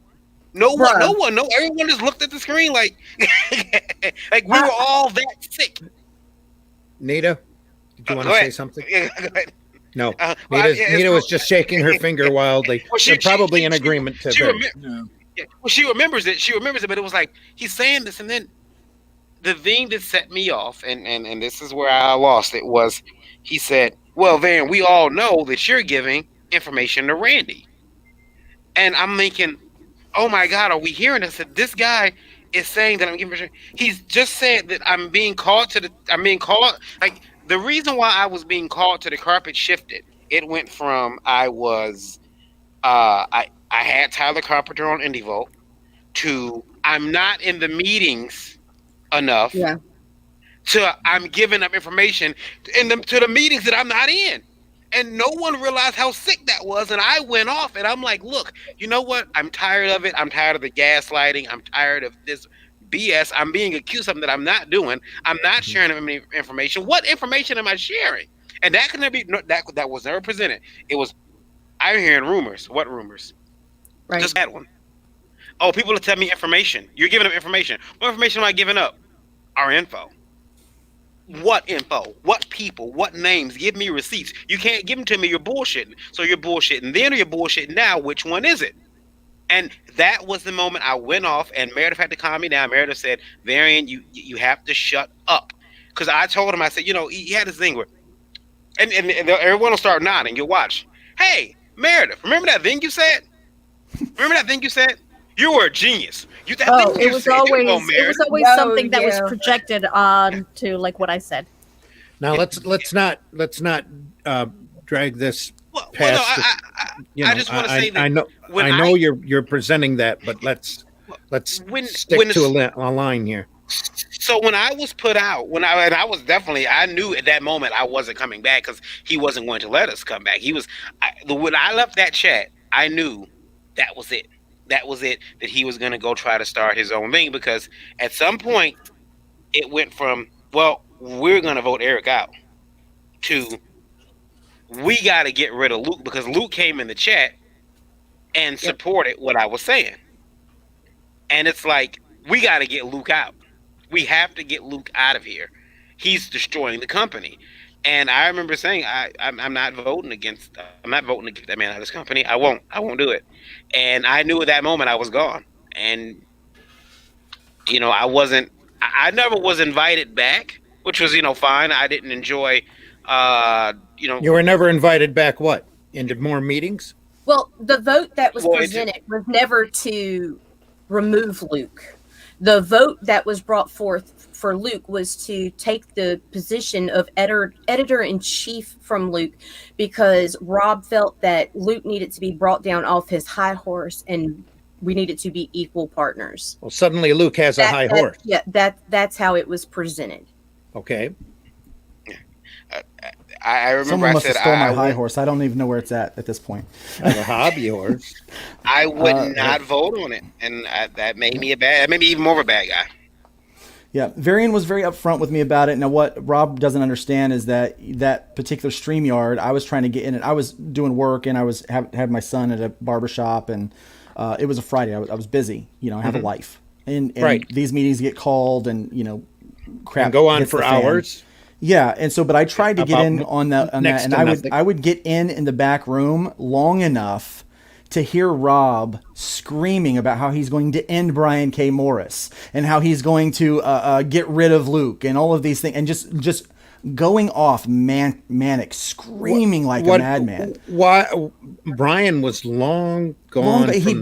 No one. Everyone just looked at the screen like, like we were all that sick. Nita, did you want to say something? Go ahead. No, Nita was just shaking her finger wildly. Well, they're probably in agreement to she remembers it. She remembers it, but it was like he's saying this, and then the thing that set me off, and this is where I lost it, was he said, well, Van, we all know that you're giving information to Randy. And I'm thinking, oh my God, are we hearing this? That this guy is saying that I'm giving information. He's just said that I'm being called, like, the reason why I was being called to the carpet shifted. It went from I had Tyler Carpenter on IndieVolt to I'm not in the meetings enough. Yeah. To I'm giving up information to the meetings that I'm not in. And no one realized how sick that was. And I went off, and I'm like, look, you know what? I'm tired of it. I'm tired of the gaslighting. I'm tired of this BS. I'm being accused of something that I'm not doing. I'm not sharing any information. What information am I sharing? And that can never be, that was never presented. It was, I'm hearing rumors. What rumors? Right. Just that one. Oh, people will tell me information. You're giving up information. What information am I giving up? Our info. What info? What people? What names? Give me receipts. You can't give them to me. You're bullshitting. So you're bullshitting then, or you're bullshitting now. Which one is it? And that was the moment I went off, and Meredith had to calm me down. Meredith said, Varian, you have to shut up. Because I told him, I said, he had this thing where, and everyone will start nodding. You'll watch. Hey, Meredith, remember that thing you said? You were a genius. It was always something that was projected on to like what I said. Now let's not drag this Well, no, past. I just want to say that I know when I know you're presenting that, but let's stick when to a line here. so when I was put out, and I was definitely, I knew at that moment I wasn't coming back because he wasn't going to let us come back. When I left that chat, I knew that was it. That was it. That he was going to go try to start his own thing, because at some point it went from, well, we're going to vote Eric out, to we got to get rid of Luke, because Luke came in the chat and supported what I was saying. And it's like, we got to get Luke out. We have to get Luke out of here. He's destroying the company. And I remember saying, I'm not voting against that man out of this company. I won't do it. And I knew at that moment I was gone. And I never was invited back, which was fine. I didn't enjoy You were never invited back. What, into more meetings? Well, the vote that was presented was never to remove Luke. The vote that was brought forth for Luke was to take the position of editor-in-chief from Luke, because Rob felt that Luke needed to be brought down off his high horse and we needed to be equal partners. Well, suddenly Luke has a high horse. Yeah, that's how it was presented. Okay. I remember Someone must have stole my high would, horse. I don't even know where it's at this point. I have a hobby horse. I would not vote on it, and that made me even more of a bad guy. Yeah, Varian was very upfront with me about it. Now, what Rob doesn't understand is that particular StreamYard, I was trying to get in it. I was doing work, and I was had my son at a barbershop, and it was a Friday. I was busy. I have a life, and right. These meetings get called, and crap and go on hits for the fan. hours. Yeah, and so, but I tried to get in on that, and I would get in the back room long enough to hear Rob screaming about how he's going to end Brian K. Morris and how he's going to get rid of Luke and all of these things, and just going off manic, screaming like a madman. Why? Brian was long gone. He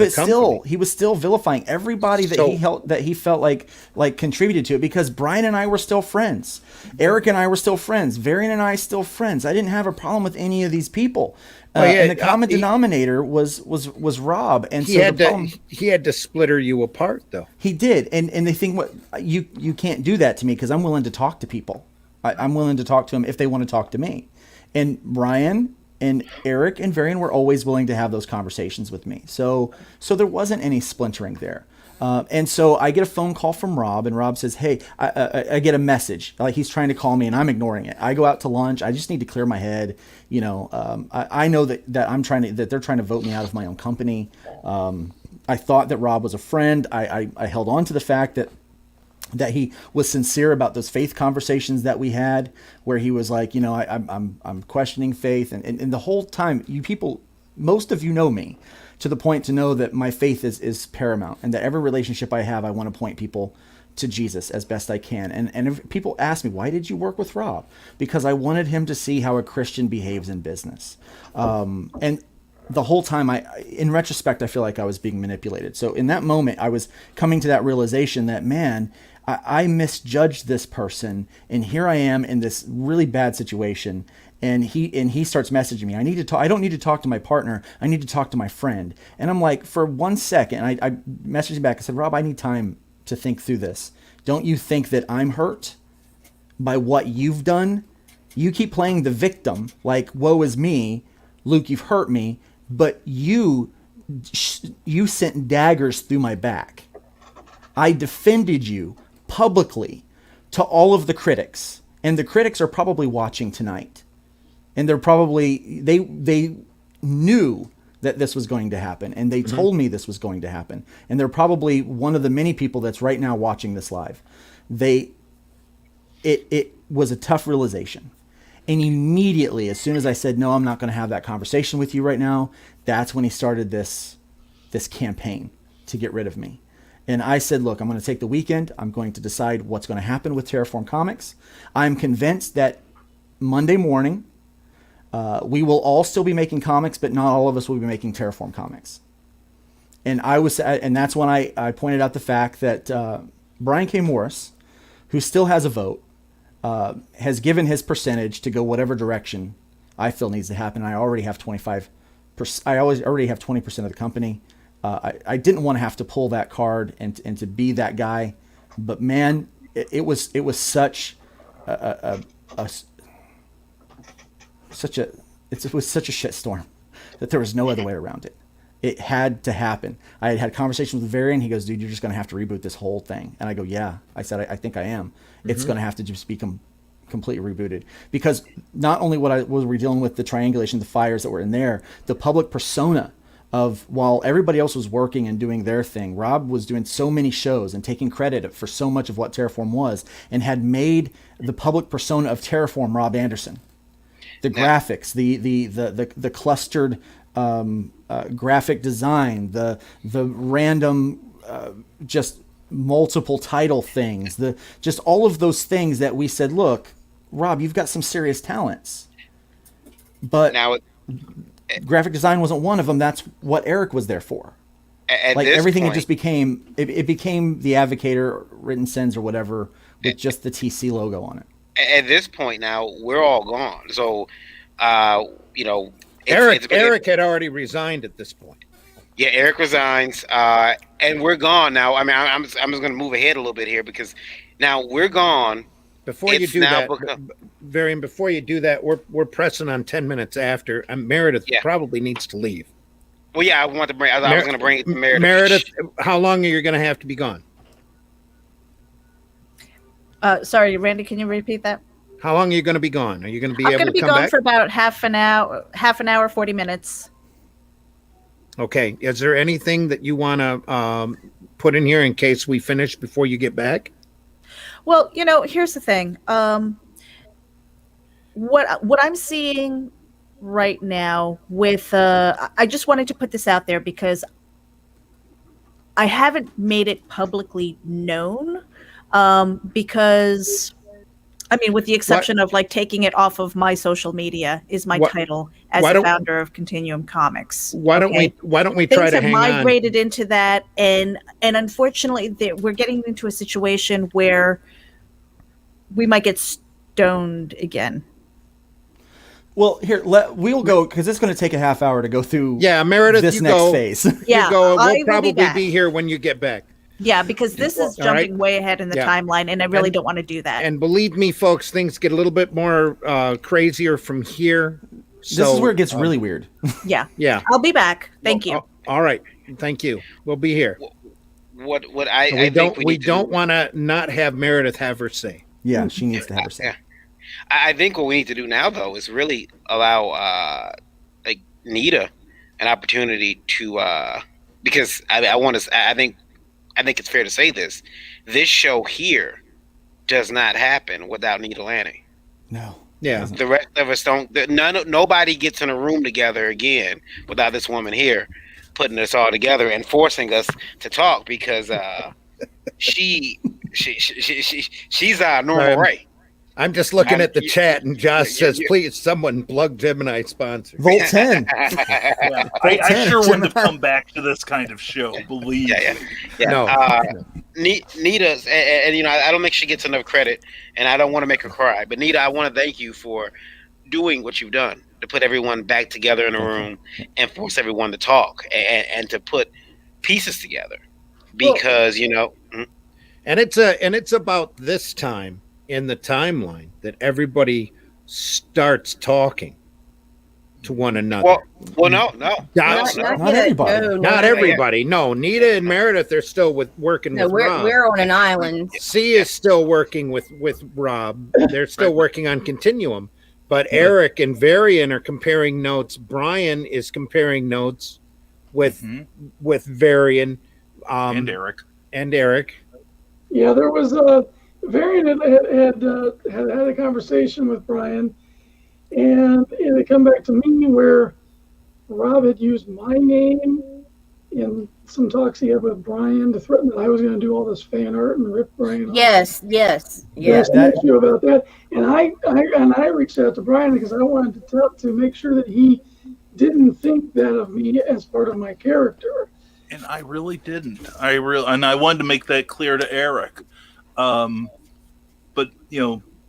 was still vilifying everybody that he felt like contributed to it, because Brian and I were still friends. Eric and I were still friends. Varian and I still friends. I didn't have a problem with any of these people. And the common denominator was Rob, and he had to splitter you apart, though. He did, and the thing, you can't do that to me, because I'm willing to talk to people. I'm willing to talk to them if they want to talk to me. And Brian and Eric and Varian were always willing to have those conversations with me. So there wasn't any splintering there. And so I get a phone call from Rob, and Rob says, hey, I get a message. Like, he's trying to call me, and I'm ignoring it. I go out to lunch. I just need to clear my head. I know that they're trying to vote me out of my own company. I thought that Rob was a friend. I held on to the fact that he was sincere about those faith conversations that we had, where he was like, I'm questioning faith, and the whole time, you people, most of you know me to the point to know that my faith is paramount, and that every relationship I have, I want to point people to Jesus as best I can. And if people ask me, why did you work with Rob? Because I wanted him to see how a Christian behaves in business. And the whole time, in retrospect, I feel like I was being manipulated. So in that moment, I was coming to that realization that, man, I misjudged this person, and here I am in this really bad situation. And he starts messaging me. I don't need to talk to my partner. I need to talk to my friend. And I'm like, for 1 second, I messaged him back. I said, Rob, I need time to think through this. Don't you think that I'm hurt by what you've done? You keep playing the victim, like, woe is me. Luke, you've hurt me. But you sent daggers through my back. I defended you publicly to all of the critics. And the critics are probably watching tonight. And they're probably, they knew that this was going to happen. And they told me this was going to happen. And they're probably one of the many people that's right now watching this live. It was a tough realization. And immediately, as soon as I said, no, I'm not going to have that conversation with you right now, that's when he started this campaign to get rid of me. And I said, look, I'm going to take the weekend. I'm going to decide what's going to happen with Terraform Comics. I'm convinced that Monday morning, we will all still be making comics, but not all of us will be making Terraform Comics. And that's when I pointed out the fact that Brian K. Morris, who still has a vote, has given his percentage to go whatever direction I feel needs to happen. I already have 25%. I already have 20% of the company. I didn't want to have to pull that card and to be that guy, but man, it was such it was such a shitstorm that there was no other way around it. It had to happen. I had conversations with Varian. He goes, dude, you're just going to have to reboot this whole thing. And I go, yeah. I said, I think I am. Mm-hmm. It's going to have to just become completely rebooted, because not only was we dealing with the triangulation, the fires that were in there, the public persona of, while everybody else was working and doing their thing, Rob was doing so many shows and taking credit for so much of what Terraform was, and had made the public persona of Terraform Rob Anderson. The graphics, the clustered graphic design, the random just multiple title things, just all of those things that we said, look, Rob, you've got some serious talents, but now graphic design wasn't one of them. That's what Eric was there for. Like everything, point, it just became it became the Advocator, Written Sins, or whatever, with just the TC logo on it. At this point now, we're all gone. So, Eric had already resigned at this point. Yeah, Eric resigns, and we're gone now. I mean, I'm just going to move ahead a little bit here, because now we're gone. Before you do that, Varian, before you do that, we're pressing on 10 minutes after. Meredith probably needs to leave. Well, yeah, I was going to bring it to Meredith. Meredith, how long are you going to have to be gone? Sorry, Randy, can you repeat that? How long are you going to be gone? Are you going to be able to come back? I'm going to be gone for about half an hour, 40 minutes. Okay. Is there anything that you want to put in here in case we finish before you get back? Well, here's the thing. What I'm seeing right now with I just wanted to put this out there because I haven't made it publicly known, because I mean, with the exception of like taking it off of my social media is my title as a founder of Continuum Comics. Why don't we try to hang on? Things have migrated into that, and unfortunately, we're getting into a situation where we might get stoned again. Well, here we'll go, because it's going to take a half hour to go through. Yeah, Meredith, this next phase. Yeah, we'll probably be here when you get back. Yeah, because this is jumping way ahead in the timeline, and I really don't want to do that. And believe me, folks, things get a little bit more crazier from here. So, this is where it gets really weird. Yeah. Yeah. I'll be back. Thank you. All right. Thank you. We'll be here. I think we don't want to not have Meredith have her say. Yeah, she needs to have her say. Yeah. I think what we need to do now, though, is really allow like Nita an opportunity to because I think it's fair to say this show here does not happen without Nita Lanning. No. Yeah. The rest of us don't. Nobody gets in a room together again without this woman here putting us all together and forcing us to talk, because she's our normal Ray. I'm just looking at the chat, and Josh says, please, someone plug Gemini sponsor. Volt 10. I sure wouldn't have come back to this kind of show, believe me. Yeah. No. Nita's, and I don't think she gets enough credit, and I don't want to make her cry, but Nita, I want to thank you for doing what you've done, to put everyone back together in a room and force everyone to talk and to put pieces together, because, and it's about this time in the timeline that everybody starts talking to one another. Well, no. Not everybody. Not everybody. No, Nita and Meredith are still working with Rob. We're on an island. C is still working with Rob. They're still working on Continuum. But Eric and Varian are comparing notes. Brian is comparing notes with Varian. And Eric. Yeah, there was Varian had a conversation with Brian, and it had come back to me where Rob had used my name in some talks he had with Brian to threaten that I was going to do all this fan art and rip Brian off. Yes. There's an issue about that, and I reached out to Brian because I wanted to make sure that he didn't think that of me as part of my character. And I really didn't. And I wanted to make that clear to Eric. But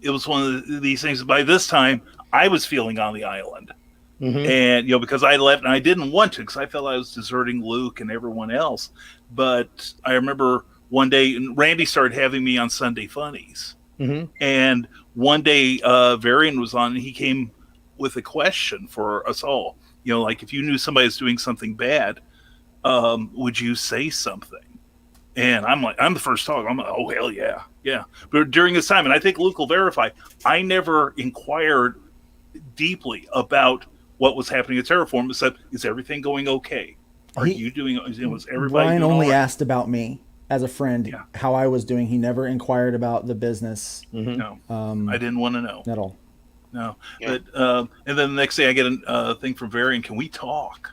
it was one of these things. By this time, I was feeling on the island. Mhm. And, because I left and I didn't want to because I felt I was deserting Luke and everyone else. But I remember one day, and Randy started having me on Sunday Funnies. Mhm. And one day, Varian was on, and he came with a question for us all. Like if you knew somebody was doing something bad, would you say something? And I'm the first talk. I'm like, oh, hell yeah. Yeah. But during this time, and I think Luke will verify, I never inquired deeply about what was happening at Terraform, except, is everything going okay? You doing, was everybody Brian doing only all right? asked about me as a friend, how I was doing. He never inquired about the business. No, I didn't want to know. At all. No. Yeah. But, and then the next day I get a thing from Varian, can we talk?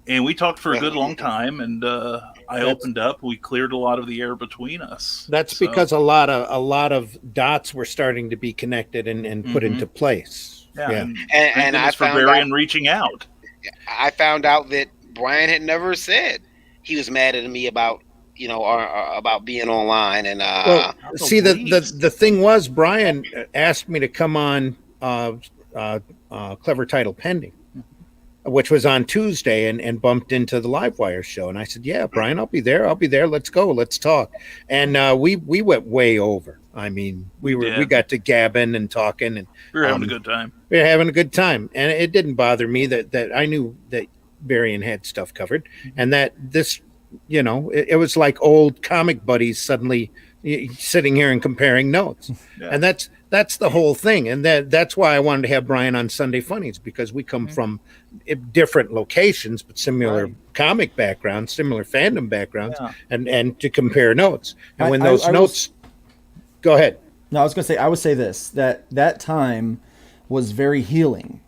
And we talked for a good long time, and I opened up. We cleared a lot of the air between us. That's because a lot of dots were starting to be connected and put into place. Yeah. And I found for Varian reaching out. I found out that Brian had never said he was mad at me about about being online. And see, the thing was, Brian asked me to come on Clever Title Pending, which was on Tuesday, and bumped into the Livewire show. And I said, yeah, Brian, I'll be there. Let's go. Let's talk. And we went way over. I mean, we got to gabbing and talking, and we were having a good time. We were having a good time. And it didn't bother me that I knew that Varian had stuff covered, and that this, it was like old comic buddies suddenly sitting here and comparing notes. Yeah. And that's the whole thing. And that's why I wanted to have Brian on Sunday Funnies, because we come from different locations, but similar comic backgrounds, similar fandom backgrounds, and to compare notes. And when those notes, go ahead. No, I was going to say, I would say this, that time was very healing.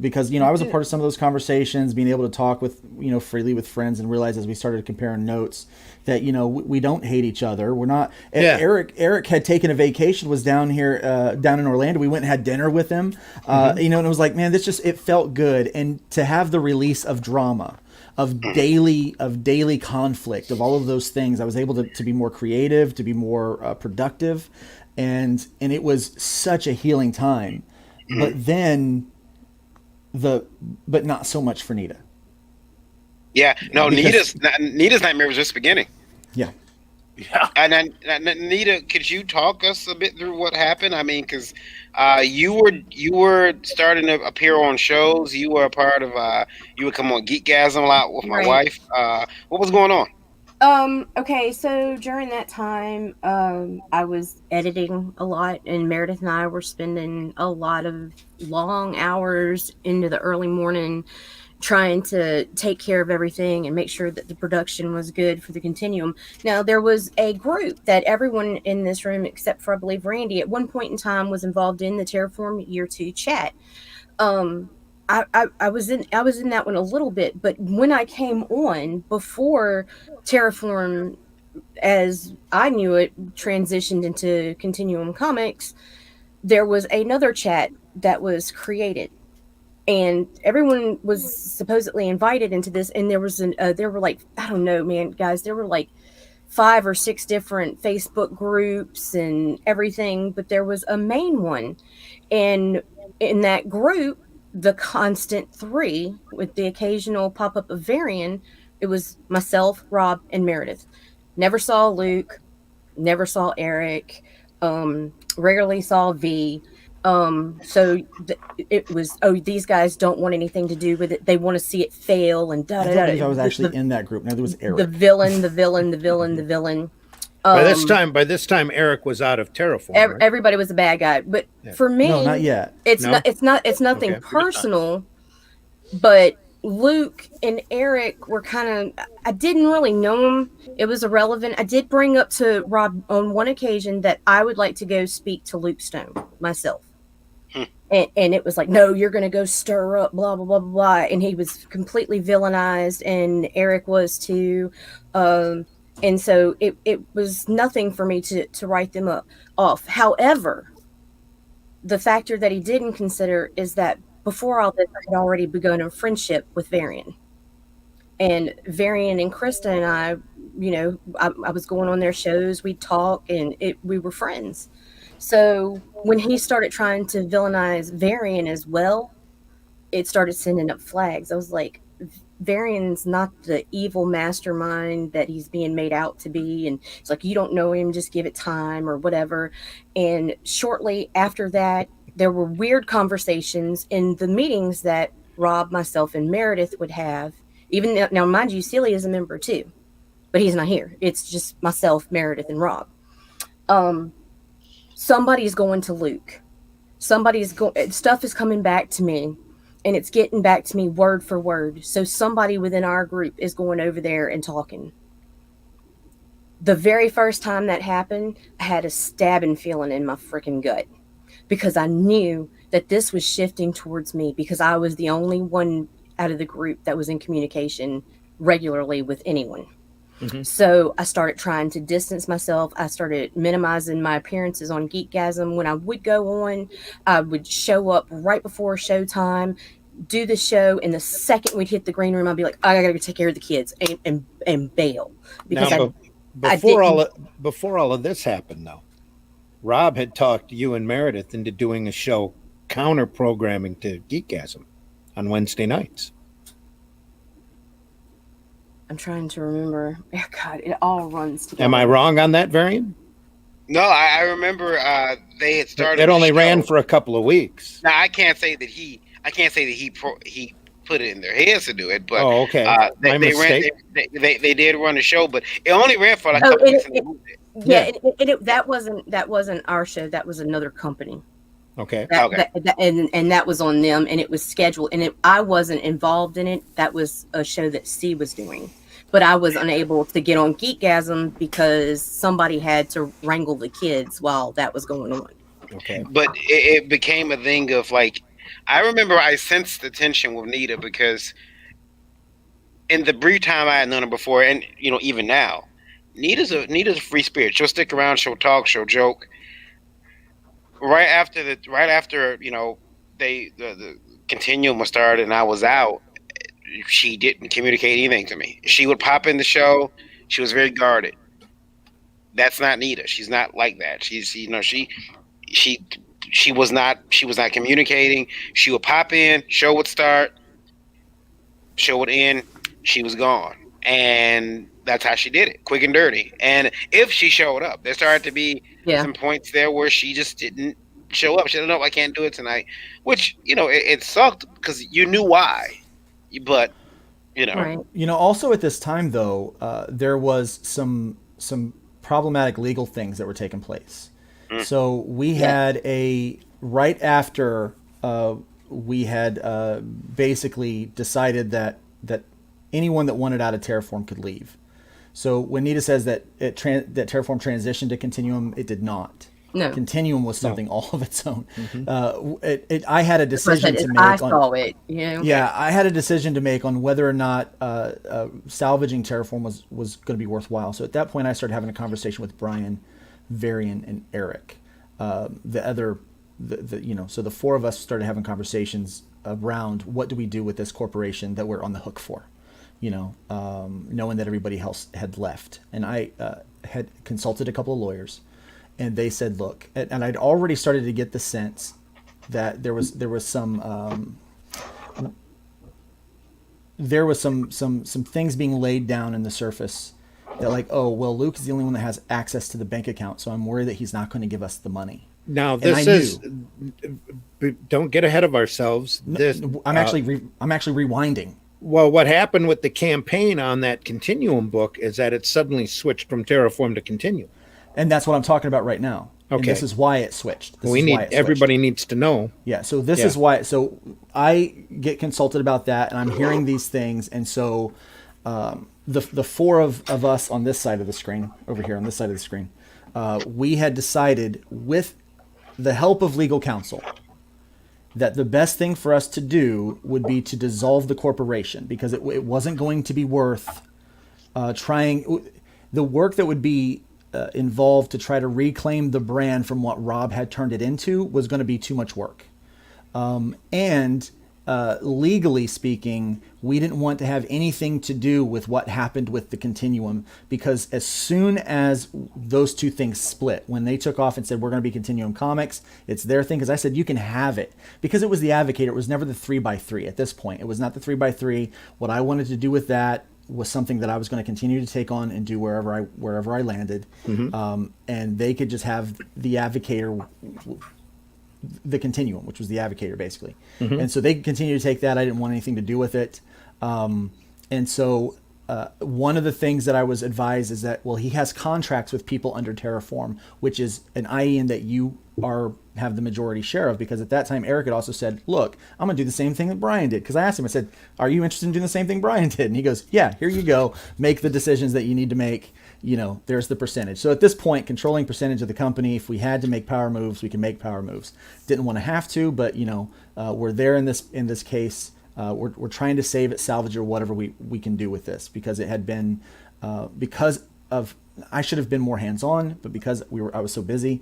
Because, I was a part of some of those conversations, being able to talk with, freely with friends, and realize as we started comparing notes that, we don't hate each other. We're not. Eric had taken a vacation, was down here, down in Orlando. We went and had dinner with him, and it was like, man, it felt good. And to have the release of drama, of daily conflict, of all of those things, I was able to be more creative, to be more productive. And it was such a healing time. But then but not so much for Nita. Yeah, no, Nita's nightmare was just beginning. Yeah. And then, Nita, could you talk us a bit through what happened? I mean, because you were starting to appear on shows. You were a part of. You would come on Geekgasm a lot with my wife. What was going on? Okay, so during that time, I was editing a lot, and Meredith and I were spending a lot of long hours into the early morning trying to take care of everything and make sure that the production was good for the Continuum. Now, there was a group that everyone in this room, except for, I believe, Randy, at one point in time was involved in the Terraform Year 2 chat. I was in that one a little bit, but when I came on before Terraform, as I knew it, transitioned into Continuum Comics, there was another chat that was created, and everyone was supposedly invited into this. And there were like, I don't know, man, guys, there were like 5 or 6 different Facebook groups and everything, but there was a main one, and in that group, the constant 3 with the occasional pop-up of Varian, it was myself, Rob, and Meredith. Never saw Luke, never saw Eric, rarely saw V. So it was, these guys don't want anything to do with it. They want to see it fail and da da da. I was actually in that group. Now there was Eric. The villain. By this time, Eric was out of Terraform. Right? Everybody was a bad guy, but for me, no, not yet. It's nothing personal. But Luke and Eric were kind of, I didn't really know them. It was irrelevant. I did bring up to Rob on one occasion that I would like to go speak to Luke Stone myself. And it was like, no, you're going to go stir up, blah, blah, blah, blah, blah. And he was completely villainized, and Eric was too. And so it was nothing for me to write them off. However, the factor that he didn't consider is that before all this, I had already begun a friendship with Varian. And Varian and Krista and I I was going on their shows, we'd talk, and we were friends. So when he started trying to villainize Varian as well, it started sending up flags. I was like, Varian's not the evil mastermind that he's being made out to be. And it's like, you don't know him, just give it time or whatever. And shortly after that, there were weird conversations in the meetings that Rob, myself, and Meredith would have. Even now, mind you, Celia is a member too, but he's not here. It's just myself, Meredith, and Rob. Somebody's going to Luke. Stuff is coming back to me, and it's getting back to me word for word. So somebody within our group is going over there and talking. The very first time that happened, I had a stabbing feeling in my freaking gut because I knew that this was shifting towards me because I was the only one out of the group that was in communication regularly with anyone. Mm-hmm. So I started trying to distance myself. I started minimizing my appearances on Geekgasm. When I would go on, I would show up right before showtime, do the show, and the second we'd hit the green room, I'd be like, I gotta go take care of the kids and bail. Because before all of this happened, though, Rob had talked you and Meredith into doing a show counter programming to Geekgasm on Wednesday nights. I'm trying to remember. Oh, God, it all runs together. Am I wrong on that, Varian? No, I remember they had started. It only ran for a couple of weeks. Now I can't say that he put it in their heads to do it, but okay. They did run a show, but it only ran for like a couple weeks. That wasn't our show. That was another company. Okay. And that was on them, and it was scheduled, and I wasn't involved in it. That was a show that C was doing, but I was unable to get on Geekgasm because somebody had to wrangle the kids while that was going on. Okay. But it became a thing of like, I remember I sensed the tension with Nita because in the brief time I had known her before, and even now, Nita's a free spirit. She'll stick around, she'll talk, she'll joke. Right after the continuum was started and I was out, she didn't communicate anything to me. She would pop in the show. She was very guarded. That's not Nita. She's not like that. She was not communicating. She would pop in, show would start, show would end, she was gone. And that's how she did it, quick and dirty. And if she showed up, there started to be some points there where she just didn't show up. She said, no, I can't do it tonight, which, it sucked because you knew why. But, Right. Also at this time, though, there was some problematic legal things that were taking place. So we had right after we had basically decided that anyone that wanted out of Terraform could leave. So when Nita says that that Terraform transitioned to Continuum, it did not. No. Continuum was something all of its own. Mm-hmm. I had a decision to make. I saw it. Yeah, I had a decision to make on whether or not salvaging Terraform was going to be worthwhile. So at that point, I started having a conversation with Brian, Varian, and Eric. So the four of us started having conversations around what do we do with this corporation that we're on the hook for. Knowing that everybody else had left. And I had consulted a couple of lawyers, and they said, look, and I'd already started to get the sense that there was some things being laid down in the surface that like, oh, well, Luke is the only one that has access to the bank account, so I'm worried that he's not going to give us the money. Now, don't get ahead of ourselves. I'm actually rewinding. Well, what happened with the campaign on that Continuum book is that it suddenly switched from Terraform to Continuum. And that's what I'm talking about right now. Okay. And this is why it switched. Everybody needs to know. Yeah. So this is why. So I get consulted about that, and I'm hearing these things. And so the four of us on this side of the screen, over here on this side of the screen, we had decided with the help of legal counsel that the best thing for us to do would be to dissolve the corporation because it wasn't going to be worth trying the work that would be involved to try to reclaim the brand from what Rob had turned it into was going to be too much work. And legally speaking, we didn't want to have anything to do with what happened with the Continuum, because as soon as those two things split, when they took off and said, we're going to be Continuum Comics, it's their thing. Because I said, you can have it, because it was the Advocator. It was never the 3x3 at this point. It was not the 3x3. What I wanted to do with that was something that I was going to continue to take on and do wherever I landed. And they could just have the Advocator, the Continuum, which was the Advocator basically. And so they could continue to take that. I didn't want anything to do with it. And so one of the things that I was advised is that, well, he has contracts with people under Terraform, which is an IEN that you have the majority share of, because at that time Eric had also said, look, I'm gonna do the same thing that Brian did. Because I asked him, I said, are you interested in doing the same thing Brian did? And he goes, yeah, here you go, make the decisions that you need to make. There's the percentage. So at this point, controlling percentage of the company, if we had to make power moves, we can make power moves. Didn't want to have to, but we're there in this case. We're trying to save it, salvage, or whatever we can do with this, because it had been because of, I should have been more hands-on, but because I was so busy,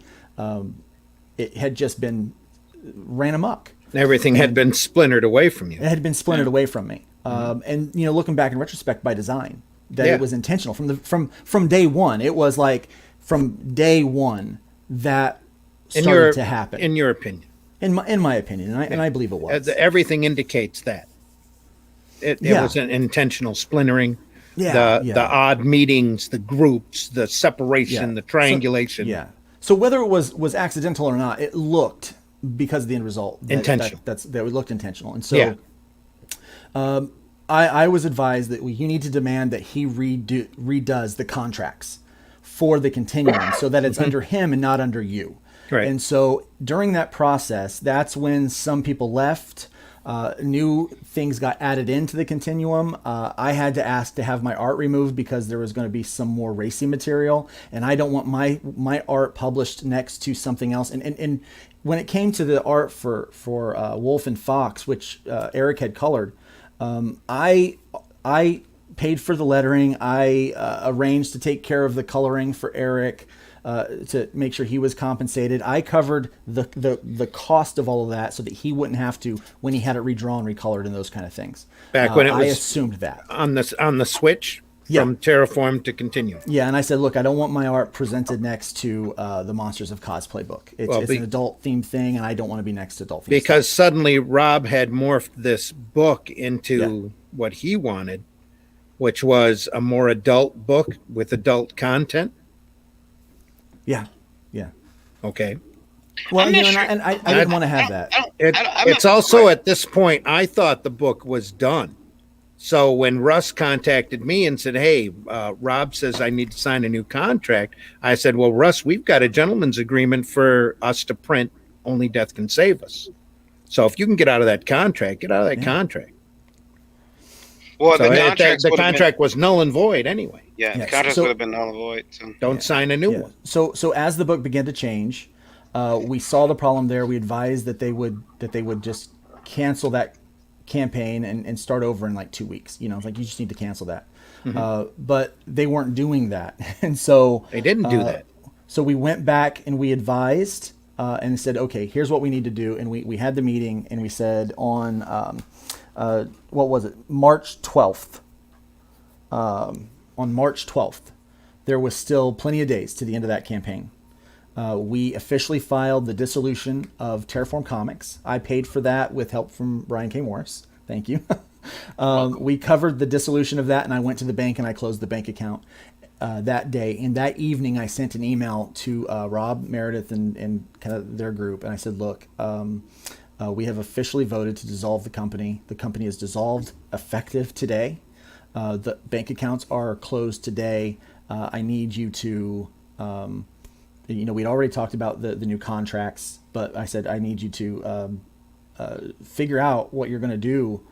it had just been ran amok. Everything had been splintered away from you. It had been splintered away from me. And looking back in retrospect, by design, that it was intentional from day one. It was like from day one that started to happen. In your opinion. In my opinion, and I believe it was. Everything indicates that. It was an intentional splintering. The odd meetings, the groups, the separation, the triangulation. So whether it was accidental or not, it looked, because of the end result, intentional. That it looked intentional. And so I was advised that you need to demand that he redoes the contracts for the Continuum so that it's under him and not under you. Right. And so during that process, that's when some people left. New things got added into the Continuum. I had to ask to have my art removed because there was going to be some more racy material, and I don't want my art published next to something else. And when it came to the art for Wolf and Fox, which Eric had colored, I paid for the lettering. I arranged to take care of the coloring for Eric. To make sure he was compensated. I covered the cost of all of that so that he wouldn't have to, when he had it redrawn, recolored, and those kind of things. Back when I assumed that on the switch from Terraform to Continuum. Yeah, and I said, look, I don't want my art presented next to the Monsters of Cosplay book. It's an adult themed thing, and I don't want to be next to adult themed because stuff. Suddenly Rob had morphed this book into what he wanted, which was a more adult book with adult content. Yeah. Okay. Well, I didn't want to have that. It's also at this point, I thought the book was done. So when Russ contacted me and said, hey, Rob says I need to sign a new contract, I said, well, Russ, we've got a gentleman's agreement for us to print Only Death Can Save Us. So if you can get out of that contract, get out of that contract. Well, so the contract was null and void anyway. Yeah, the contract would have been null and void. So. Don't sign a new one. So as the book began to change, we saw the problem there. We advised that they would just cancel that campaign and start over in like 2 weeks. It's like, you just need to cancel that. But they weren't doing that, and so they didn't do that. So we went back and we advised and said, okay, here's what we need to do. And we had the meeting, and we said on what was it, March 12th. On March 12th, there was still plenty of days to the end of that campaign. We officially filed the dissolution of Terraform Comics. I paid for that with help from Brian K. Morris. Thank you. We covered the dissolution of that, and I went to the bank and I closed the bank account that day. And that evening, I sent an email to Rob, Meredith, and kind of their group, and I said, look, we have officially voted to dissolve the company. The company is dissolved, effective today. The bank accounts are closed today. I need you to, we'd already talked about the new contracts, but I said, I need you to figure out what you're going to do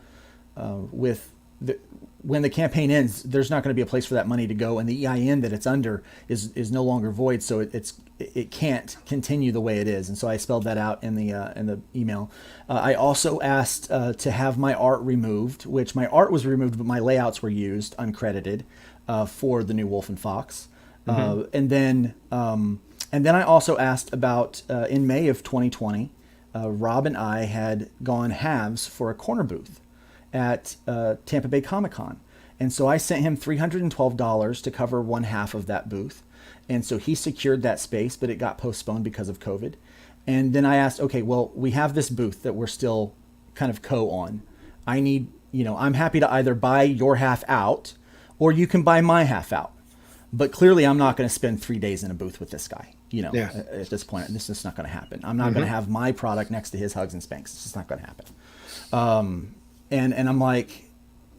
when the campaign ends. There's not going to be a place for that money to go, and the EIN that it's under is no longer void, so it can't continue the way it is. And so I spelled that out in the email. I also asked to have my art removed, which my art was removed, but my layouts were used uncredited for the new Wolf and Fox. And then I also asked about in May of 2020. Rob and I had gone halves for a corner booth at Tampa Bay Comic Con. And so I sent him $312 to cover one half of that booth. And so he secured that space, but it got postponed because of COVID. And then I asked, okay, well, we have this booth that we're still kind of on. I need, I'm happy to either buy your half out or you can buy my half out. But clearly I'm not going to spend 3 days in a booth with this guy. At this point, this is not going to happen. I'm not going to have my product next to his Hugs and Spanks. It's just not going to happen. And I'm like,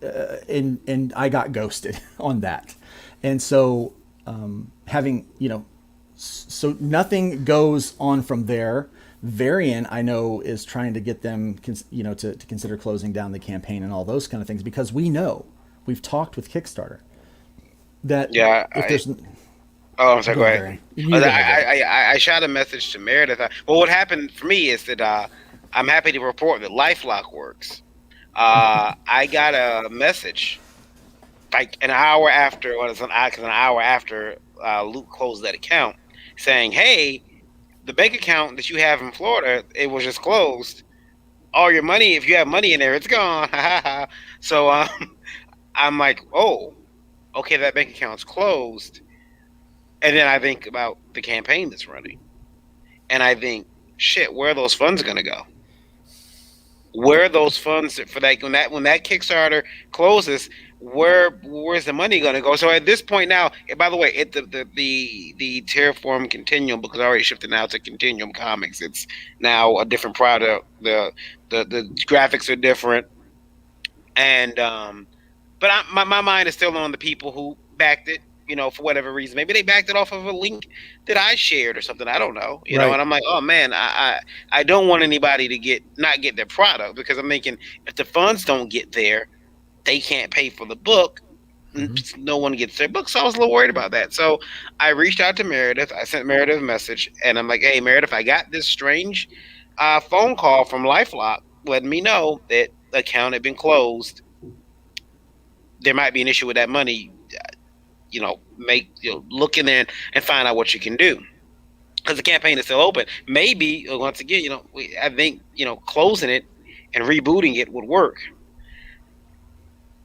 and I got ghosted on that. And so so nothing goes on from there. Varian, I know, is trying to get them, to consider closing down the campaign and all those kind of things, because we've talked with Kickstarter that Oh, I'm sorry. Go ahead. I shot a message to Meredith. Well, what happened for me is that I'm happy to report that LifeLock works. I got a message like an hour after, an hour after Luke closed that account, saying, "Hey, the bank account that you have in Florida, it was just closed. All your money, if you have money in there, it's gone." So I'm like, "Oh, okay, that bank account's closed." And then I think about the campaign that's running, and I think, shit, where are those funds going to go? Where are those funds for that when that Kickstarter closes? Where's the money going to go? So at this point now, by the way, the Terraform Continuum, because I already shifted now to Continuum Comics. It's now a different product. The graphics are different, and but my mind is still on the people who backed it. For whatever reason, maybe they backed it off of a link that I shared or something. I don't know. You know, and I'm like, oh man, I don't want anybody to not get their product, because I'm thinking if the funds don't get there, they can't pay for the book. Mm-hmm. No one gets their book. So I was a little worried about that. So I reached out to Meredith. I sent Meredith a message, and I'm like, hey, Meredith, I got this strange phone call from LifeLock letting me know that the account had been closed. There might be an issue with that money. Look in there and find out what you can do, because the campaign is still open. Maybe once again, I think closing it and rebooting it would work.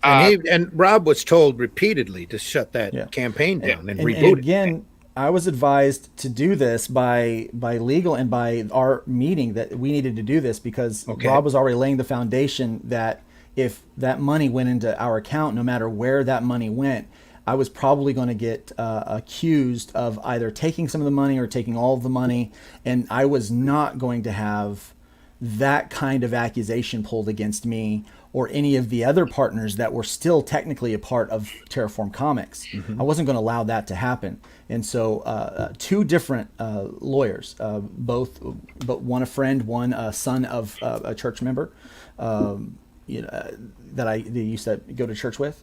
And Rob was told repeatedly to shut that campaign down and reboot it. Again, I was advised to do this by legal and by our meeting that we needed to do this because Rob was already laying the foundation that if that money went into our account, no matter where that money went, I was probably going to get accused of either taking some of the money or taking all of the money. And I was not going to have that kind of accusation pulled against me or any of the other partners that were still technically a part of Terraform Comics. Mm-hmm. I wasn't going to allow that to happen. And so two different lawyers, both one a friend, one a son of a church member, that I used to go to church with,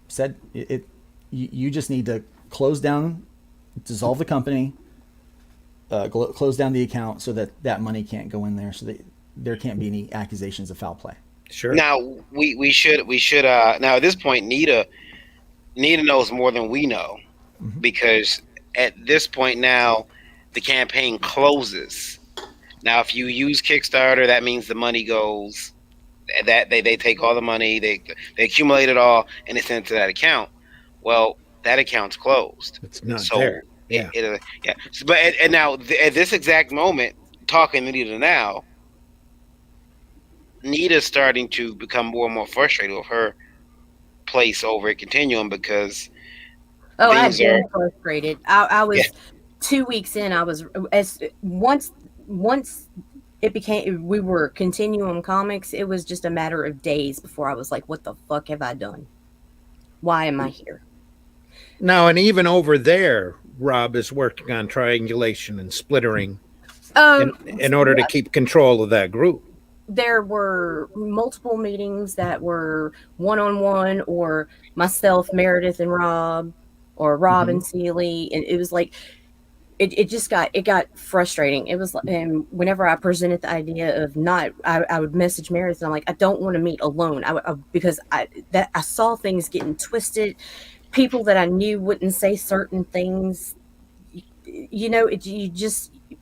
said you just need to close down, dissolve the company, close down the account so that money can't go in there, so that there can't be any accusations of foul play. Sure. Now we should now at this point Nita knows more than we know, mm-hmm. because at this point now the campaign closes. Now if you use Kickstarter, that means the money goes. That they take all the money, they accumulate it all, and they send it to that account. Well, that account's closed. It's not there. Yeah. So, but now at this exact moment, talking to Nita now, Nita's starting to become more and more frustrated with her place over at Continuum because I've been frustrated. I was 2 weeks in. I was once. We were Continuum Comics. It was just a matter of days before I was like, what the fuck have I done? Why am I here? Now, and even over there, Rob is working on triangulation and splittering in order to keep control of that group. There were multiple meetings that were one-on-one, or myself, Meredith, and Rob, or Rob mm-hmm. and Seeley. And it was like, it got frustrating. It was, and whenever I presented the idea of I would message Meredith and I'm like, I don't want to meet alone. Because I saw things getting twisted. People that I knew wouldn't say certain things. You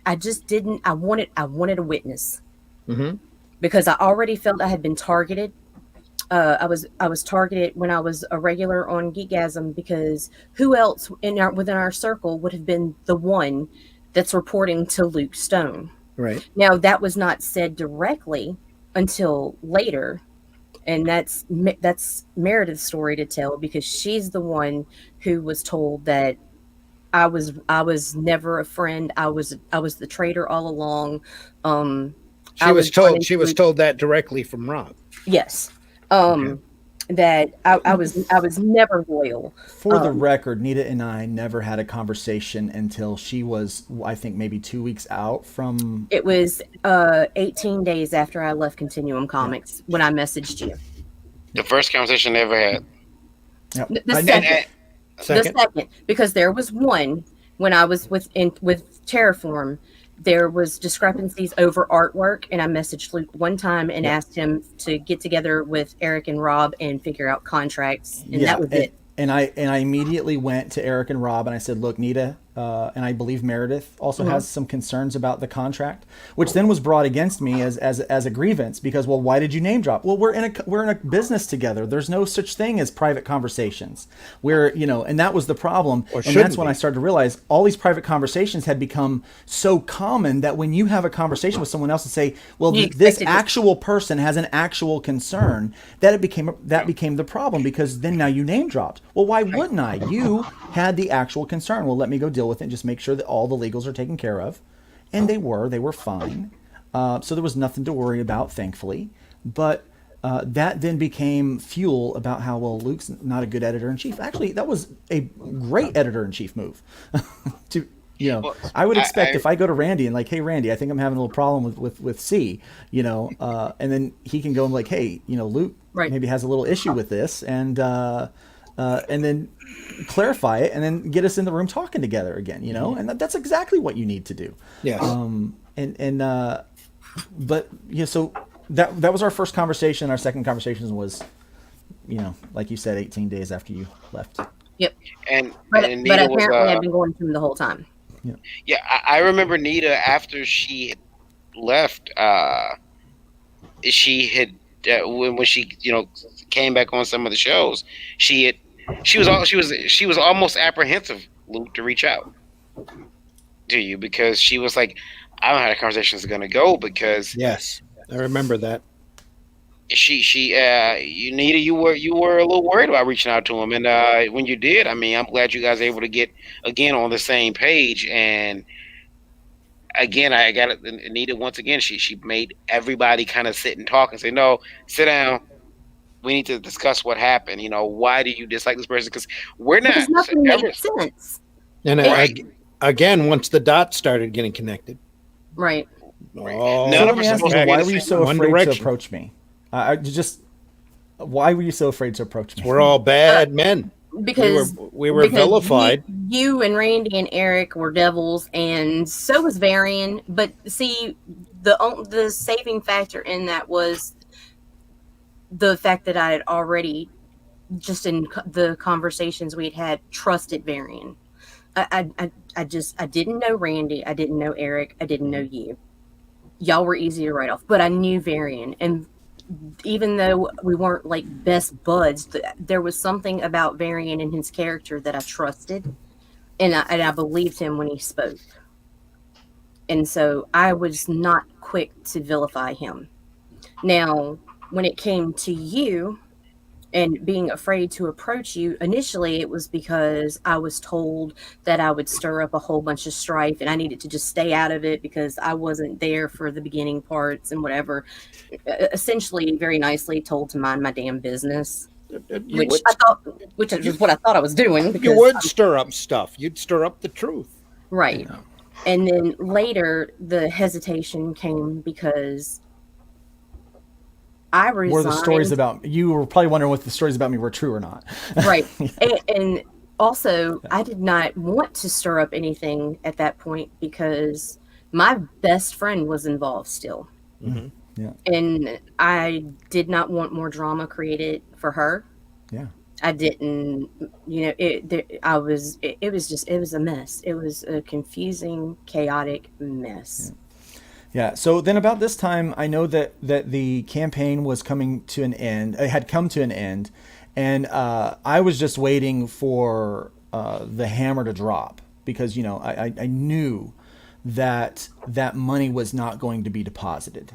I just didn't. I wanted a witness Mm-hmm. because I already felt I had been targeted. I was targeted when I was a regular on Geekgasm because who else within our circle would have been the one that's reporting to Luke Stone? Right. Now that was not said directly until later, and that's Meredith's story to tell because she's the one who was told that I was never a friend. I was the traitor all along. She was running told through- that directly from Rob. yes. That I was never loyal. For the record, Nita and I never had a conversation until she was, I think, maybe 2 weeks out from. It was 18 days after I left Continuum Comics when I messaged you. The first conversation I ever had. Yep. The I- second. Second. The second, because there was one when I was with Terraform, there was discrepancies over artwork, and I messaged Luke one time and asked him to get together with Eric and Rob and figure out contracts, and that was it. And I immediately went to Eric and Rob and I said, look, Nita, and I believe Meredith also has some concerns about the contract, which then was brought against me as a grievance because, well, why did you name drop? Well, we're in a business together. There's no such thing as private conversations. And that was the problem. Or and that's shouldn't when be. I started to realize all these private conversations had become so common that when you have a conversation with someone else and say, well, You this expected it. actual person has an actual concern, that became the problem because then now you name dropped. Well, why wouldn't I? You had the actual concern. Well, let me go deal with it and just make sure that all the legals are taken care of. And they were fine. So there was nothing to worry about, thankfully. But that then became fuel about how, well, Luke's not a good editor-in-chief. Actually, that was a great editor-in-chief move. I would expect if I go to Randy and like, hey, Randy, I think I'm having a little problem with C, and then he can go and like, hey, Luke maybe has a little issue with this, and then clarify it, and then get us in the room talking together again, and that's exactly what you need to do. Yes. So that was our first conversation. Our second conversation was, like you said, 18 days after you left. Yep. But But apparently I've been going through the whole time. Yeah, I remember Nita after she had left. She had when she came back on some of the shows. She was almost apprehensive, Luke, to reach out to you because she was like, I don't know how the conversation's going to go because Yes, I remember that. Nita, you were a little worried about reaching out to him, and when you did, I mean, I'm glad you guys were able to get again on the same page. And again, I got it. Nita once again, she made everybody kind of sit and talk and say, no, sit down. We need to discuss what happened. Why do you dislike this person? Because we're not Because nothing ever. made sense. And Right. again, once the dots started getting connected, Right. all None So of let me us ask supposed you, to be why the were you same so one afraid to direction. approach me? Why were you so afraid to approach me? we're all bad men. Because we were because vilified. You and Randy and Eric were devils, and so was Varian. But see, the saving factor in that was the fact that I had already, just in the conversations we'd had, trusted Varian. I didn't know Randy. I didn't know Eric. I didn't know you. Y'all were easy to write off, but I knew Varian, and even though we weren't like best buds, there was something about Varian and his character that I trusted, and I believed him when he spoke. And so I was not quick to vilify him. Now, when it came to you and being afraid to approach you, initially it was because I was told that I would stir up a whole bunch of strife and I needed to just stay out of it because I wasn't there for the beginning parts and whatever. Essentially, very nicely told to mind my damn business, which is what I thought I was doing. You would stir up stuff. You'd stir up the truth. Right. And then later, the hesitation came because I resigned. Were the stories about you were probably wondering what the stories about me were true or not? Right. And also, I did not want to stir up anything at that point because my best friend was involved still. Mm-hmm. Yeah. And I did not want more drama created for her. Yeah. I didn't, it was just, it was a mess. It was a confusing, chaotic mess. Yeah. So then about this time, I know that the campaign was coming to an end. It had come to an end, and I was just waiting for the hammer to drop because I knew that that money was not going to be deposited.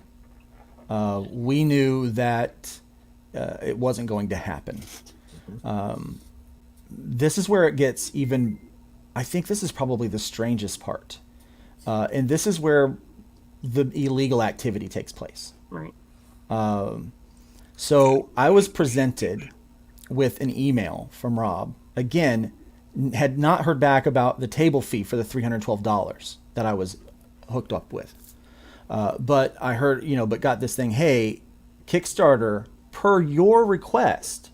We knew that it wasn't going to happen. This is where it gets even. I think this is probably the strangest part, and this is where the illegal activity takes place. Right. So I was presented with an email from Rob. Again, had not heard back about the table fee for the $312 that I was hooked up with. But I heard, but got this thing, hey, Kickstarter, per your request,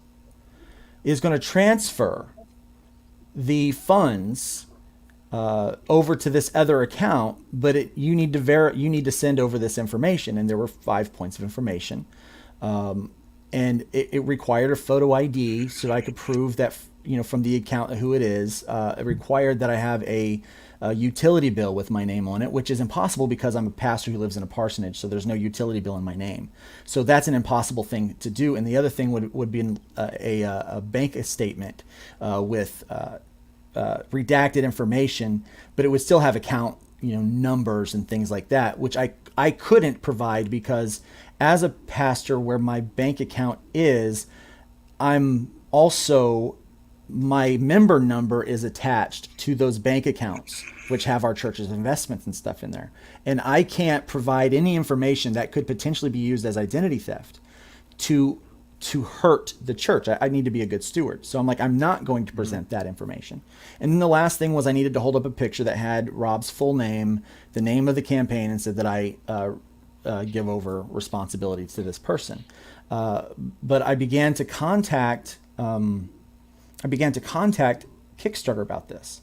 is going to transfer the funds over to this other account, but you need to send over this information. And there were 5 points of information. And it required a photo ID so that I could prove that, from the account who it is. It required that I have a utility bill with my name on it, which is impossible because I'm a pastor who lives in a parsonage, so there's no utility bill in my name. So that's an impossible thing to do. And the other thing would be a bank statement with redacted information, but it would still have account numbers and things like that, which I couldn't provide because as a pastor where my bank account is, I'm also, my member number is attached to those bank accounts, which have our church's investments and stuff in there. And I can't provide any information that could potentially be used as identity theft to hurt the church. I need to be a good steward. So I'm like, I'm not going to present that information. And then the last thing was I needed to hold up a picture that had Rob's full name, the name of the campaign, and said that I give over responsibility to this person. But I began to contact Kickstarter about this.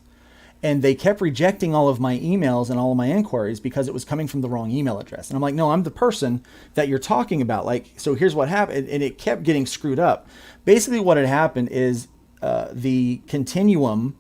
And they kept rejecting all of my emails and all of my inquiries because it was coming from the wrong email address. And I'm like, no, I'm the person that you're talking about. Like, so here's what happened. And it kept getting screwed up. Basically what had happened is the Continuum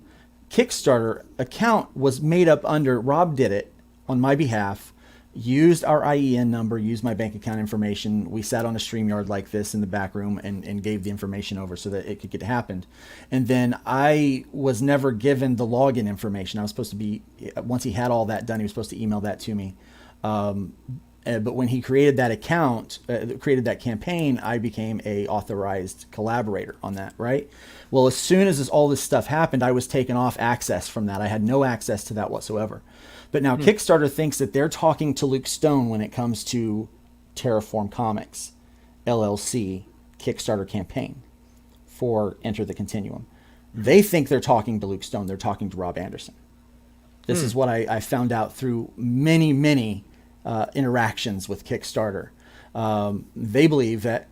Kickstarter account was made up under, Rob did it on my behalf, used our IEN number, used my bank account information. We sat on a StreamYard like this in the back room and gave the information over so that it could get happened. And then I was never given the login information. I was supposed to be, once he had all that done, he was supposed to email that to me. But when he created that account, created that campaign, I became a authorized collaborator on that, right? Well, as soon as all this stuff happened, I was taken off access from that. I had no access to that whatsoever. But now Kickstarter thinks that they're talking to Luke Stone when it comes to Terraform Comics, LLC, Kickstarter campaign for Enter the Continuum. They think they're talking to Luke Stone. They're talking to Rob Anderson. This is what I found out through many, many interactions with Kickstarter. They believe that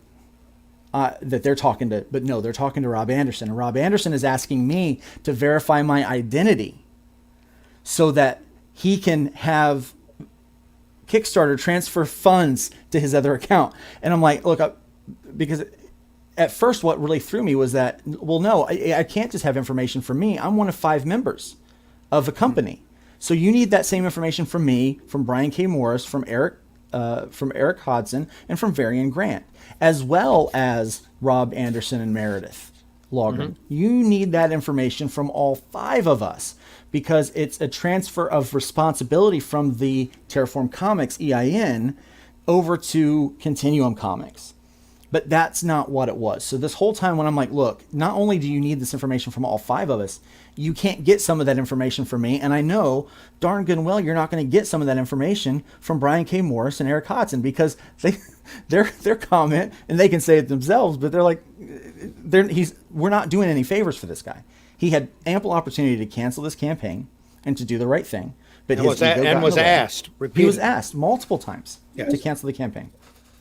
they're talking to, but no, they're talking to Rob Anderson. And Rob Anderson is asking me to verify my identity so that he can have Kickstarter transfer funds to his other account. And I'm like, look, because at first what really threw me was that, well, no, I can't just have information from me. I'm one of 5 members of a company. So you need that same information from me, from Brian K. Morris, from Eric Hodson, and from Varian Grant, as well as Rob Anderson and Meredith Logren. You need that information from all 5 of us because it's a transfer of responsibility from the Terraform Comics EIN over to Continuum Comics. But that's not what it was. So this whole time when I'm like, look, not only do you need this information from all 5 of us, you can't get some of that information from me. And I know darn good and well you're not going to get some of that information from Brian K. Morris and Eric Hodson because their comment, and they can say it themselves, but they're like, we're not doing any favors for this guy. He had ample opportunity to cancel this campaign and to do the right thing. But was asked repeatedly. He was asked multiple times to cancel the campaign.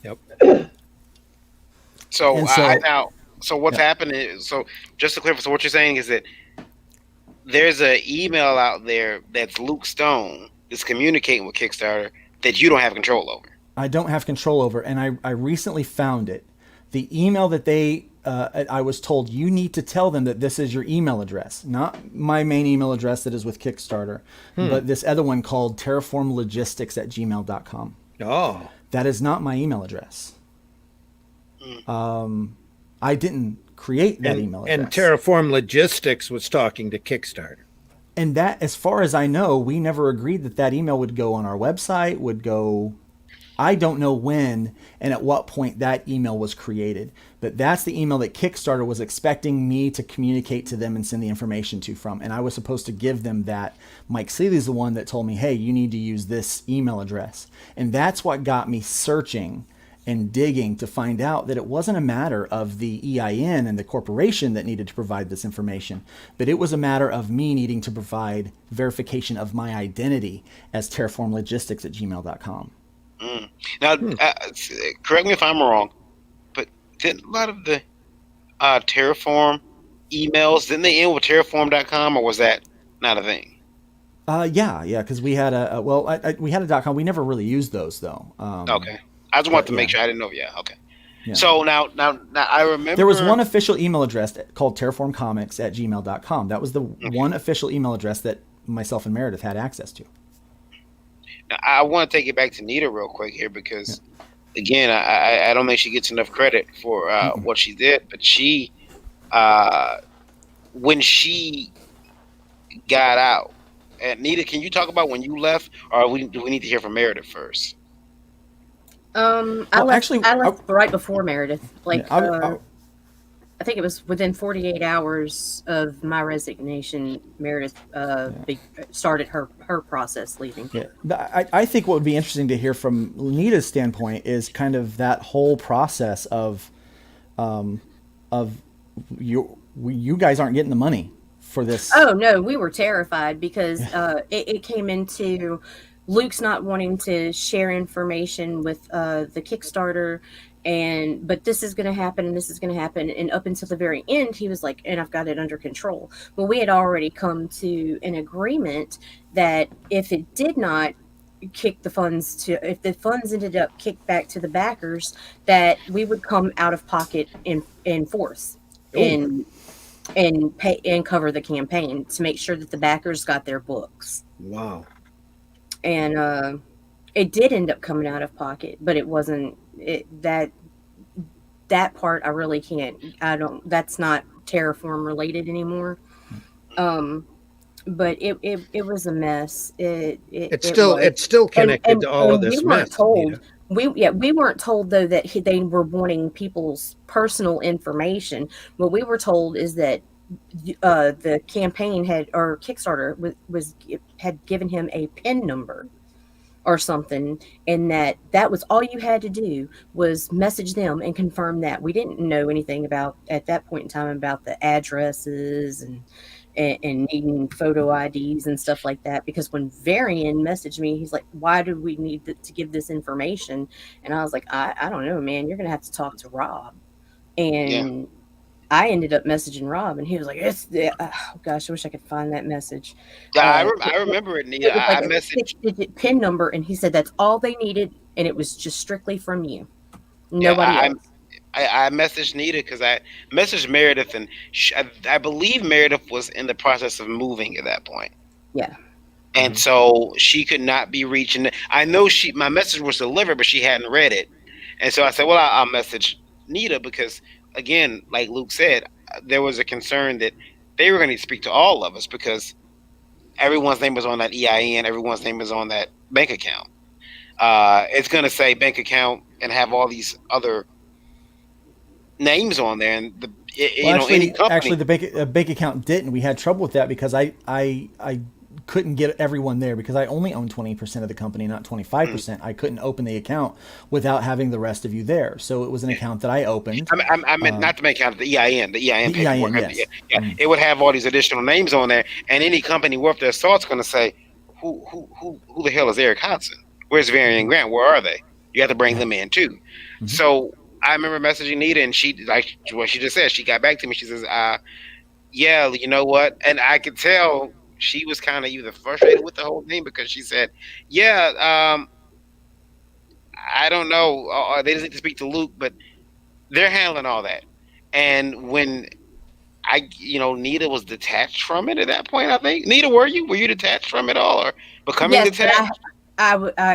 Yep. So what's happening is, so just to clarify, so what you're saying is that there's an email out there that's Luke Stone is communicating with Kickstarter that you don't have control over. I don't have control over, and I recently found it. The email that they I was told you need to tell them that this is your email address, not my main email address that is with Kickstarter, but this other one called terraformlogistics@gmail.com. Oh, That is not my email address. I didn't create that email address. and Terraform Logistics was talking to Kickstarter. And that, as far as I know, we never agreed that that email would go on our website, would go. I don't know when and at what point that email was created, but that's the email that Kickstarter was expecting me to communicate to them and send the information to from. And I was supposed to give them that. Mike Seeley's the one that told me, hey, you need to use this email address. And that's what got me searching and digging to find out that it wasn't a matter of the EIN and the corporation that needed to provide this information, but it was a matter of me needing to provide verification of my identity as terraformlogistics@gmail.com. Now, correct me if I'm wrong, but didn't a lot of the Terraform emails, didn't they end with terraform.com, or was that not a thing? Yeah, because we had we had a .com. We never really used those though. Okay. I just wanted to make sure. I didn't know. Yeah. Okay. Yeah. So now I remember there was one official email address called terraformcomics@gmail.com. That was the one official email address that myself and Meredith had access to. Now, I want to take it back to Nita real quick here because, again, I don't think she gets enough credit for what she did. But she, when she got out, and Nita, can you talk about when you left, or do we need to hear from Meredith first? I left right before Meredith. I think it was within 48 hours of my resignation, Meredith started her process leaving. Yeah. I think what would be interesting to hear from Nita's standpoint is kind of that whole process of you guys aren't getting the money for this. Oh no, we were terrified because it came into Luke's not wanting to share information with the Kickstarter, but this is going to happen and this is going to happen, and up until the very end he was like, and I've got it under control. Well, we had already come to an agreement that if it did not kick the funds if the funds ended up kicked back to the backers, that we would come out of pocket in force and pay and cover the campaign to make sure that the backers got their books. Wow. And it did end up coming out of pocket, but it wasn't that part. I really can't. That's not Terraform related anymore. But it was a mess. It's still connected to all of this mess. We weren't told though that they were wanting people's personal information. What we were told is that the campaign Kickstarter had given him a PIN number or something, and that was all you had to do was message them and confirm that. We didn't know anything about at that point in time about the addresses and needing photo IDs and stuff like that, because when Varian messaged me, he's like, why do we need to give this information? And I was like, I don't know, man, you're gonna have to talk to Rob. And I ended up messaging Rob, and he was like, oh gosh, I wish I could find that message. I remember it, Nia. I messaged 6-digit PIN number, and he said that's all they needed, and it was just strictly from you. Nobody else. I messaged Nita because I messaged Meredith, and I believe Meredith was in the process of moving at that point. Yeah. And so she could not be reaching. I know my message was delivered, but she hadn't read it. And so I said, well, I'll message Nita because, again, like Luke said, there was a concern that they were going to speak to all of us because everyone's name was on that EIN. Everyone's name is on that bank account. It's going to say bank account and have all these other names on there, and any company. Actually, the bank account didn't. We had trouble with that because I couldn't get everyone there because I only own 20% of the company, not 25%. I couldn't open the account without having the rest of you there. So it was an account that I opened. I meant not the bank account, the EIN, paperwork. Yes. It would have all these additional names on there, and any company worth their salt's going to say, who the hell is Eric Hodson? Where's Varian Grant? Where are they? You have to bring them in too. Mm-hmm. So I remember messaging Nita, and she, like what she just said, she got back to me. She says, yeah, you know what? And I could tell she was kind of either frustrated with the whole thing because she said, yeah, I don't know. They just need to speak to Luke, but they're handling all that. And when Nita was detached from it at that point, I think. Nita, were you detached from it all, or becoming Yes, but detached?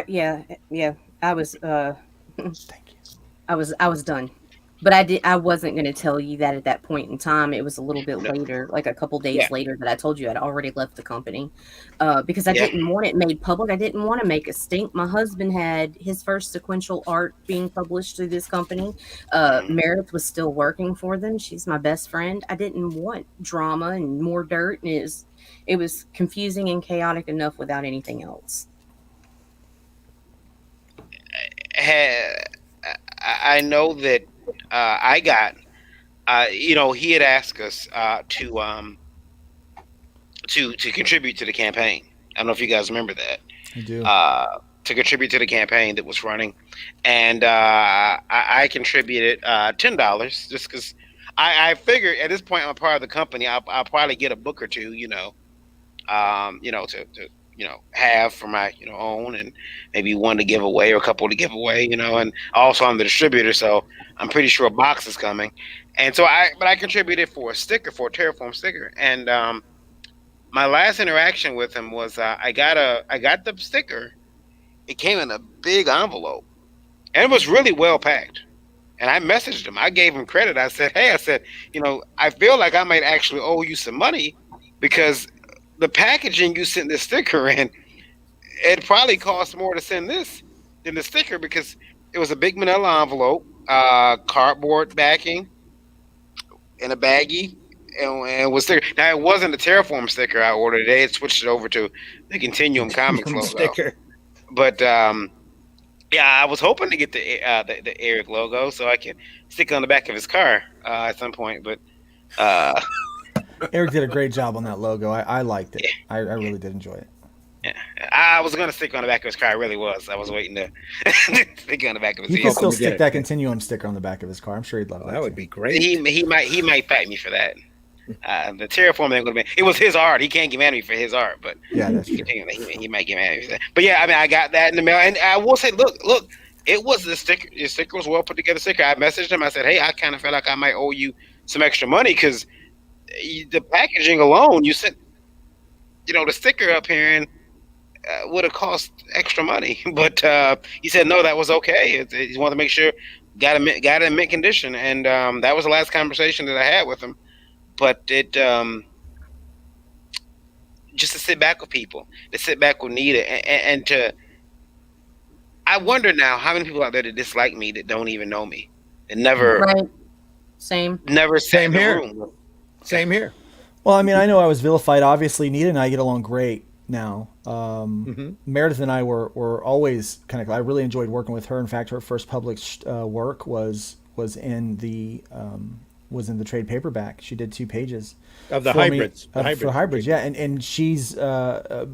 yeah, I was Thank you. I was done. But I wasn't going to tell you that at that point in time. It was a little bit No. later, like a couple Yeah, days later, that I told you I'd already left the company, because I yeah. didn't want it made public. I didn't want to make a stink. My husband had his first sequential art being published through this company. Mhm. Meredith was still working for them. She's my best friend. I didn't want drama and more dirt, and it was confusing and chaotic enough without anything else. I know that I got. He had asked us to contribute to the campaign. I don't know if you guys remember that. I do. To contribute to the campaign that was running, and I contributed $10 just because I figured at this point I'm a part of the company. I'll probably get a book or two, to have for my own, and maybe one to give away or a couple to give away, and also I'm the distributor, so I'm pretty sure a box is coming, and so I contributed for a sticker, for a Terraform sticker, and my last interaction with him was I got the sticker. It came in a big envelope, and it was really well packed. And I messaged him. I gave him credit. I said, "Hey, I feel like I might actually owe you some money because the packaging you sent this sticker in, it probably cost more to send this than the sticker because it was a big manila envelope, cardboard backing, and a baggie." And it was sticker. Now it wasn't a Terraform sticker I ordered. They had switched it over to the Continuum Comics logo. Sticker. But yeah, I was hoping to get the Eric logo so I can stick it on the back of his car at some point. But Eric did a great job on that logo. I liked it. Yeah. I really did enjoy it. yeah, I was gonna stick it on the back of his car. I really was. I was waiting to stick it on the back of his You vehicle. can still to get stick it. that Continuum sticker on the back of his car. I'm sure he'd love that. That would too. be great. He might fight me for that. The Terraform ain't gonna be. It was his art. He can't get mad at me for his art, but Yeah, that's true. he might get mad at me for that. But yeah, I mean, I got that in the mail, and I will say, look, it was the sticker. The sticker was well put together. Sticker. I messaged him. I said, hey, I kind of feel like I might owe you some extra money because the packaging alone, you sent, the sticker up here and would have cost extra money. But he said no, that was okay. He wanted to make sure got it in mint condition, and that was the last conversation that I had with him. But it just to sit back with people, to sit back with Nita, and to I wonder now how many people out there that dislike me that don't even know me, that never Right. Same. sat Same in the here. room. Same here. Well, I mean, I know I was vilified. Obviously, Nita and I get along great now. Meredith and I were always kind of. I really enjoyed working with her. In fact, her first published work was in the trade paperback. She did 2 pages Of the for me, hybrids. The for hybrids. Yeah, and she's had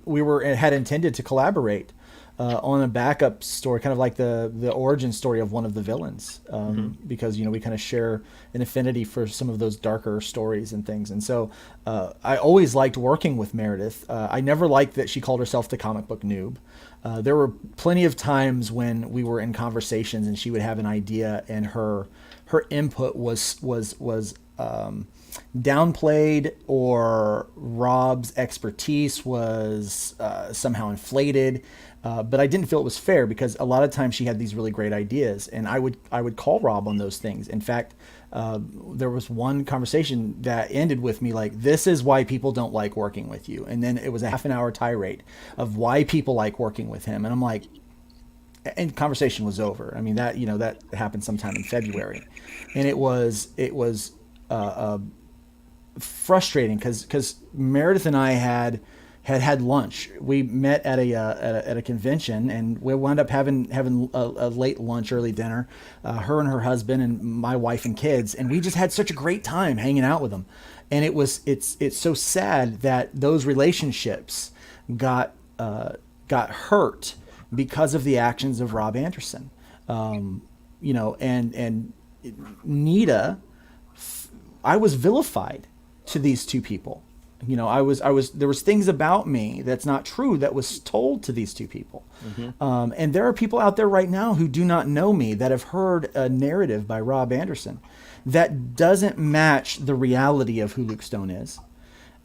intended to collaborate on a backup story, kind of like the origin story of one of the villains, because we kind of share an affinity for some of those darker stories and things. And so I always liked working with Meredith. I never liked that she called herself the comic book noob. There were plenty of times when we were in conversations and she would have an idea and her input was downplayed, or Rob's expertise was somehow inflated. But I didn't feel it was fair because a lot of times she had these really great ideas, and I would call Rob on those things. In fact, there was one conversation that ended with me like, "This is why people don't like working with you," and then it was a half an hour tirade of why people like working with him, and I'm like, and conversation was over. I mean, that happened sometime in February, and it was frustrating because Meredith and I had lunch. We met at a convention, and we wound up having a late lunch, early dinner. Her and her husband and my wife and kids, and we just had such a great time hanging out with them. And it's so sad that those relationships got hurt because of the actions of Rob Anderson. And Nita, I was vilified to these 2 people. You know, there was things about me that's not true that was told to these two people. And there are people out there right now who do not know me that have heard a narrative by Rob Anderson that doesn't match the reality of who Luke Stone is.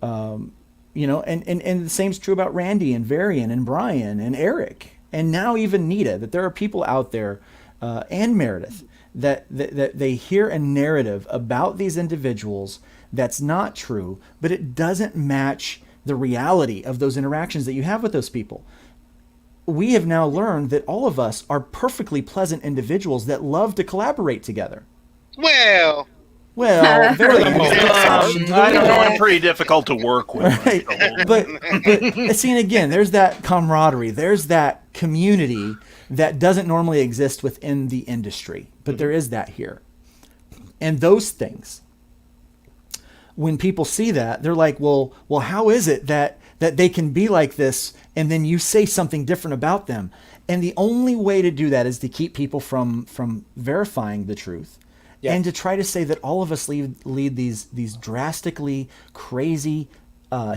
You know, and the same's true about Randy and Varian and Brian and Eric and now even Nita, that there are people out there and Meredith that they hear a narrative about these individuals that's not true, but it doesn't match the reality of those interactions that you have with those people. We have now learned that all of us are perfectly pleasant individuals that love to collaborate together. Well, Very I don't know. I'm pretty difficult to work with. Right. But see, and again, there's that camaraderie. There's that community that doesn't normally exist within the industry, but there is that here. And those things, when people see that, they're like, well, how is it that they can be like this and then you say something different about them? And the only way to do that is to keep people from verifying the truth. Yeah. And to try to say that all of us lead these drastically crazy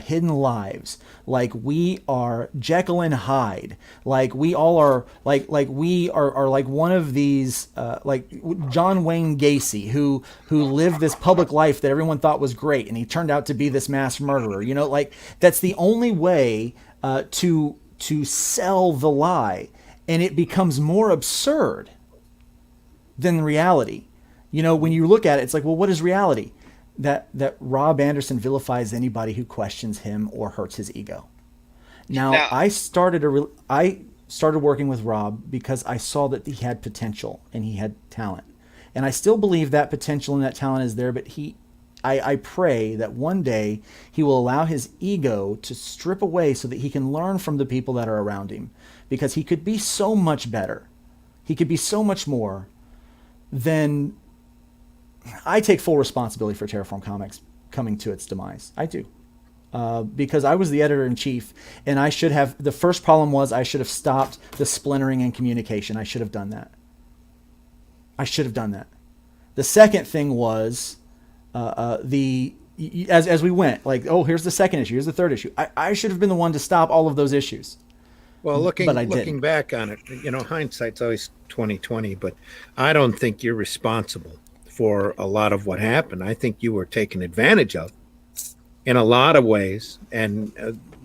hidden lives, like we are Jekyll and Hyde, like we all are like we are like one of these like John Wayne Gacy, who lived this public life that everyone thought was great, and he turned out to be this mass murderer. You know, like that's the only way to sell the lie, and it becomes more absurd than reality. You know, when you look at it, it's like, well, what is reality? That Rob Anderson vilifies anybody who questions him or hurts his ego. Now I started working with Rob because I saw that he had potential and he had talent, and I still believe that potential and that talent is there. But I pray that one day he will allow his ego to strip away so that he can learn from the people that are around him, because he could be so much better. He could be so much more than. I take full responsibility for Terraform Comics coming to its demise. I do. Because I was the editor-in-chief, and I should have... The first problem was I should have stopped the splintering in communication. I should have done that. The second thing was as we went, like, oh, here's the second issue, here's the third issue. I should have been the one to stop all of those issues. Well, looking back on it, you know, hindsight's always 20/20, but I don't think you're responsible for a lot of what happened. I think you were taken advantage of in a lot of ways. And,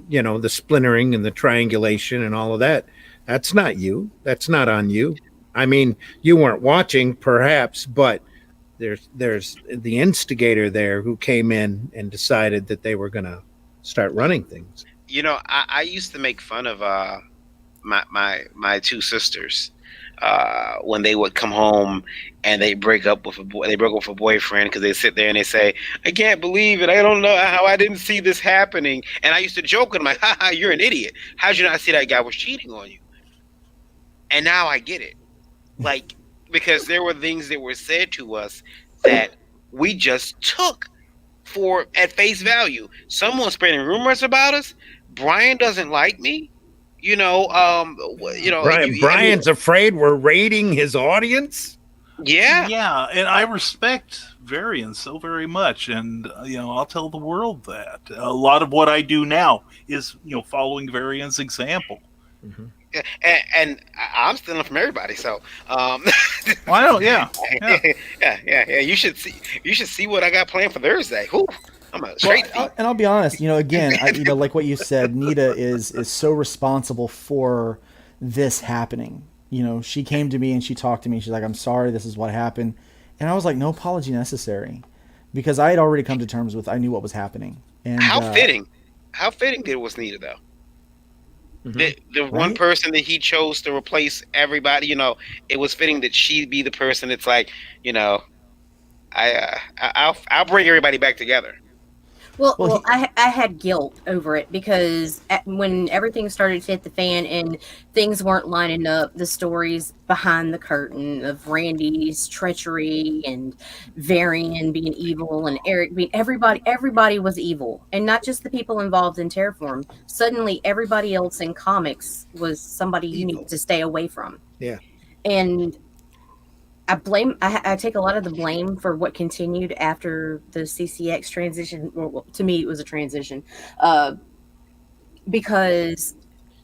you know, the splintering and the triangulation and all of that, that's not you. That's not on you. I mean, you weren't watching perhaps, but there's the instigator there who came in and decided that they were going to start running things. You know, I used to make fun of my two sisters when they would come home and they break up with a boyfriend, because they sit there and they say, I can't believe it, I don't know how I didn't see this happening. And I used to joke with them like, haha, you're an idiot, how'd you not see that guy was cheating on you? And now I get it, like, because there were things that were said to us that we just took for at face value. Someone spreading rumors about us. Brian doesn't like me. Brian's afraid we're raiding his audience. Yeah, and I respect Varian so very much, and I'll tell the world that a lot of what I do now is following Varian's example. Mm-hmm. And I'm stealing from everybody, so well, I don't. Yeah. You should see what I got planned for Thursday. Whew. I'm a straight and I'll be honest, again, like what you said, Nita is so responsible for this happening. She came to me and she talked to me. She's like, I'm sorry, this is what happened. And I was like, no apology necessary, because I had already come to terms with, I knew what was happening. And how fitting it was Nita, though. Mm-hmm. The one person that he chose to replace everybody, it was fitting that she'd be the person that's like, I'll bring everybody back together. Well, I had guilt over it, because when everything started to hit the fan and things weren't lining up, the stories behind the curtain of Randy's treachery and Varian being evil and Eric being everybody was evil, and not just the people involved in Terraform. Suddenly, everybody else in comics was somebody you need to stay away from. Yeah, and I take a lot of the blame for what continued after the CCX transition. Well, to me, it was a transition, because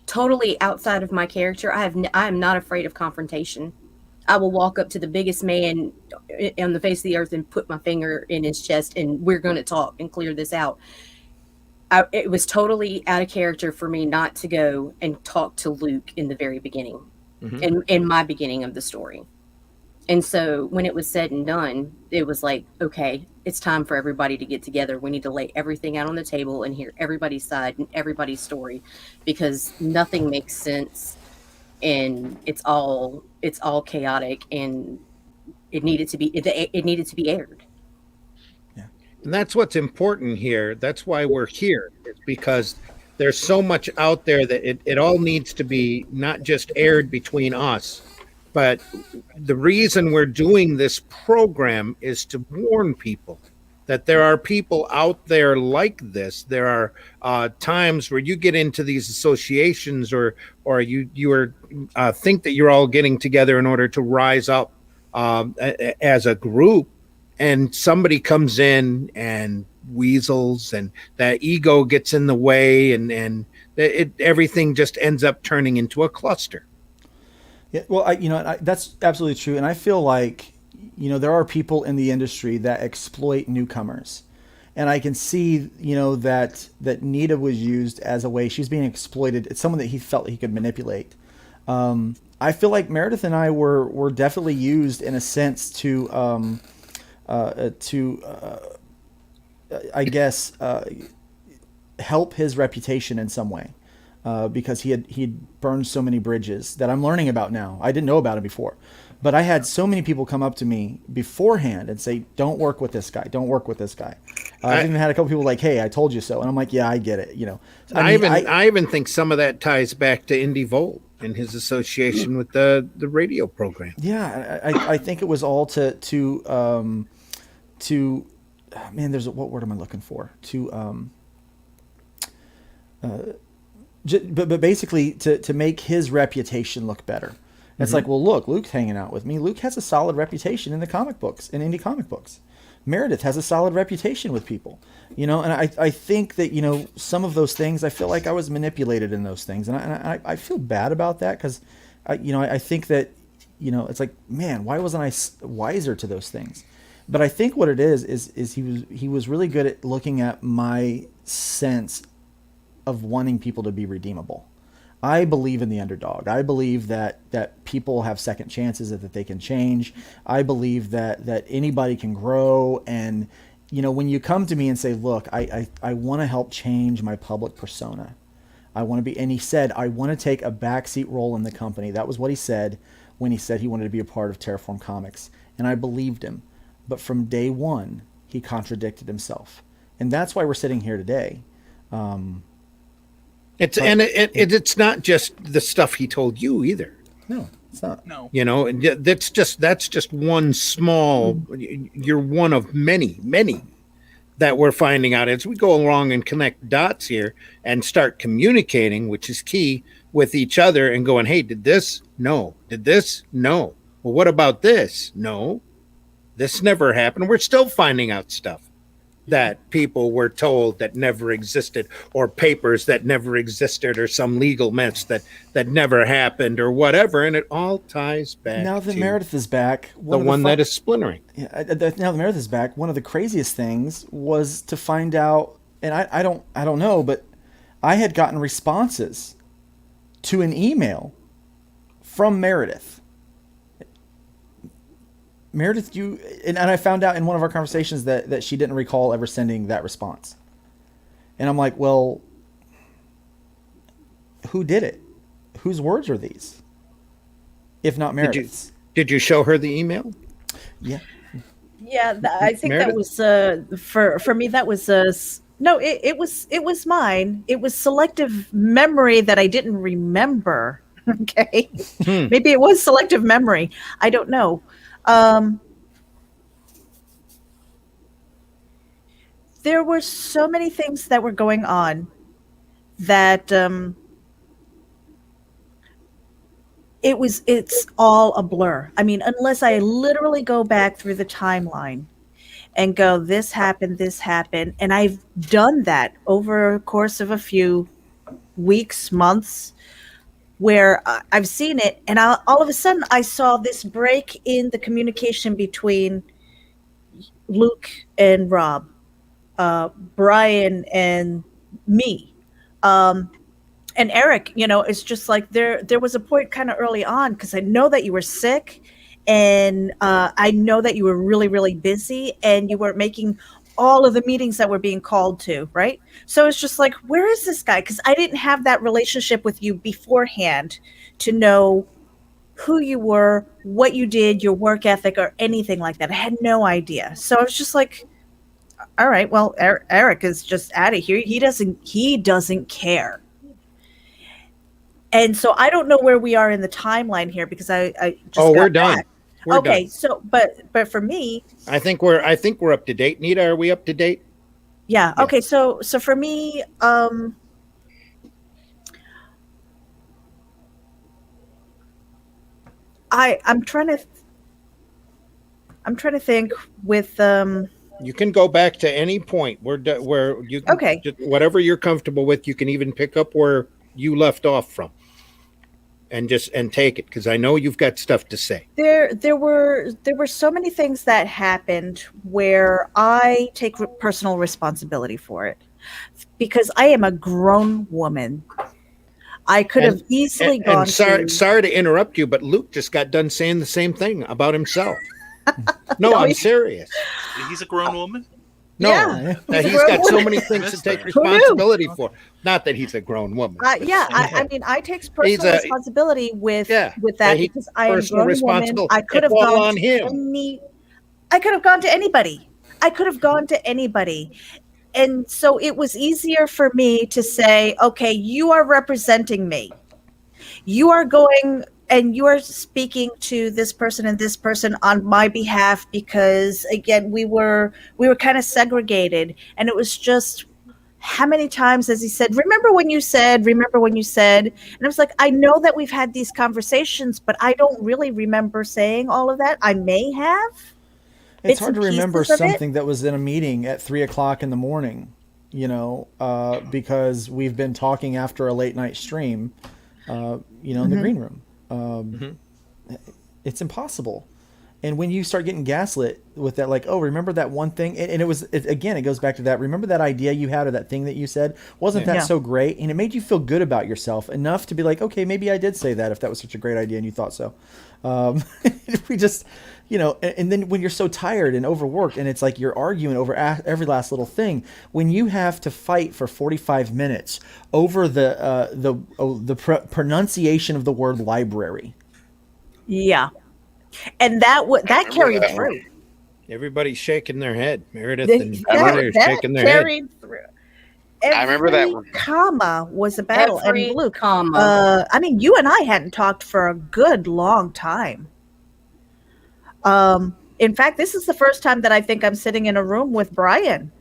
totally outside of my character, I am not afraid of confrontation. I will walk up to the biggest man on the face of the earth and put my finger in his chest, and we're going to talk and clear this out. It was totally out of character for me not to go and talk to Luke in the very beginning, in my beginning of the story. And so when it was said and done, it was like, okay, it's time for everybody to get together. We need to lay everything out on the table and hear everybody's side and everybody's story, because nothing makes sense, and it's all chaotic, and it needed to be aired. And that's what's important here. That's why we're here, is because there's so much out there that it all needs to be not just aired between us, but the reason we're doing this program is to warn people that there are people out there like this. There are times where you get into these associations, or you are think that you're all getting together in order to rise up as a group, and somebody comes in and weasels, and that ego gets in the way, and everything just ends up turning into a cluster. Yeah, well, that's absolutely true, and I feel like there are people in the industry that exploit newcomers, and I can see that Nita was used as a way she's being exploited. It's someone that he felt he could manipulate. I feel like Meredith and I were definitely used in a sense to I guess help his reputation in some way. Because he'd burned so many bridges that I'm learning about now. I didn't know about it before, but I had so many people come up to me beforehand and say, "Don't work with this guy. Don't work with this guy." I've even had a couple people like, "Hey, I told you so," and I'm like, "Yeah, I get it." I even think some of that ties back to Indie Volt and his association with the radio program. Yeah, I think it was all to man. There's what word am I looking for? But basically to make his reputation look better. It's like, well, look, Luke's hanging out with me. Luke has a solid reputation in the comic books, in indie comic books. Meredith has a solid reputation with people, and I think that, some of those things, I feel like I was manipulated in those things. And I feel bad about that, because I think that, it's like, man, why wasn't I wiser to those things? But I think what it is he was really good at looking at my sense of wanting people to be redeemable. I believe in the underdog. I believe that people have second chances, that they can change. I believe that anybody can grow. And, when you come to me and say, look, I want to help change my public persona. I want to be, and he said, I want to take a backseat role in the company. That was what he said when he said he wanted to be a part of Terraform Comics. And I believed him. But from day one, he contradicted himself. And that's why we're sitting here today. It's not just the stuff he told you either. No, it's not. No. That's just one small. You're one of many that we're finding out as we go along and connect dots here and start communicating, which is key, with each other, and going, hey, did this? No. Did this? No. Well, what about this? No. This never happened. We're still finding out stuff that people were told that never existed, or papers that never existed, or some legal mess that never happened, or whatever. And it all ties back. Now that Meredith is back, that is splintering. Yeah, now that Meredith is back, one of the craziest things was to find out, and I don't know, but I had gotten responses to an email from Meredith. Meredith, and I found out in one of our conversations that she didn't recall ever sending that response. And I'm like, well, who did it? Whose words are these? If not Meredith's. Did you show her the email? Yeah. Yeah, I think Meredith? That was for me. That was no. It was mine. It was selective memory that I didn't remember. Okay, maybe it was selective memory. I don't know. There were so many things that were going on that it's all a blur. I mean, unless I literally go back through the timeline and go, this happened, and I've done that over a course of a few weeks, months, where I've seen it, and all of a sudden I saw this break in the communication between Luke and Rob, Brian and me, and Eric. It's just like there was a point kind of early on, because I know that you were sick, and I know that you were really, really busy, and you weren't making all of the meetings that were being called to, right? So it's just like, where is this guy? Because I didn't have that relationship with you beforehand to know who you were, what you did, your work ethic, or anything like that. I had no idea. So I was just like, all right, well, Eric is just out of here. He doesn't care. And so I don't know where we are in the timeline here, because I just we're got done. back. We're Okay, done. so but for me, I think we're up to date. Nita, are we up to date? yeah. Yeah. Okay, so for me, I'm trying to think with You can go back to any point where you can, Okay. just whatever you're comfortable with. You can even pick up where you left off from, and take it, because I know you've got stuff to say. there were so many things that happened where I take personal responsibility for it, because I am a grown woman. I could have easily gone And sorry to to interrupt you, but Luke just got done saying the same thing about himself. No, I'm serious. He's a grown woman. No, Yeah, he's a grown got so woman. many things to take Who knew? responsibility for. Not that he's a grown woman. Yeah, I mean, I take personal responsibility with that, because I am a personal grown woman. responsibility. I could have It's all gone on to him. I could have gone to anybody. And so it was easier for me to say, okay, you are representing me. You are going and you are speaking to this person and this person on my behalf, because again, we were kind of segregated, and it was just, how many times has he said, remember when you said, and I was like, I know that we've had these conversations, but I don't really remember saying all of that. I may have. It's hard to and remember pieces of it. something that was in a meeting at 3:00 in the morning, because we've been talking after a late night stream, in the green room. It's impossible. And when you start getting gaslit with that, like, oh, remember that one thing? And it goes back to that. Remember that idea you had, or that thing that you said? Wasn't that so great? And it made you feel good about yourself enough to be like, okay, maybe I did say that, if that was such a great idea and you thought so. We just, and then when you're so tired and overworked, and it's like you're arguing over every last little thing, when you have to fight for 45 minutes over the pronunciation of the word library. Yeah. And that carried through. Everybody's shaking their head. Meredith and Heather are shaking their head. Carried through. I remember that one. Comma was a battle. Every and Luke, comma. I mean, you and I hadn't talked for a good long time. In fact, this is the first time that I think I'm sitting in a room with Brian.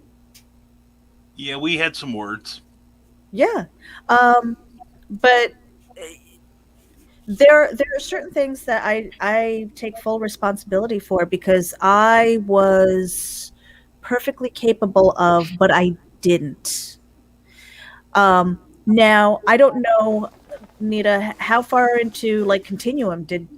Yeah, we had some words. Yeah. But there are certain things that I take full responsibility for, because I was perfectly capable of, but I didn't. Now, I don't know, Nita, how far into Continuum did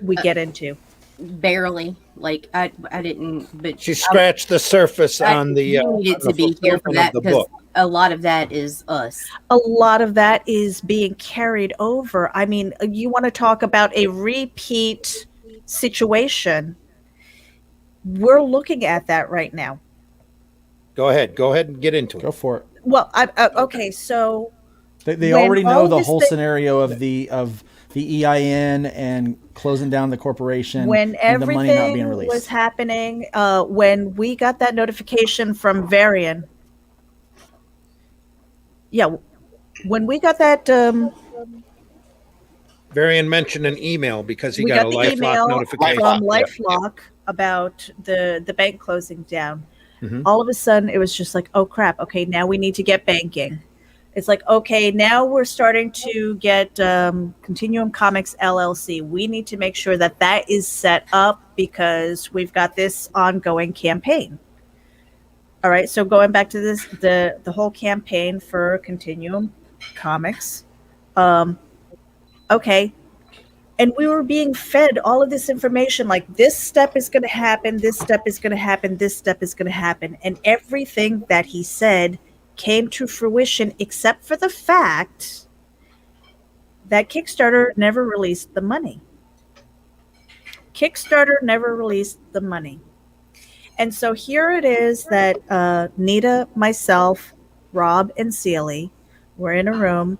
we get into? Barely. I didn't, but She scratched the surface on the. You needed to be here for that, because a lot of that is us. A lot of that is being carried over. I mean, you want to talk about a repeat situation. We're looking at that right now. Go ahead and get into it. Go for it. Well, okay, so they already know the whole scenario of the EIN and closing down the corporation, when and the money not being everything released. was happening, when we got that notification from Varian. Yeah, when we got that, Varian mentioned an email because he we got a the LifeLock email notification. from LifeLock about the bank closing down. Mhm. All of a sudden, it was just like, oh crap! Okay, now we need to get banking. It's like, okay, now we're starting to get Continuum Comics LLC. We need to make sure that that is set up because we've got this ongoing campaign. All right, so going back to this, the whole campaign for Continuum Comics. Okay, and we were being fed all of this information, like this step is going to happen, this step is going to happen, this step is going to happen, and everything that he said came to fruition except for the fact that Kickstarter never released the money. Kickstarter never released the money. And so here it is that Nita, myself, Rob, and Sealy were in a room.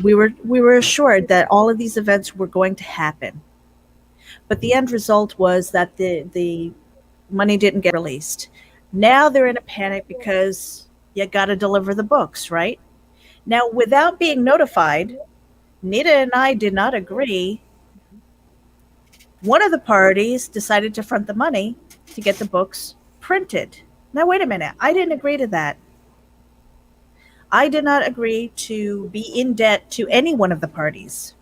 We were assured that all of these events were going to happen. But the end result was that the money didn't get released. Now they're in a panic because you got to deliver the books, right? Now, without being notified, Nita and I did not agree. One of the parties decided to front the money to get the books printed. Now, wait a minute. I didn't agree to that. I did not agree to be in debt to any one of the parties.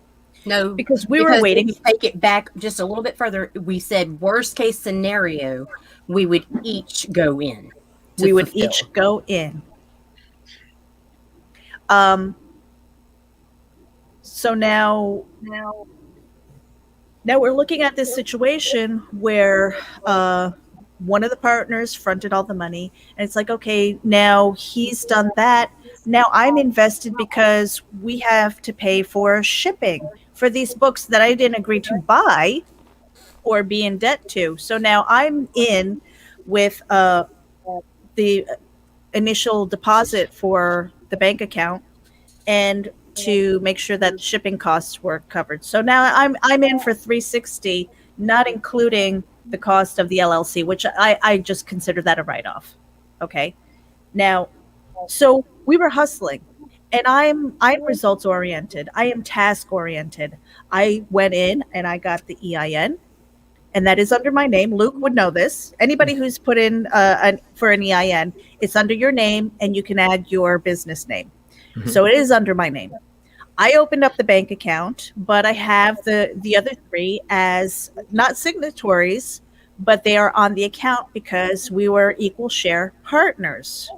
No, because we were waiting. If you take it back just a little bit further, we said worst case scenario, we would each go in. We would each go in. So now we're looking at this situation where one of the partners fronted all the money, and it's like, okay, now he's done that. Now I'm invested because we have to pay for shipping for these books that I didn't agree to buy or be in debt to. So now I'm in with the initial deposit for the bank account and to make sure that shipping costs were covered. So now I'm in for $360, not including the cost of the LLC, which I just consider that a write-off. Okay. Now, so we were hustling, and I'm results oriented. I am task oriented. I went in and I got the EIN, and that is under my name. Luke would know this. Anybody who's put in for an EIN, it's under your name, and you can add your business name. Mm-hmm. So it is under my name. I opened up the bank account, but I have the other three as not signatories, but they are on the account because we were equal share partners.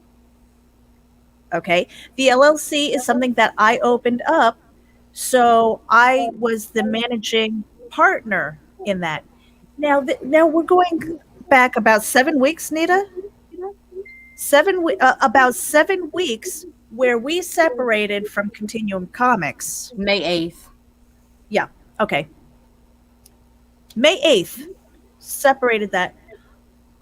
Okay. The LLC is something that I opened up, so I was the managing partner in that. Now we're going back about 7 weeks, Nita. About 7 weeks where we separated from Continuum Comics. May 8th. Yeah. Okay. May 8th, separated that.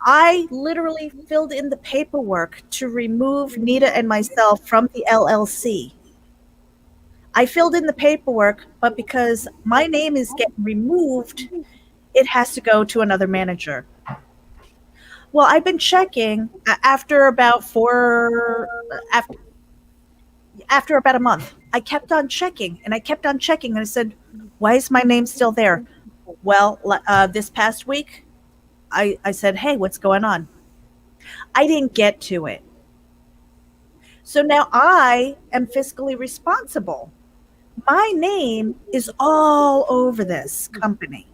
I literally filled in the paperwork to remove Nita and myself from the LLC. I filled in the paperwork, but because my name is getting removed, it has to go to another manager. Well, I've been checking after about a month. I kept on checking, and I said, why is my name still there? Well, this past week, I said, hey, what's going on? I didn't get to it. So now I am fiscally responsible. My name is all over this company.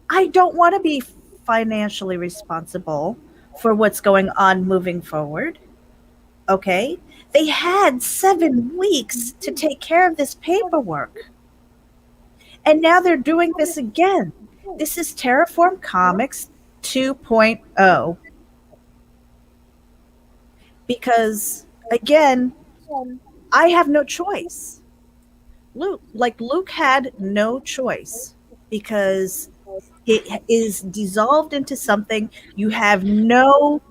I don't want to be financially responsible for what's going on moving forward. Okay? They had 7 weeks to take care of this paperwork. And now they're doing this again. This is Terraform Comics 2.0. Because, again, I have no choice. Luke had no choice because it is dissolved into something you have no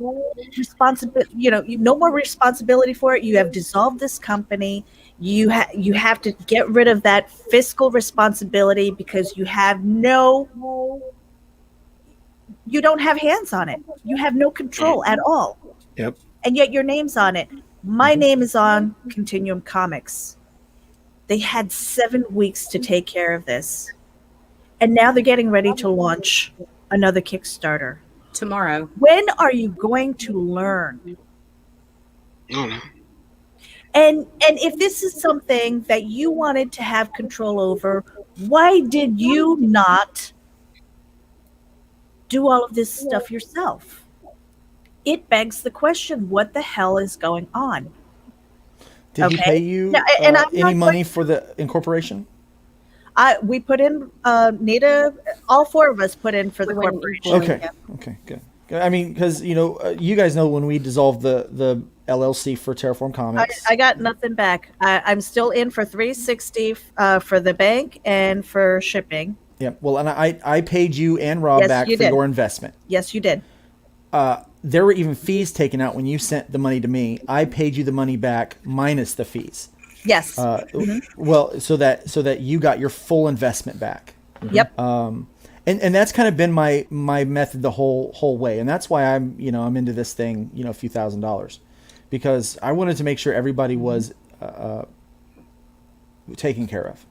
responsibility, no more responsibility for it. You have dissolved this company. You have to get rid of that fiscal responsibility because you don't have hands on it. You have no control at all. Yep. And yet your name's on it. My name is on Continuum Comics. They had 7 weeks to take care of this. And now they're getting ready to launch another Kickstarter. Tomorrow. When are you going to learn? Mm. And if this is something that you wanted to have control over, why did you not do all of this stuff yourself? It begs the question, what the hell is going on? Did he pay you And I'm any not money for the incorporation? we put in Nita, all four of us put in for the We went corporation. equally. Okay. Okay. Good. I mean, because you guys know when we dissolved the LLC for Terraform Comics. I got nothing back. I'm still in for 360 for the bank and for shipping. Yeah. Well, and I paid you and Rob Yes, back you for did. your investment. Yes, you did. There were even fees taken out when you sent the money to me. I paid you the money back minus the fees. Yes. Well, so that you got your full investment back. Yep. And that's kind of been my method the whole way, and that's why I'm into this thing, a few $1,000s, because I wanted to make sure everybody was taken care of.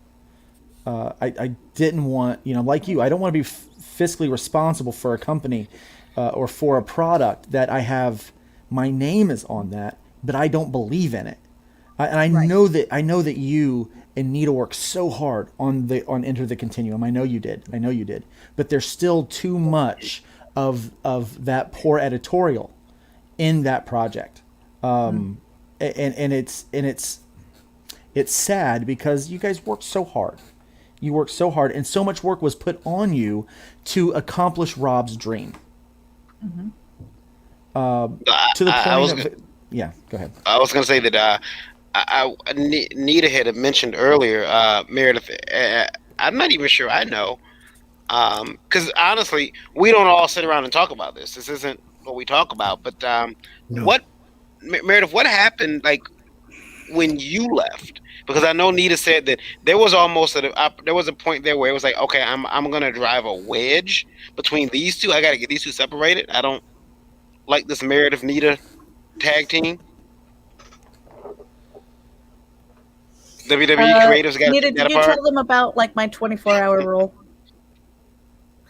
I didn't want, like you, I don't want to be fiscally responsible for a company or for a product that I have my name is on that, but I don't believe in it. I know that you and Nita worked so hard on Enter the Continuum. I know you did. But there's still too much of that poor editorial in that project, and it's sad because you guys worked so hard. You worked so hard, and so much work was put on you to accomplish Rob's dream. To the point yeah, go ahead. I was going to say that Nita had mentioned earlier, Meredith. I'm not even sure I know, because honestly, we don't all sit around and talk about this. This isn't what we talk about. But No. Meredith? What happened like when you left? Because I know Nita said that there was a point there where it was like, okay, I'm going to drive a wedge between these two. I got to get these two separated. I don't like this Meredith Nita tag team. WWE creatives got to Nita, take that did you apart. tell them about like my 24-hour rule?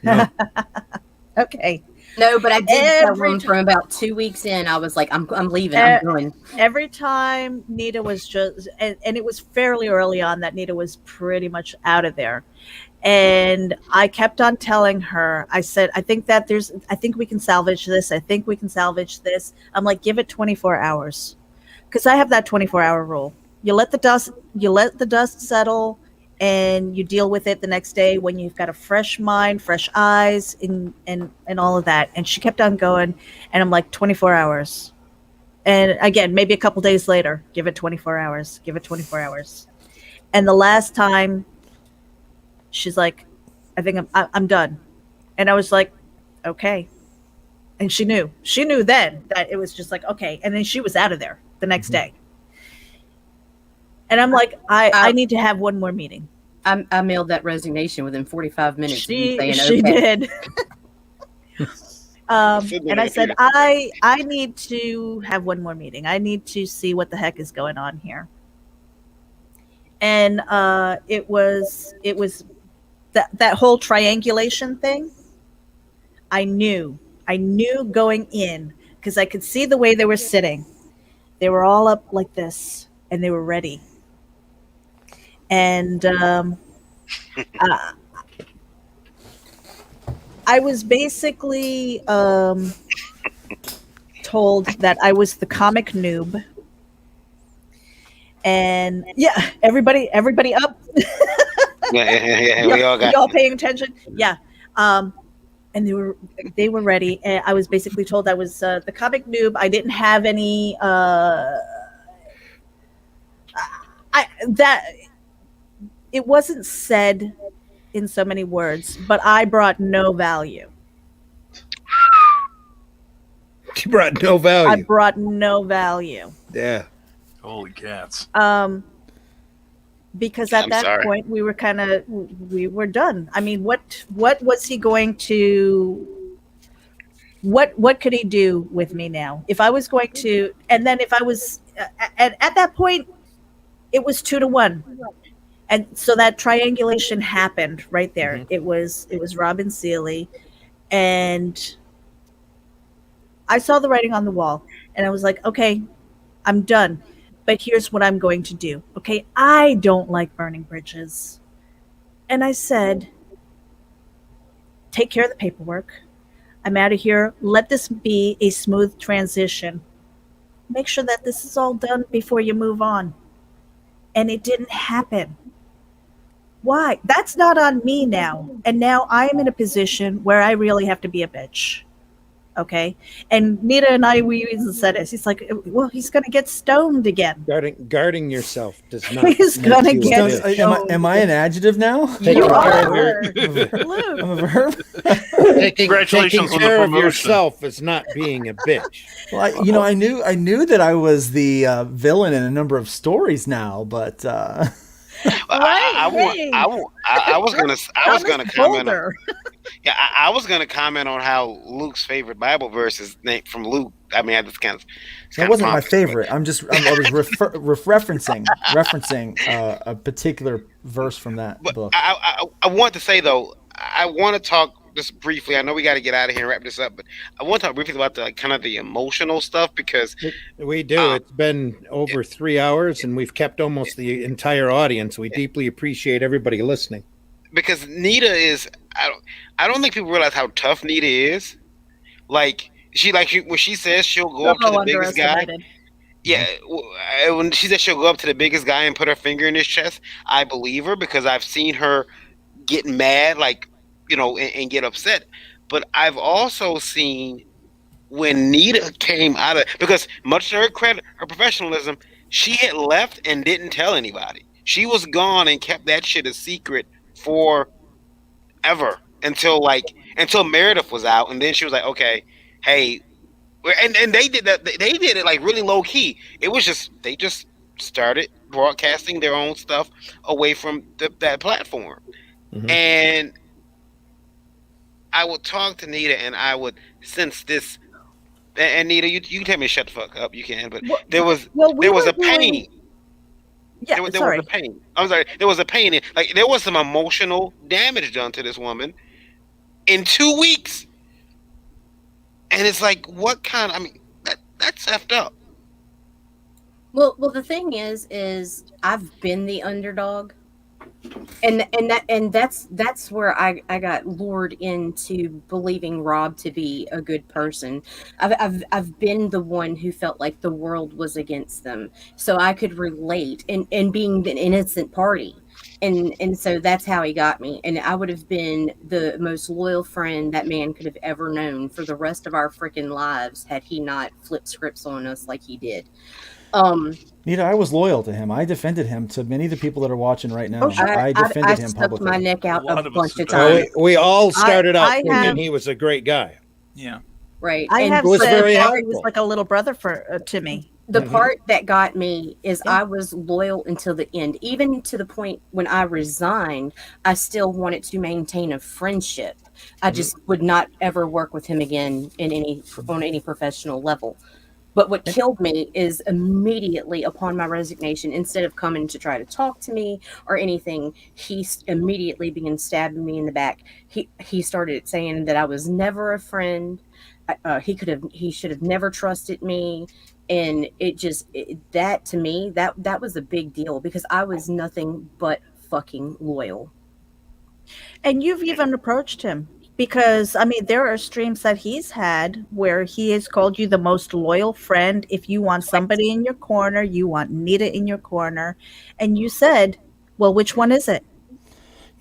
No. Okay. No, but I did tell Every them ti- from about 2 weeks in. I was like, I'm leaving. I'm done. Every time Nita was just, and it was fairly early on that Nita was pretty much out of there. And I kept on telling her, I said, I think we can salvage this. I think we can salvage this. I'm like, give it 24 hours. Because I have that 24-hour rule. You let the dust settle, and you deal with it the next day when you've got a fresh mind, fresh eyes, and all of that. And she kept on going, and I'm like, 24 hours. And again, maybe a couple days later, give it 24 hours. Give it 24 hours. And the last time, she's like, I think I'm done. And I was like, okay. And she knew then that it was just like, okay. And then she was out of there the next day. And I'm like, I need to have one more meeting. I mailed that resignation within 45 minutes. She okay. did. And I said, I need to have one more meeting. I need to see what the heck is going on here. And it was that whole triangulation thing. I knew going in, because I could see the way they were sitting. They were all up like this, and they were ready. And I was basically told that I was the comic noob. And yeah, everybody up. Yeah, we all got y'all paying attention. Yeah. And they were ready. And I was basically told I was the comic noob. I didn't have any it wasn't said in so many words, but I brought no value. You brought no value. I brought no value. Yeah. Holy cats. Because at that point we were done. I mean, what was he going to, what could he do with me now? If I was going to, and then if I was, at that point, it was 2-1. And so that triangulation happened right there. Mm-hmm. It was Robin Seeley, and I saw the writing on the wall, and I was like, okay, I'm done. But here's what I'm going to do. Okay, I don't like burning bridges. And I said, take care of the paperwork. I'm out of here. Let this be a smooth transition. Make sure that this is all done before you move on. And it didn't happen. Why? That's not on me now. And now I am in a position where I really have to be a bitch. Okay. And Nita and I, we even said this. He's like, well, he's going to get stoned again. Guarding yourself does not. He's make gonna you a get bitch. Am I an adjective now? Taking You care of are. I'm a Luke. verb. taking Congratulations on the care of promotion. yourself is not being a bitch. Well, I knew that I was the villain in a number of stories now, but I was gonna comment on. Boulder. Yeah, I was gonna comment on how Luke's favorite Bible verse is named from Luke. I mean, that's kind of. that wasn't my favorite. I was referencing a particular verse from that But book. I want to say though, I want to talk just briefly. I know we got to get out of here and wrap this up, but I want to talk briefly about the kind of the emotional stuff because We do. It's been over 3 hours, and we've kept almost the entire audience. We deeply appreciate everybody listening. because Nita is I don't think people realize how tough Nita is. Like when she says she'll go up to the biggest guy. Underestimated. Yeah, when she said she'll go up to the biggest guy and put her finger in his chest, I believe her because I've seen her get mad, like, and get upset. But I've also seen when Nita came out of, because much to her credit, her professionalism, she had left and didn't tell anybody. She was gone and kept that shit a secret for ever until Meredith was out, and then she was like, okay, hey. And they did that. They did it like really low key. It was just they just started broadcasting their own stuff away from that platform. Mhm. And I would talk to Nita, and I would sense this. And Nita, you can tell me to shut the fuck up. You can, but there was a pain. Yeah, There sorry. was a pain. I'm sorry. There was a pain. Like there was some emotional damage done to this woman in 2 weeks. And it's like, what kind? I mean, that's effed up. Well, the thing is I've been the underdog, and that's where I got lured into believing Rob to be a good person. I've been the one who felt like the world was against them, so I could relate and being the innocent party. And so that's how he got me. And I would have been the most loyal friend that man could have ever known for the rest of our freaking lives had he not flipped scripts on us like he did. Nita, I was loyal to him. I defended him to many of the people that are watching right now. Oh, sure. I defended him stuck publicly. my neck out A lot a of us bunch of have done times. We all started out I thinking have- he was a great guy. Yeah. Right. I And have It was said very that helpful. he was like a little brother to me. the Mhm. part that got me is Yeah. I was loyal until the end. Even to the point when I resigned, I still wanted to maintain a friendship. I just would not ever work with him again on any professional level. But what killed me is immediately upon my resignation, instead of coming to try to talk to me or anything, he immediately began stabbing me in the back. He started saying that I was never a friend. He should have never trusted me, and that to me that was a big deal because I was nothing but fucking loyal. And you've even approached him because, I mean, there are streams that he's had where he has called you the most loyal friend. If you want somebody in your corner, you want Nita in your corner. And you said, well, which one is it?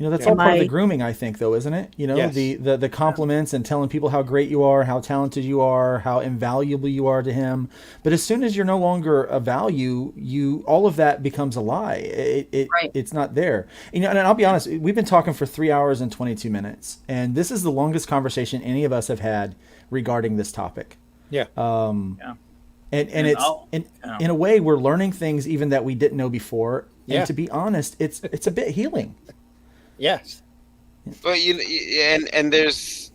That's Yeah. all part of the I- grooming, I think, though, isn't it? Yes. The compliments and telling people how great you are, how talented you are, how invaluable you are to him. But as soon as you're no longer a value, all of that becomes a lie. Right. It's not there. And I'll be honest, we've been talking for 3 hours and 22 minutes, and this is the longest conversation any of us have had regarding this topic. Yeah. And And it's I'll- in a way we're learning things even that we didn't know before. Yeah. And to be honest, it's a bit healing. Yes. But and there's,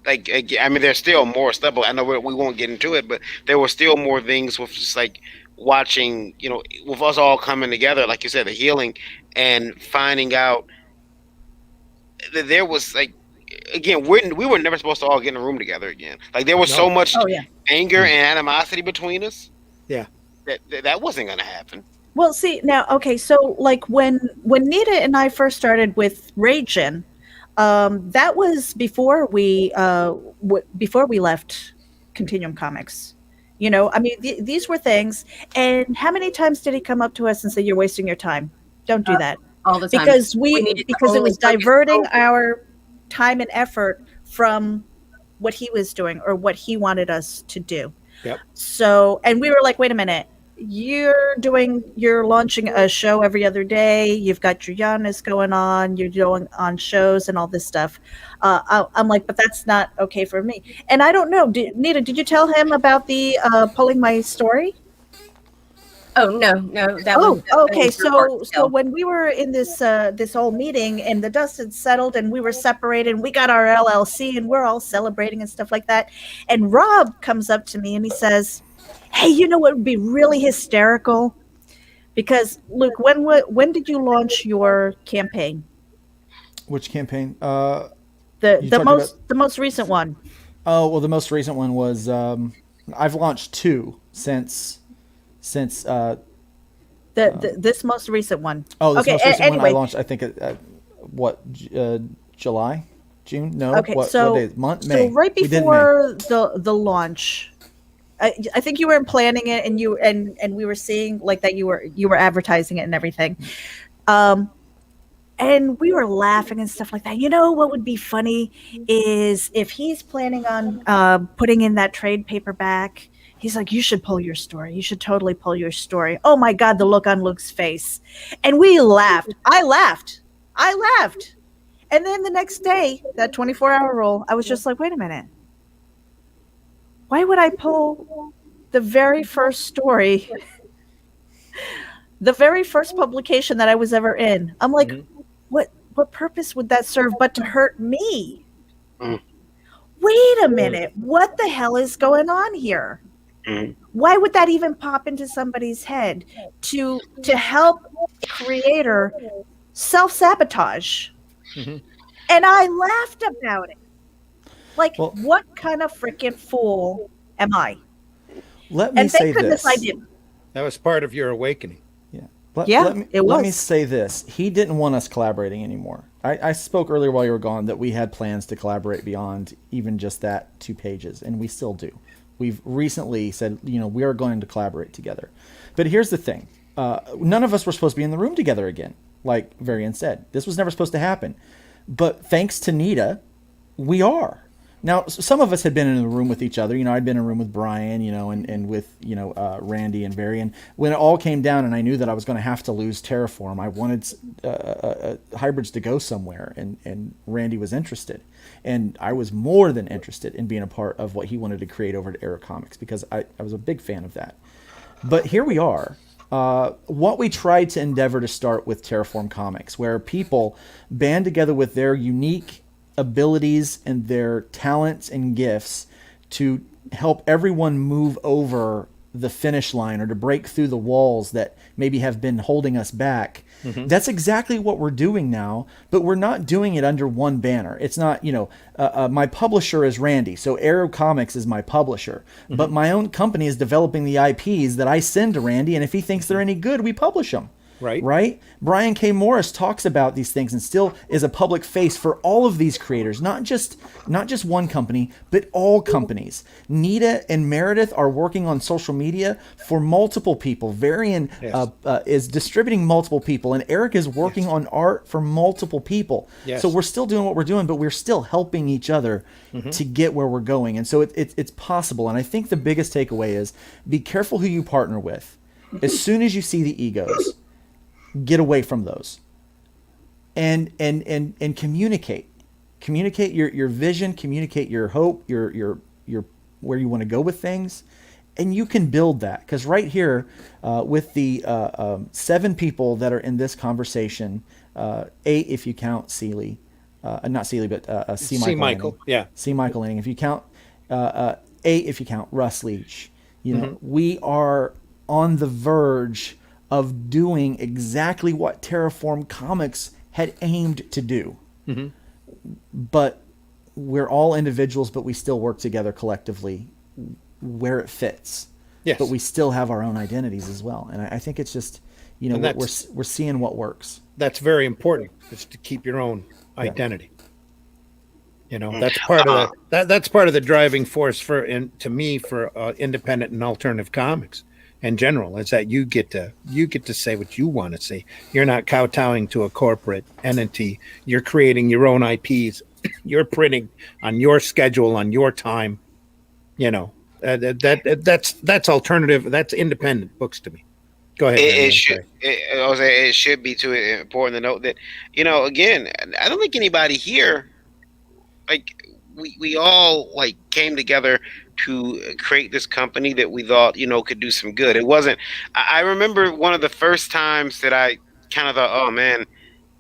like, I mean, there's still more stuff. But I know we won't get into it, but there were still more things with just like watching, with us all coming together, like you said, the healing and finding out that there was like again, we were never supposed to all get in a room together again. Like there was so much Oh yeah. anger and animosity between us. Yeah. That wasn't going to happen. Well, see now, okay, so like when Nita and I first started with Ragin, that was before before we left Continuum Comics. You know, I mean, these were things. And how many times did he come up to us and say, "You're wasting your time. Don't do that," all the time because needed to because it only was focus diverting on- our time and effort from what he was doing or what he wanted us to do. Yep. So, and we were like, wait a minute, you're launching a show every other day. You've got your Giannis going on. You're doing on shows and all this stuff. I'm like, but that's not okay for me. And I don't know, Nita, did you tell him about the pulling my story? Oh no, that was Okay. your So part. when we were in this this whole meeting and the dust had settled and we were separated and we got our LLC and we're all celebrating and stuff like that, and Rob comes up to me and he says, "Hey, you know what would be really hysterical? Because Luke, when did you launch your campaign? Which campaign? The You talking the most recent one. Oh well, the most recent one was I've launched 2 since This most recent one. this Okay, most recent one anyway. I launched. I think July, June? No, Okay, what so day? May. so right We did May. before the launch, I think you were planning it, and we were seeing like that you were advertising it and everything, and we were laughing and stuff like that. You know what would be funny is if he's planning on putting in that trade paperback. He's like, you should pull your story. You should totally pull your story. Oh my God, the look on Luke's face, and we laughed. I laughed. And then the next day, that 24-hour rule, I was just like, wait a minute. Why would I pull the very first story, the very first publication that I was ever in? I'm like, what purpose would that serve but to hurt me? Wait a minute. What the hell is going on here? Why would that even pop into somebody's head to help a creator self-sabotage? And I laughed about it. Like, what kind of freaking fool am I? Let me And say thank goodness this. I didn't. That was part of your awakening. It Let me was. say this. He didn't want us collaborating anymore. I spoke earlier while you were gone that we had plans to collaborate beyond even just that 2 pages, and we still do. We've recently said, we are going to collaborate together. But here's the thing. None of us were supposed to be in the room together again, like Varian said. This was never supposed to happen. But thanks to Nita, we are. Now, some of us had been in the room with each other. I'd been in a room with Brian, and with, Randy and Varian. When it all came down and I knew that I was going to have to lose Terraform, I wanted Hybrids to go somewhere, and Randy was interested. And I was more than interested in being a part of what he wanted to create over at Arrow Comics because I was a big fan of that. But here we are. What we tried to endeavor to start with Terraform Comics, where people band together with their unique abilities and their talents and gifts to help everyone move over the finish line or to break through the walls that maybe have been holding us back. That's exactly what we're doing now, but we're not doing it under one banner. It's not, my publisher is Randy, so Arrow Comics is my publisher, but my own company is developing the IPs that I send to Randy, and if he thinks they're any good, we publish them. Right? Brian K. Morris talks about these things and still is a public face for all of these creators, not just one company, but all companies. Nita and Meredith are working on social media for multiple people. Varian is distributing multiple people, and Eric is working on art for multiple people. So we're still doing what we're doing, but we're still helping each other to get where we're going. And so it's possible. And I think the biggest takeaway is be careful who you partner with. As soon as you see the egos, get away from those and communicate your vision, communicate your hope, your where you want to go with things, and you can build that. Because right here with the 7 people that are in this conversation, 8 if you count Seeley, not Seeley, but C. Michael Lanning. C. Michael Lanning. If you count 8 if you count Russ Leach, we are on the verge of doing exactly what Terraform Comics had aimed to do. But we're all individuals, but we still work together collectively where it fits. Yes. But we still have our own identities as well. And I think it's just, you know, we're seeing what works. That's very important, is to keep your own identity. You know, that's part of that's part of the driving force for independent and alternative comics in general, is that you get to say what you want to say. You're not kowtowing to a corporate entity. You're creating your own IPs. You're printing on your schedule, on your time. You know, that's alternative. That's independent books to me. Go ahead. It should be too important to note that, you know, again, I don't think anybody here, like, we all like came together to create this company that we thought, you know, could do some good. It wasn't. I remember one of the first times that I kind of thought, oh man,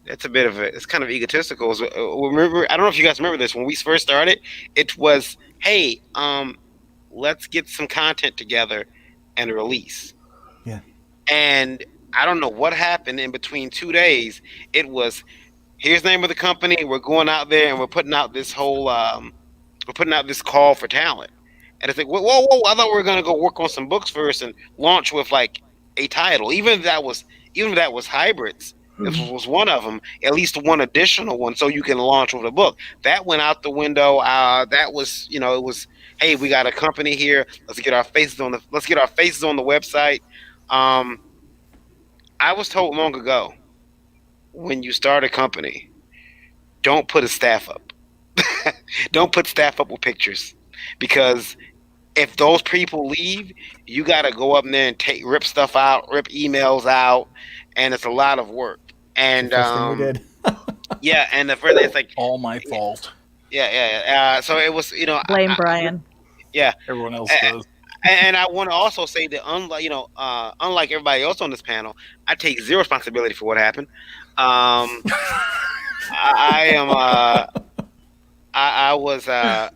it's kind of egotistical. Remember, I don't know if you guys remember this, when we first started, it was, hey, let's get some content together and release. Yeah. And I don't know what happened in between 2 days. It was, here's the name of the company. We're going out there and we're putting out this whole, we're putting out this call for talent. And it's like, whoa! I thought we were gonna go work on some books first and launch with like a title. Even if that was hybrids, this was one of them. At least one additional one, so you can launch with a book. That went out the window. That was, you know, it was, hey, we got a company here. Let's get our faces on the website. I was told long ago, when you start a company, don't put a staff up. Don't put staff up with pictures, because if those people leave, you got to go up there and rip stuff out, rip emails out, and it's a lot of work. And First thing we did. yeah, and the further it's like all my fault. Yeah. So it was, you know, Blame Brian. Yeah, everyone else does. And I want to also say that, unlike everybody else on this panel, I take zero responsibility for what happened. I was a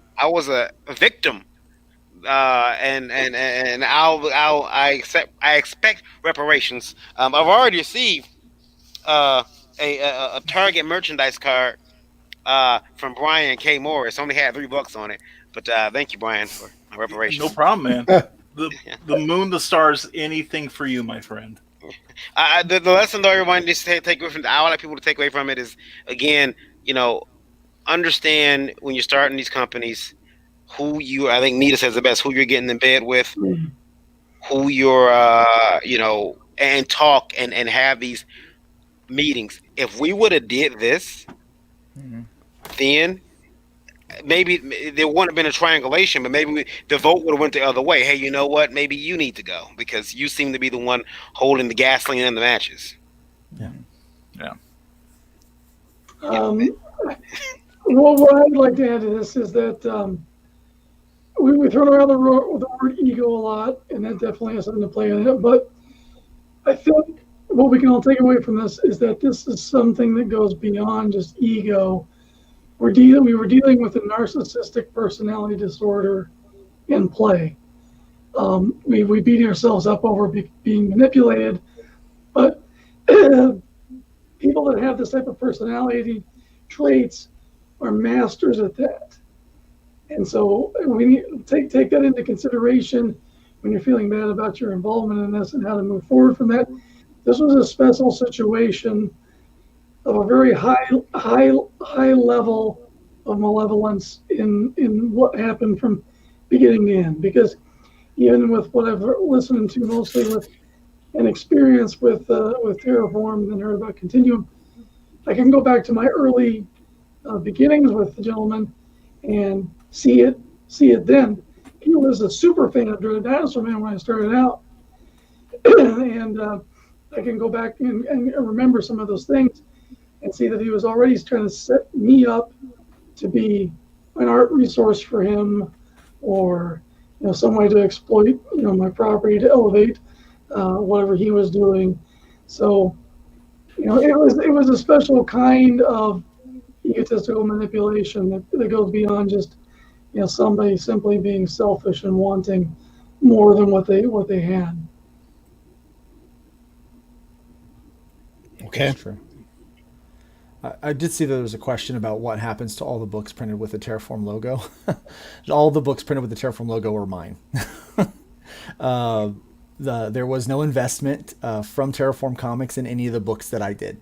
victim, and I expect reparations. I've already received a Target merchandise card from Brian K. Morris. Only had $3 on it, but thank you, Brian, for my reparations. No problem, man. The moon, the stars, anything for you, my friend. The lesson, though, everyone needs to take away from, I would like people to take away from it is, again, you know, understand when you're starting these companies, I think Nita says the best, who you're getting in bed with, who you're, you know, and talk and have these meetings. If we would have did this, then maybe there wouldn't have been a triangulation, but maybe the vote would have went the other way. Hey, you know what? Maybe you need to go because you seem to be the one holding the gasoline and the matches. Yeah. Well, what I'd like to add to this is that we throw around the word ego a lot, and that definitely has something to play in it. But I think what we can all take away from this is that this is something that goes beyond just ego. We were dealing with a narcissistic personality disorder in play. We beat ourselves up over being manipulated, but people that have this type of personality traits are masters at that. And so we need to take that into consideration when you're feeling bad about your involvement in this and how to move forward from that. This was a special situation of a very high level of malevolence in what happened from beginning to end. Because even with what I've listened to mostly with an experience with Terraform and heard about Continuum, I can go back to my early beginnings with the gentleman and see it then. He was a super fan of Dreaded Dinosaur Man when I started out, and I can go back and remember some of those things and see that he was already trying to set me up to be an art resource for him, or some way to exploit my property to elevate whatever he was doing. So it was a special kind of egotistical manipulation that goes beyond just somebody simply being selfish and wanting more than what they had. Okay. True. I did see that there was a question about what happens to all the books printed with the Terraform logo. All the books printed with the Terraform logo are mine. There was no investment from Terraform Comics in any of the books that I did.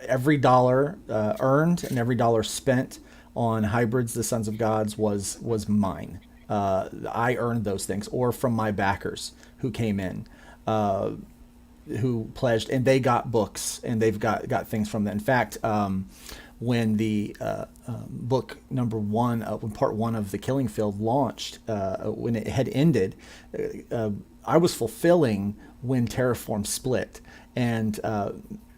Every dollar earned and every dollar spent on Hybrids, the Sons of Gods was mine. I earned those things, or from my backers who came in, who pledged, and they got books and they've got things from that. In fact, when the book number one, when part one of The Killing Field launched, when it had ended, I was fulfilling when Terraform split, and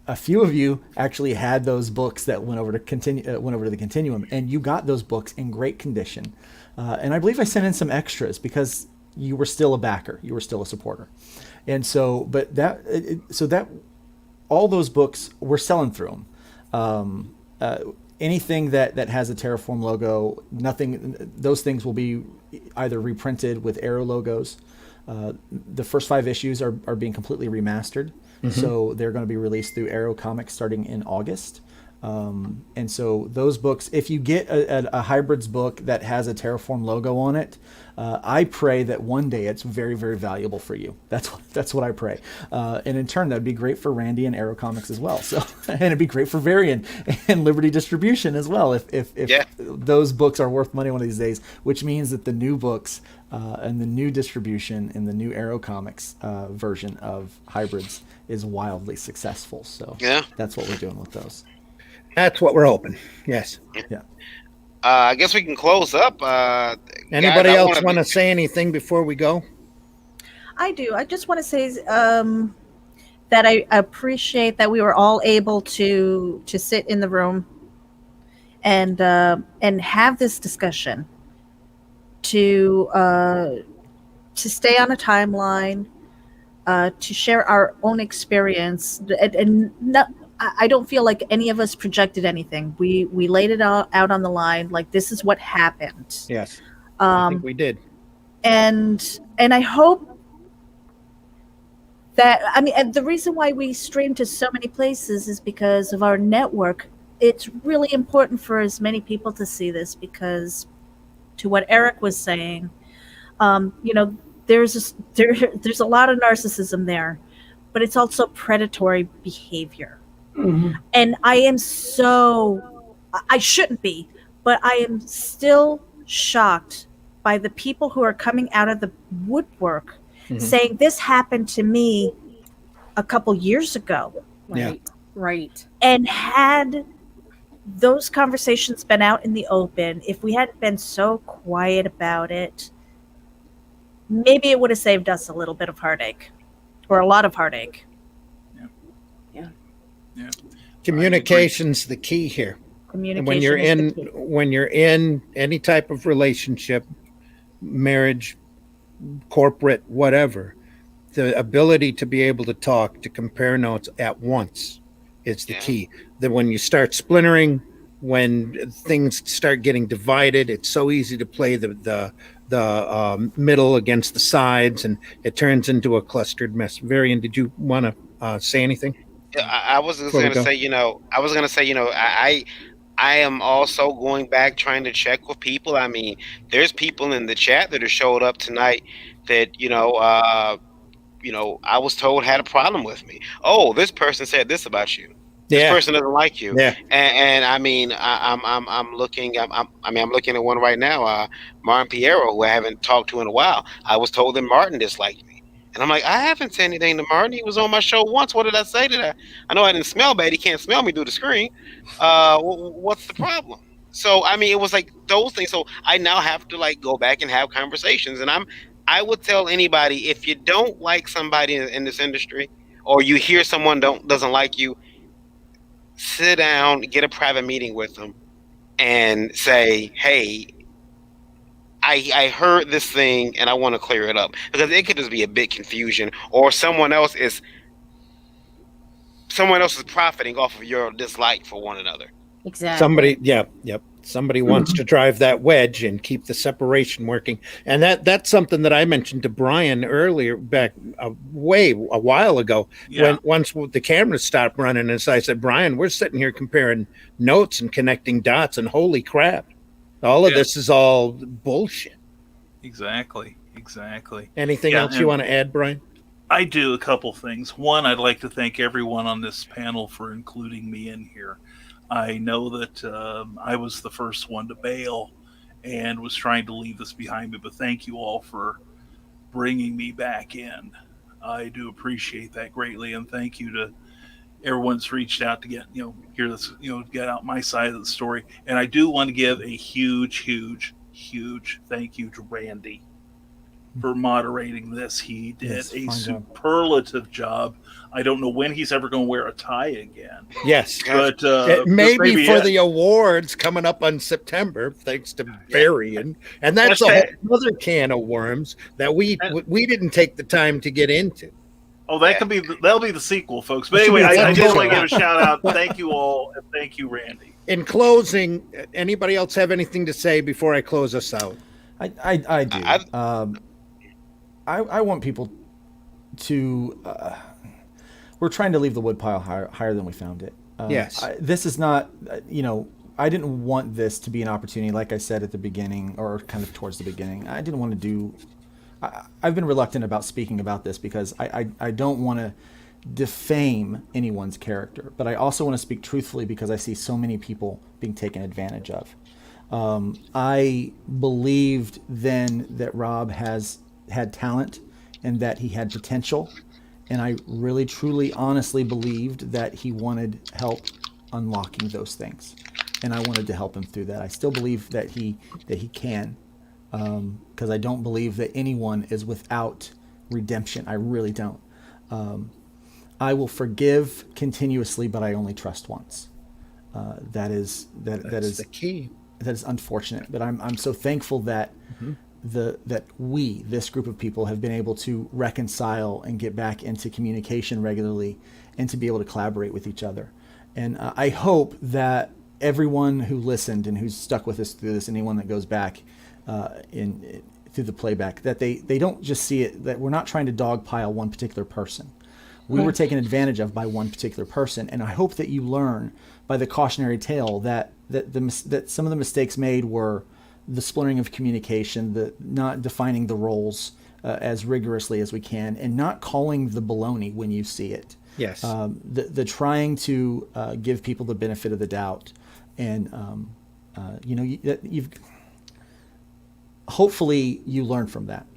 a few of you actually had those books that went over to the Continuum, and you got those books in great condition. And I believe I sent in some extras because you were still a backer, you were still a supporter, and so all those books we're selling through them. Anything that has a Terraform logo, those things will be either reprinted with Arrow logos. The first 5 issues are being completely remastered. So they're going to be released through Arrow Comics starting in August. And so those books, if you get a Hybrids book that has a Terraform logo on it, I pray that one day it's very, very valuable for you. That's what I pray. And in turn, that'd be great for Randy and Arrow Comics as well. So, and it'd be great for Varian and Liberty Distribution as well. If those books are worth money one of these days, which means that the new books and the new distribution and the new Arrow Comics version of Hybrids is wildly successful. So that's what we're doing with those. That's what we're hoping. Yes. Yeah. I guess we can close up. Anybody else want to say anything before we go? I do. I just want to say that I appreciate that we were all able to sit in the room and have this discussion, to stay on a timeline, to share our own experience, and not. I don't feel like any of us projected anything. We laid it out on the line, like this is what happened. Yes, I think we did. And I hope that, I mean, and the reason why we stream to so many places is because of our network. It's really important for as many people to see this, because to what Eric was saying, there's a lot of narcissism there, but it's also predatory behavior. Mm-hmm. And I shouldn't be, but I am still shocked by the people who are coming out of the woodwork saying this happened to me a couple years ago. Right. And had those conversations been out in the open, if we hadn't been so quiet about it, maybe it would have saved us a little bit of heartache, or a lot of heartache. Yeah. Communication's the key here. Communication. When you're in any type of relationship, marriage, corporate, whatever, the ability to be able to talk, to compare notes at once is the key. That when you start splintering, when things start getting divided, it's so easy to play the middle against the sides, and it turns into a clustered mess. Varian, did you want to say anything? I was going to say, I am also going back trying to check with people. I mean, there's people in the chat that have showed up tonight that, I was told had a problem with me. Oh, this person said this about you. This person doesn't like you. Yeah. And I mean, I'm looking at one right now, Martin Piero, who I haven't talked to in a while. I was told that Martin disliked me. And I'm like, I haven't said anything to Martin. He was on my show once. What did I say to that? I know I didn't smell bad. He can't smell me through the screen. What's the problem? So, I mean, it was like those things. So I now have to go back and have conversations. And I would tell anybody, if you don't like somebody in this industry, or you hear someone doesn't like you, sit down, get a private meeting with them, and say, hey, I heard this thing and I want to clear it up, because it could just be a big confusion, or someone else is profiting off of your dislike for one another. Exactly. Somebody, Somebody wants to drive that wedge and keep the separation working. And that's something that I mentioned to Brian earlier, back a while ago, when once the cameras stopped running. And so I said, Brian, we're sitting here comparing notes and connecting dots, and holy crap, all of this is all bullshit. Exactly. Anything else you want to add, Brian? I do a couple things. One, I'd like to thank everyone on this panel for including me in here. I know that I was the first one to bail and was trying to leave this behind me, but thank you all for bringing me back in. I do appreciate that greatly, and thank you to everyone that's reached out to get, hear this, get out my side of the story. And I do want to give a huge thank you to Randy for moderating this. He did a superlative job. I don't know when he's ever going to wear a tie again. Yes, but maybe for the awards coming up on September, thanks to Barry, and that's a whole other can of worms that we didn't take the time to get into. Oh, that'll be the sequel, folks. But anyway, I just want to give a shout out. Thank you all, and thank you, Randy. In closing, anybody else have anything to say before I close us out? I do. I want people to. We're trying to leave the woodpile higher than we found it. Yes. This is not. I didn't want this to be an opportunity, like I said at the beginning, or kind of towards the beginning. I didn't want to do. I've been reluctant about speaking about this because I don't want to defame anyone's character, but I also want to speak truthfully because I see so many people being taken advantage of. I believed then that Rob had talent and that he had potential, and I really truly honestly believed that he wanted help unlocking those things, and I wanted to help him through that. I still believe that he can, because I don't believe that anyone is without redemption. I really don't. I will forgive continuously, but I only trust once. That is the key. That is unfortunate, but I'm so thankful that this group of people have been able to reconcile and get back into communication regularly, and to be able to collaborate with each other. And I hope that everyone who listened and who's stuck with us through this, anyone that goes back through the playback, that they don't just see it, that we're not trying to dogpile one particular person. We were taken advantage of by one particular person, and I hope that you learn by the cautionary tale that some of the mistakes made were the splintering of communication, the not defining the roles as rigorously as we can, and not calling the baloney when you see it. Yes. The trying to give people the benefit of the doubt, and hopefully you learn from that.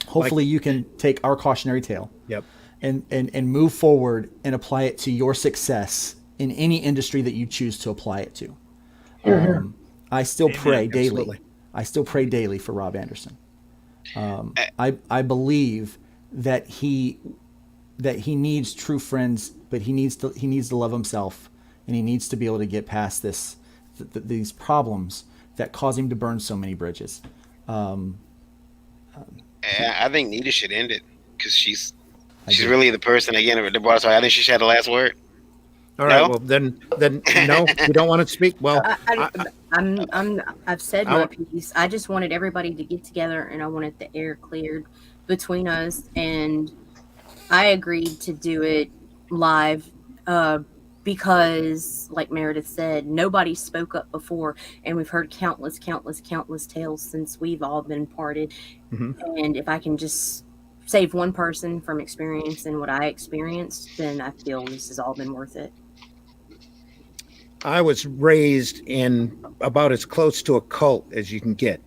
Hopefully you can take our cautionary tale. Yep. And move forward and apply it to your success in any industry that you choose to apply it to. I still pray daily. Absolutely. I still pray daily for Rob Anderson. I believe that he needs true friends, but he needs to love himself, and he needs to be able to get past these problems that cause him to burn so many bridges. I think Nita should end it because she's really the person again that brought us. I think she should have the last word. All right. Well, then no, you don't want to speak. Well, I've said my piece. I just wanted everybody to get together, and I wanted the air cleared between us. And I agreed to do it live because, like Meredith said, nobody spoke up before, and we've heard countless tales since we've all been parted. Mm-hmm. And if I can just save one person from experiencing what I experienced, then I feel this has all been worth it. I was raised in about as close to a cult as you can get.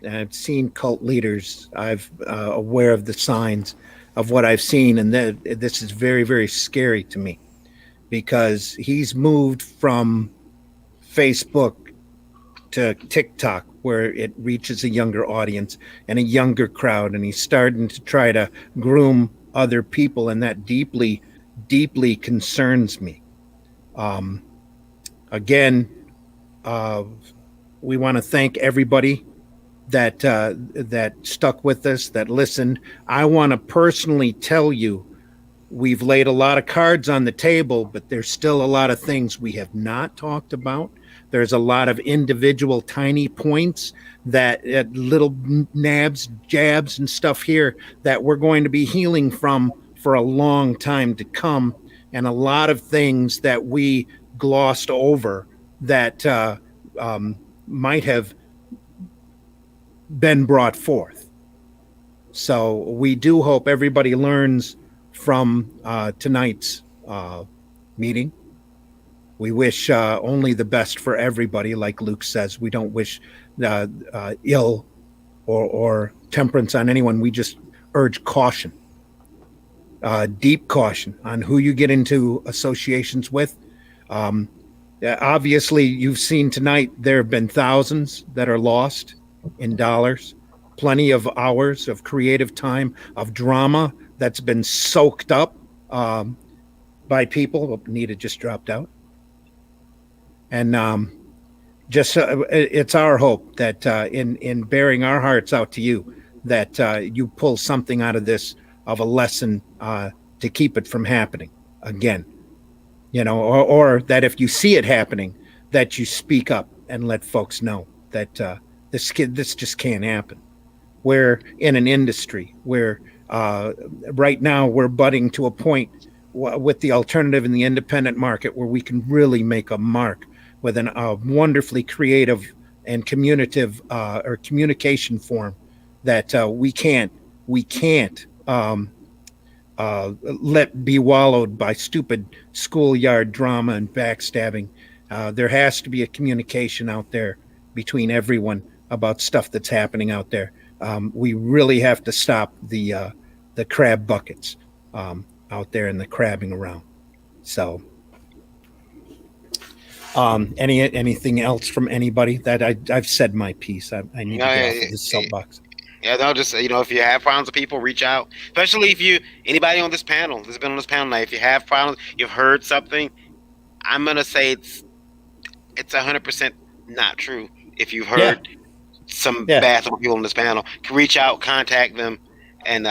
I've seen cult leaders. I'm aware of the signs of what I've seen, and this is very, very scary to me, because he's moved from Facebook to TikTok, where it reaches a younger audience and a younger crowd, and he's starting to try to groom other people, and that deeply, deeply concerns me. Again, we want to thank everybody that stuck with us, that listened. I want to personally tell you we've laid a lot of cards on the table, but there's still a lot of things we have not talked about. There's a lot of individual tiny points that little nabs, jabs, and stuff here that we're going to be healing from for a long time to come, and a lot of things that we glossed over that might have been brought forth. So we do hope everybody learns from tonight's meeting. We wish only the best for everybody. Like Luke says, we don't wish ill or temperance on anyone. We just urge caution, deep caution on who you get into associations with. Obviously, you've seen tonight there have been thousands that are lost in dollars, plenty of hours of creative time, of drama that's been soaked up by people. Oh, Nita just dropped out. And it's our hope that in bearing our hearts out to you, that you pull something out of this of a lesson to keep it from happening again. You know, or that if you see it happening, that you speak up and let folks know that this just can't happen. We're in an industry where right now we're budding to a point with the alternative and the independent market where we can really make a mark with a wonderfully creative and communicative or communication form that we can't let be wallowed by stupid schoolyard drama and backstabbing. There has to be a communication out there between everyone about stuff that's happening out there. We really have to stop the crab buckets out there and the crabbing around. So, anything else from anybody? That I've said my piece. I need to get off of this soapbox. Yeah, no, just, if you have problems with people, reach out. Especially if anybody on this panel, that's been on this panel tonight, if you have problems, you've heard something, I'm going to say it's 100% not true. If you've heard some bad people on this panel, reach out, contact them, and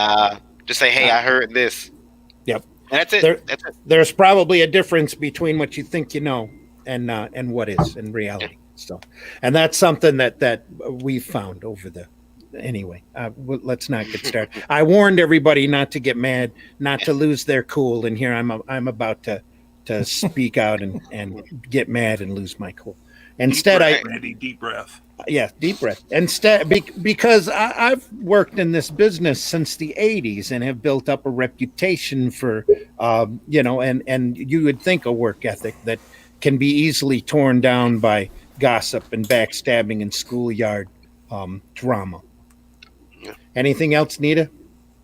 just say, hey, I heard this. Yep. And that's it. That's it. There's probably a difference between what you think you know and what is in reality. So, and that's something that we've found over the. Anyway, let's not get started. I warned everybody not to get mad, not to lose their cool, and here I'm about to speak out and get mad and lose my cool. Instead, Randy, deep breath. Yeah, deep breath. Instead, because I've worked in this business since the 80s and have built up a reputation for, and you would think a work ethic that can be easily torn down by gossip and backstabbing and schoolyard drama. Anything else, Nita?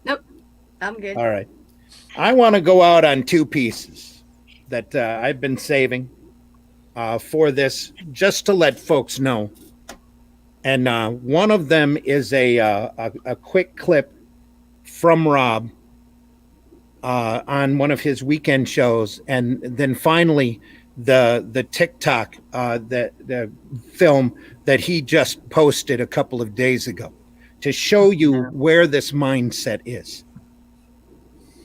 Nope, I'm good. All right. I want to go out on two pieces that I've been saving for this, just to let folks know. And one of them is a quick clip from Rob on one of his weekend shows, and then finally the TikTok, the film that he just posted a couple of days ago, to show you where this mindset is.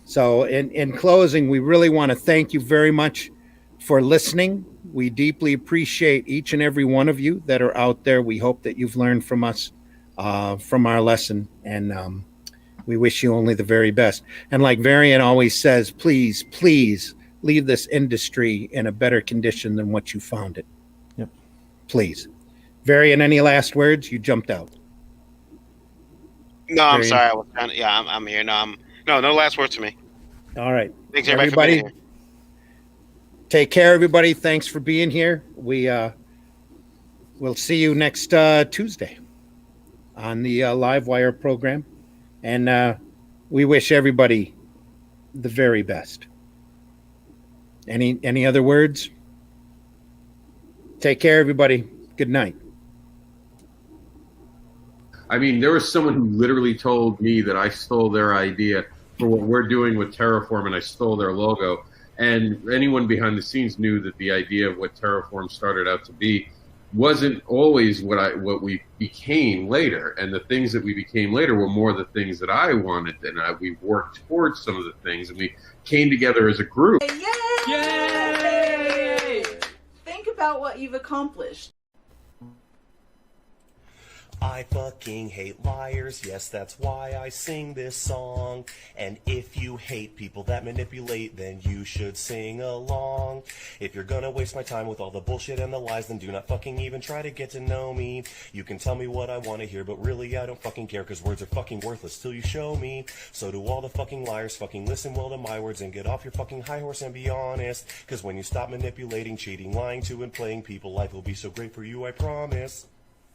So in closing, we really want to thank you very much for listening. We deeply appreciate each and every one of you that are out there. We hope that you've learned from us, from our lesson, and we wish you only the very best. And like Varian always says, please, please leave this industry in a better condition than what you found it. Yep. Please. Varian, any last words? You jumped out. No, I'm sorry. I was trying to, I'm here. No last words to me. All right. Thanks everybody for being here. Take care, everybody. Thanks for being here. We'll see you next Tuesday on the Livewire program, and we wish everybody the very best. Any other words? Take care, everybody. Good night. I mean, there was someone who literally told me that I stole their idea for what we're doing with Terraform, and I stole their logo. And anyone behind the scenes knew that the idea of what Terraform started out to be wasn't always what we became later, and the things that we became later were more the things that I wanted, and we worked towards some of the things, and we came together as a group. Yay! Yay! Think about what you've accomplished. I fucking hate liars, yes, that's why I sing this song. And if you hate people that manipulate, then you should sing along. If you're gonna waste my time with all the bullshit and the lies, then do not fucking even try to get to know me. You can tell me what I want to hear, but really I don't fucking care, cause words are fucking worthless till you show me. So do all the fucking liars fucking listen well to my words and get off your fucking high horse and be honest. Cause when you stop manipulating, cheating, lying to, and playing people, life will be so great for you, I promise.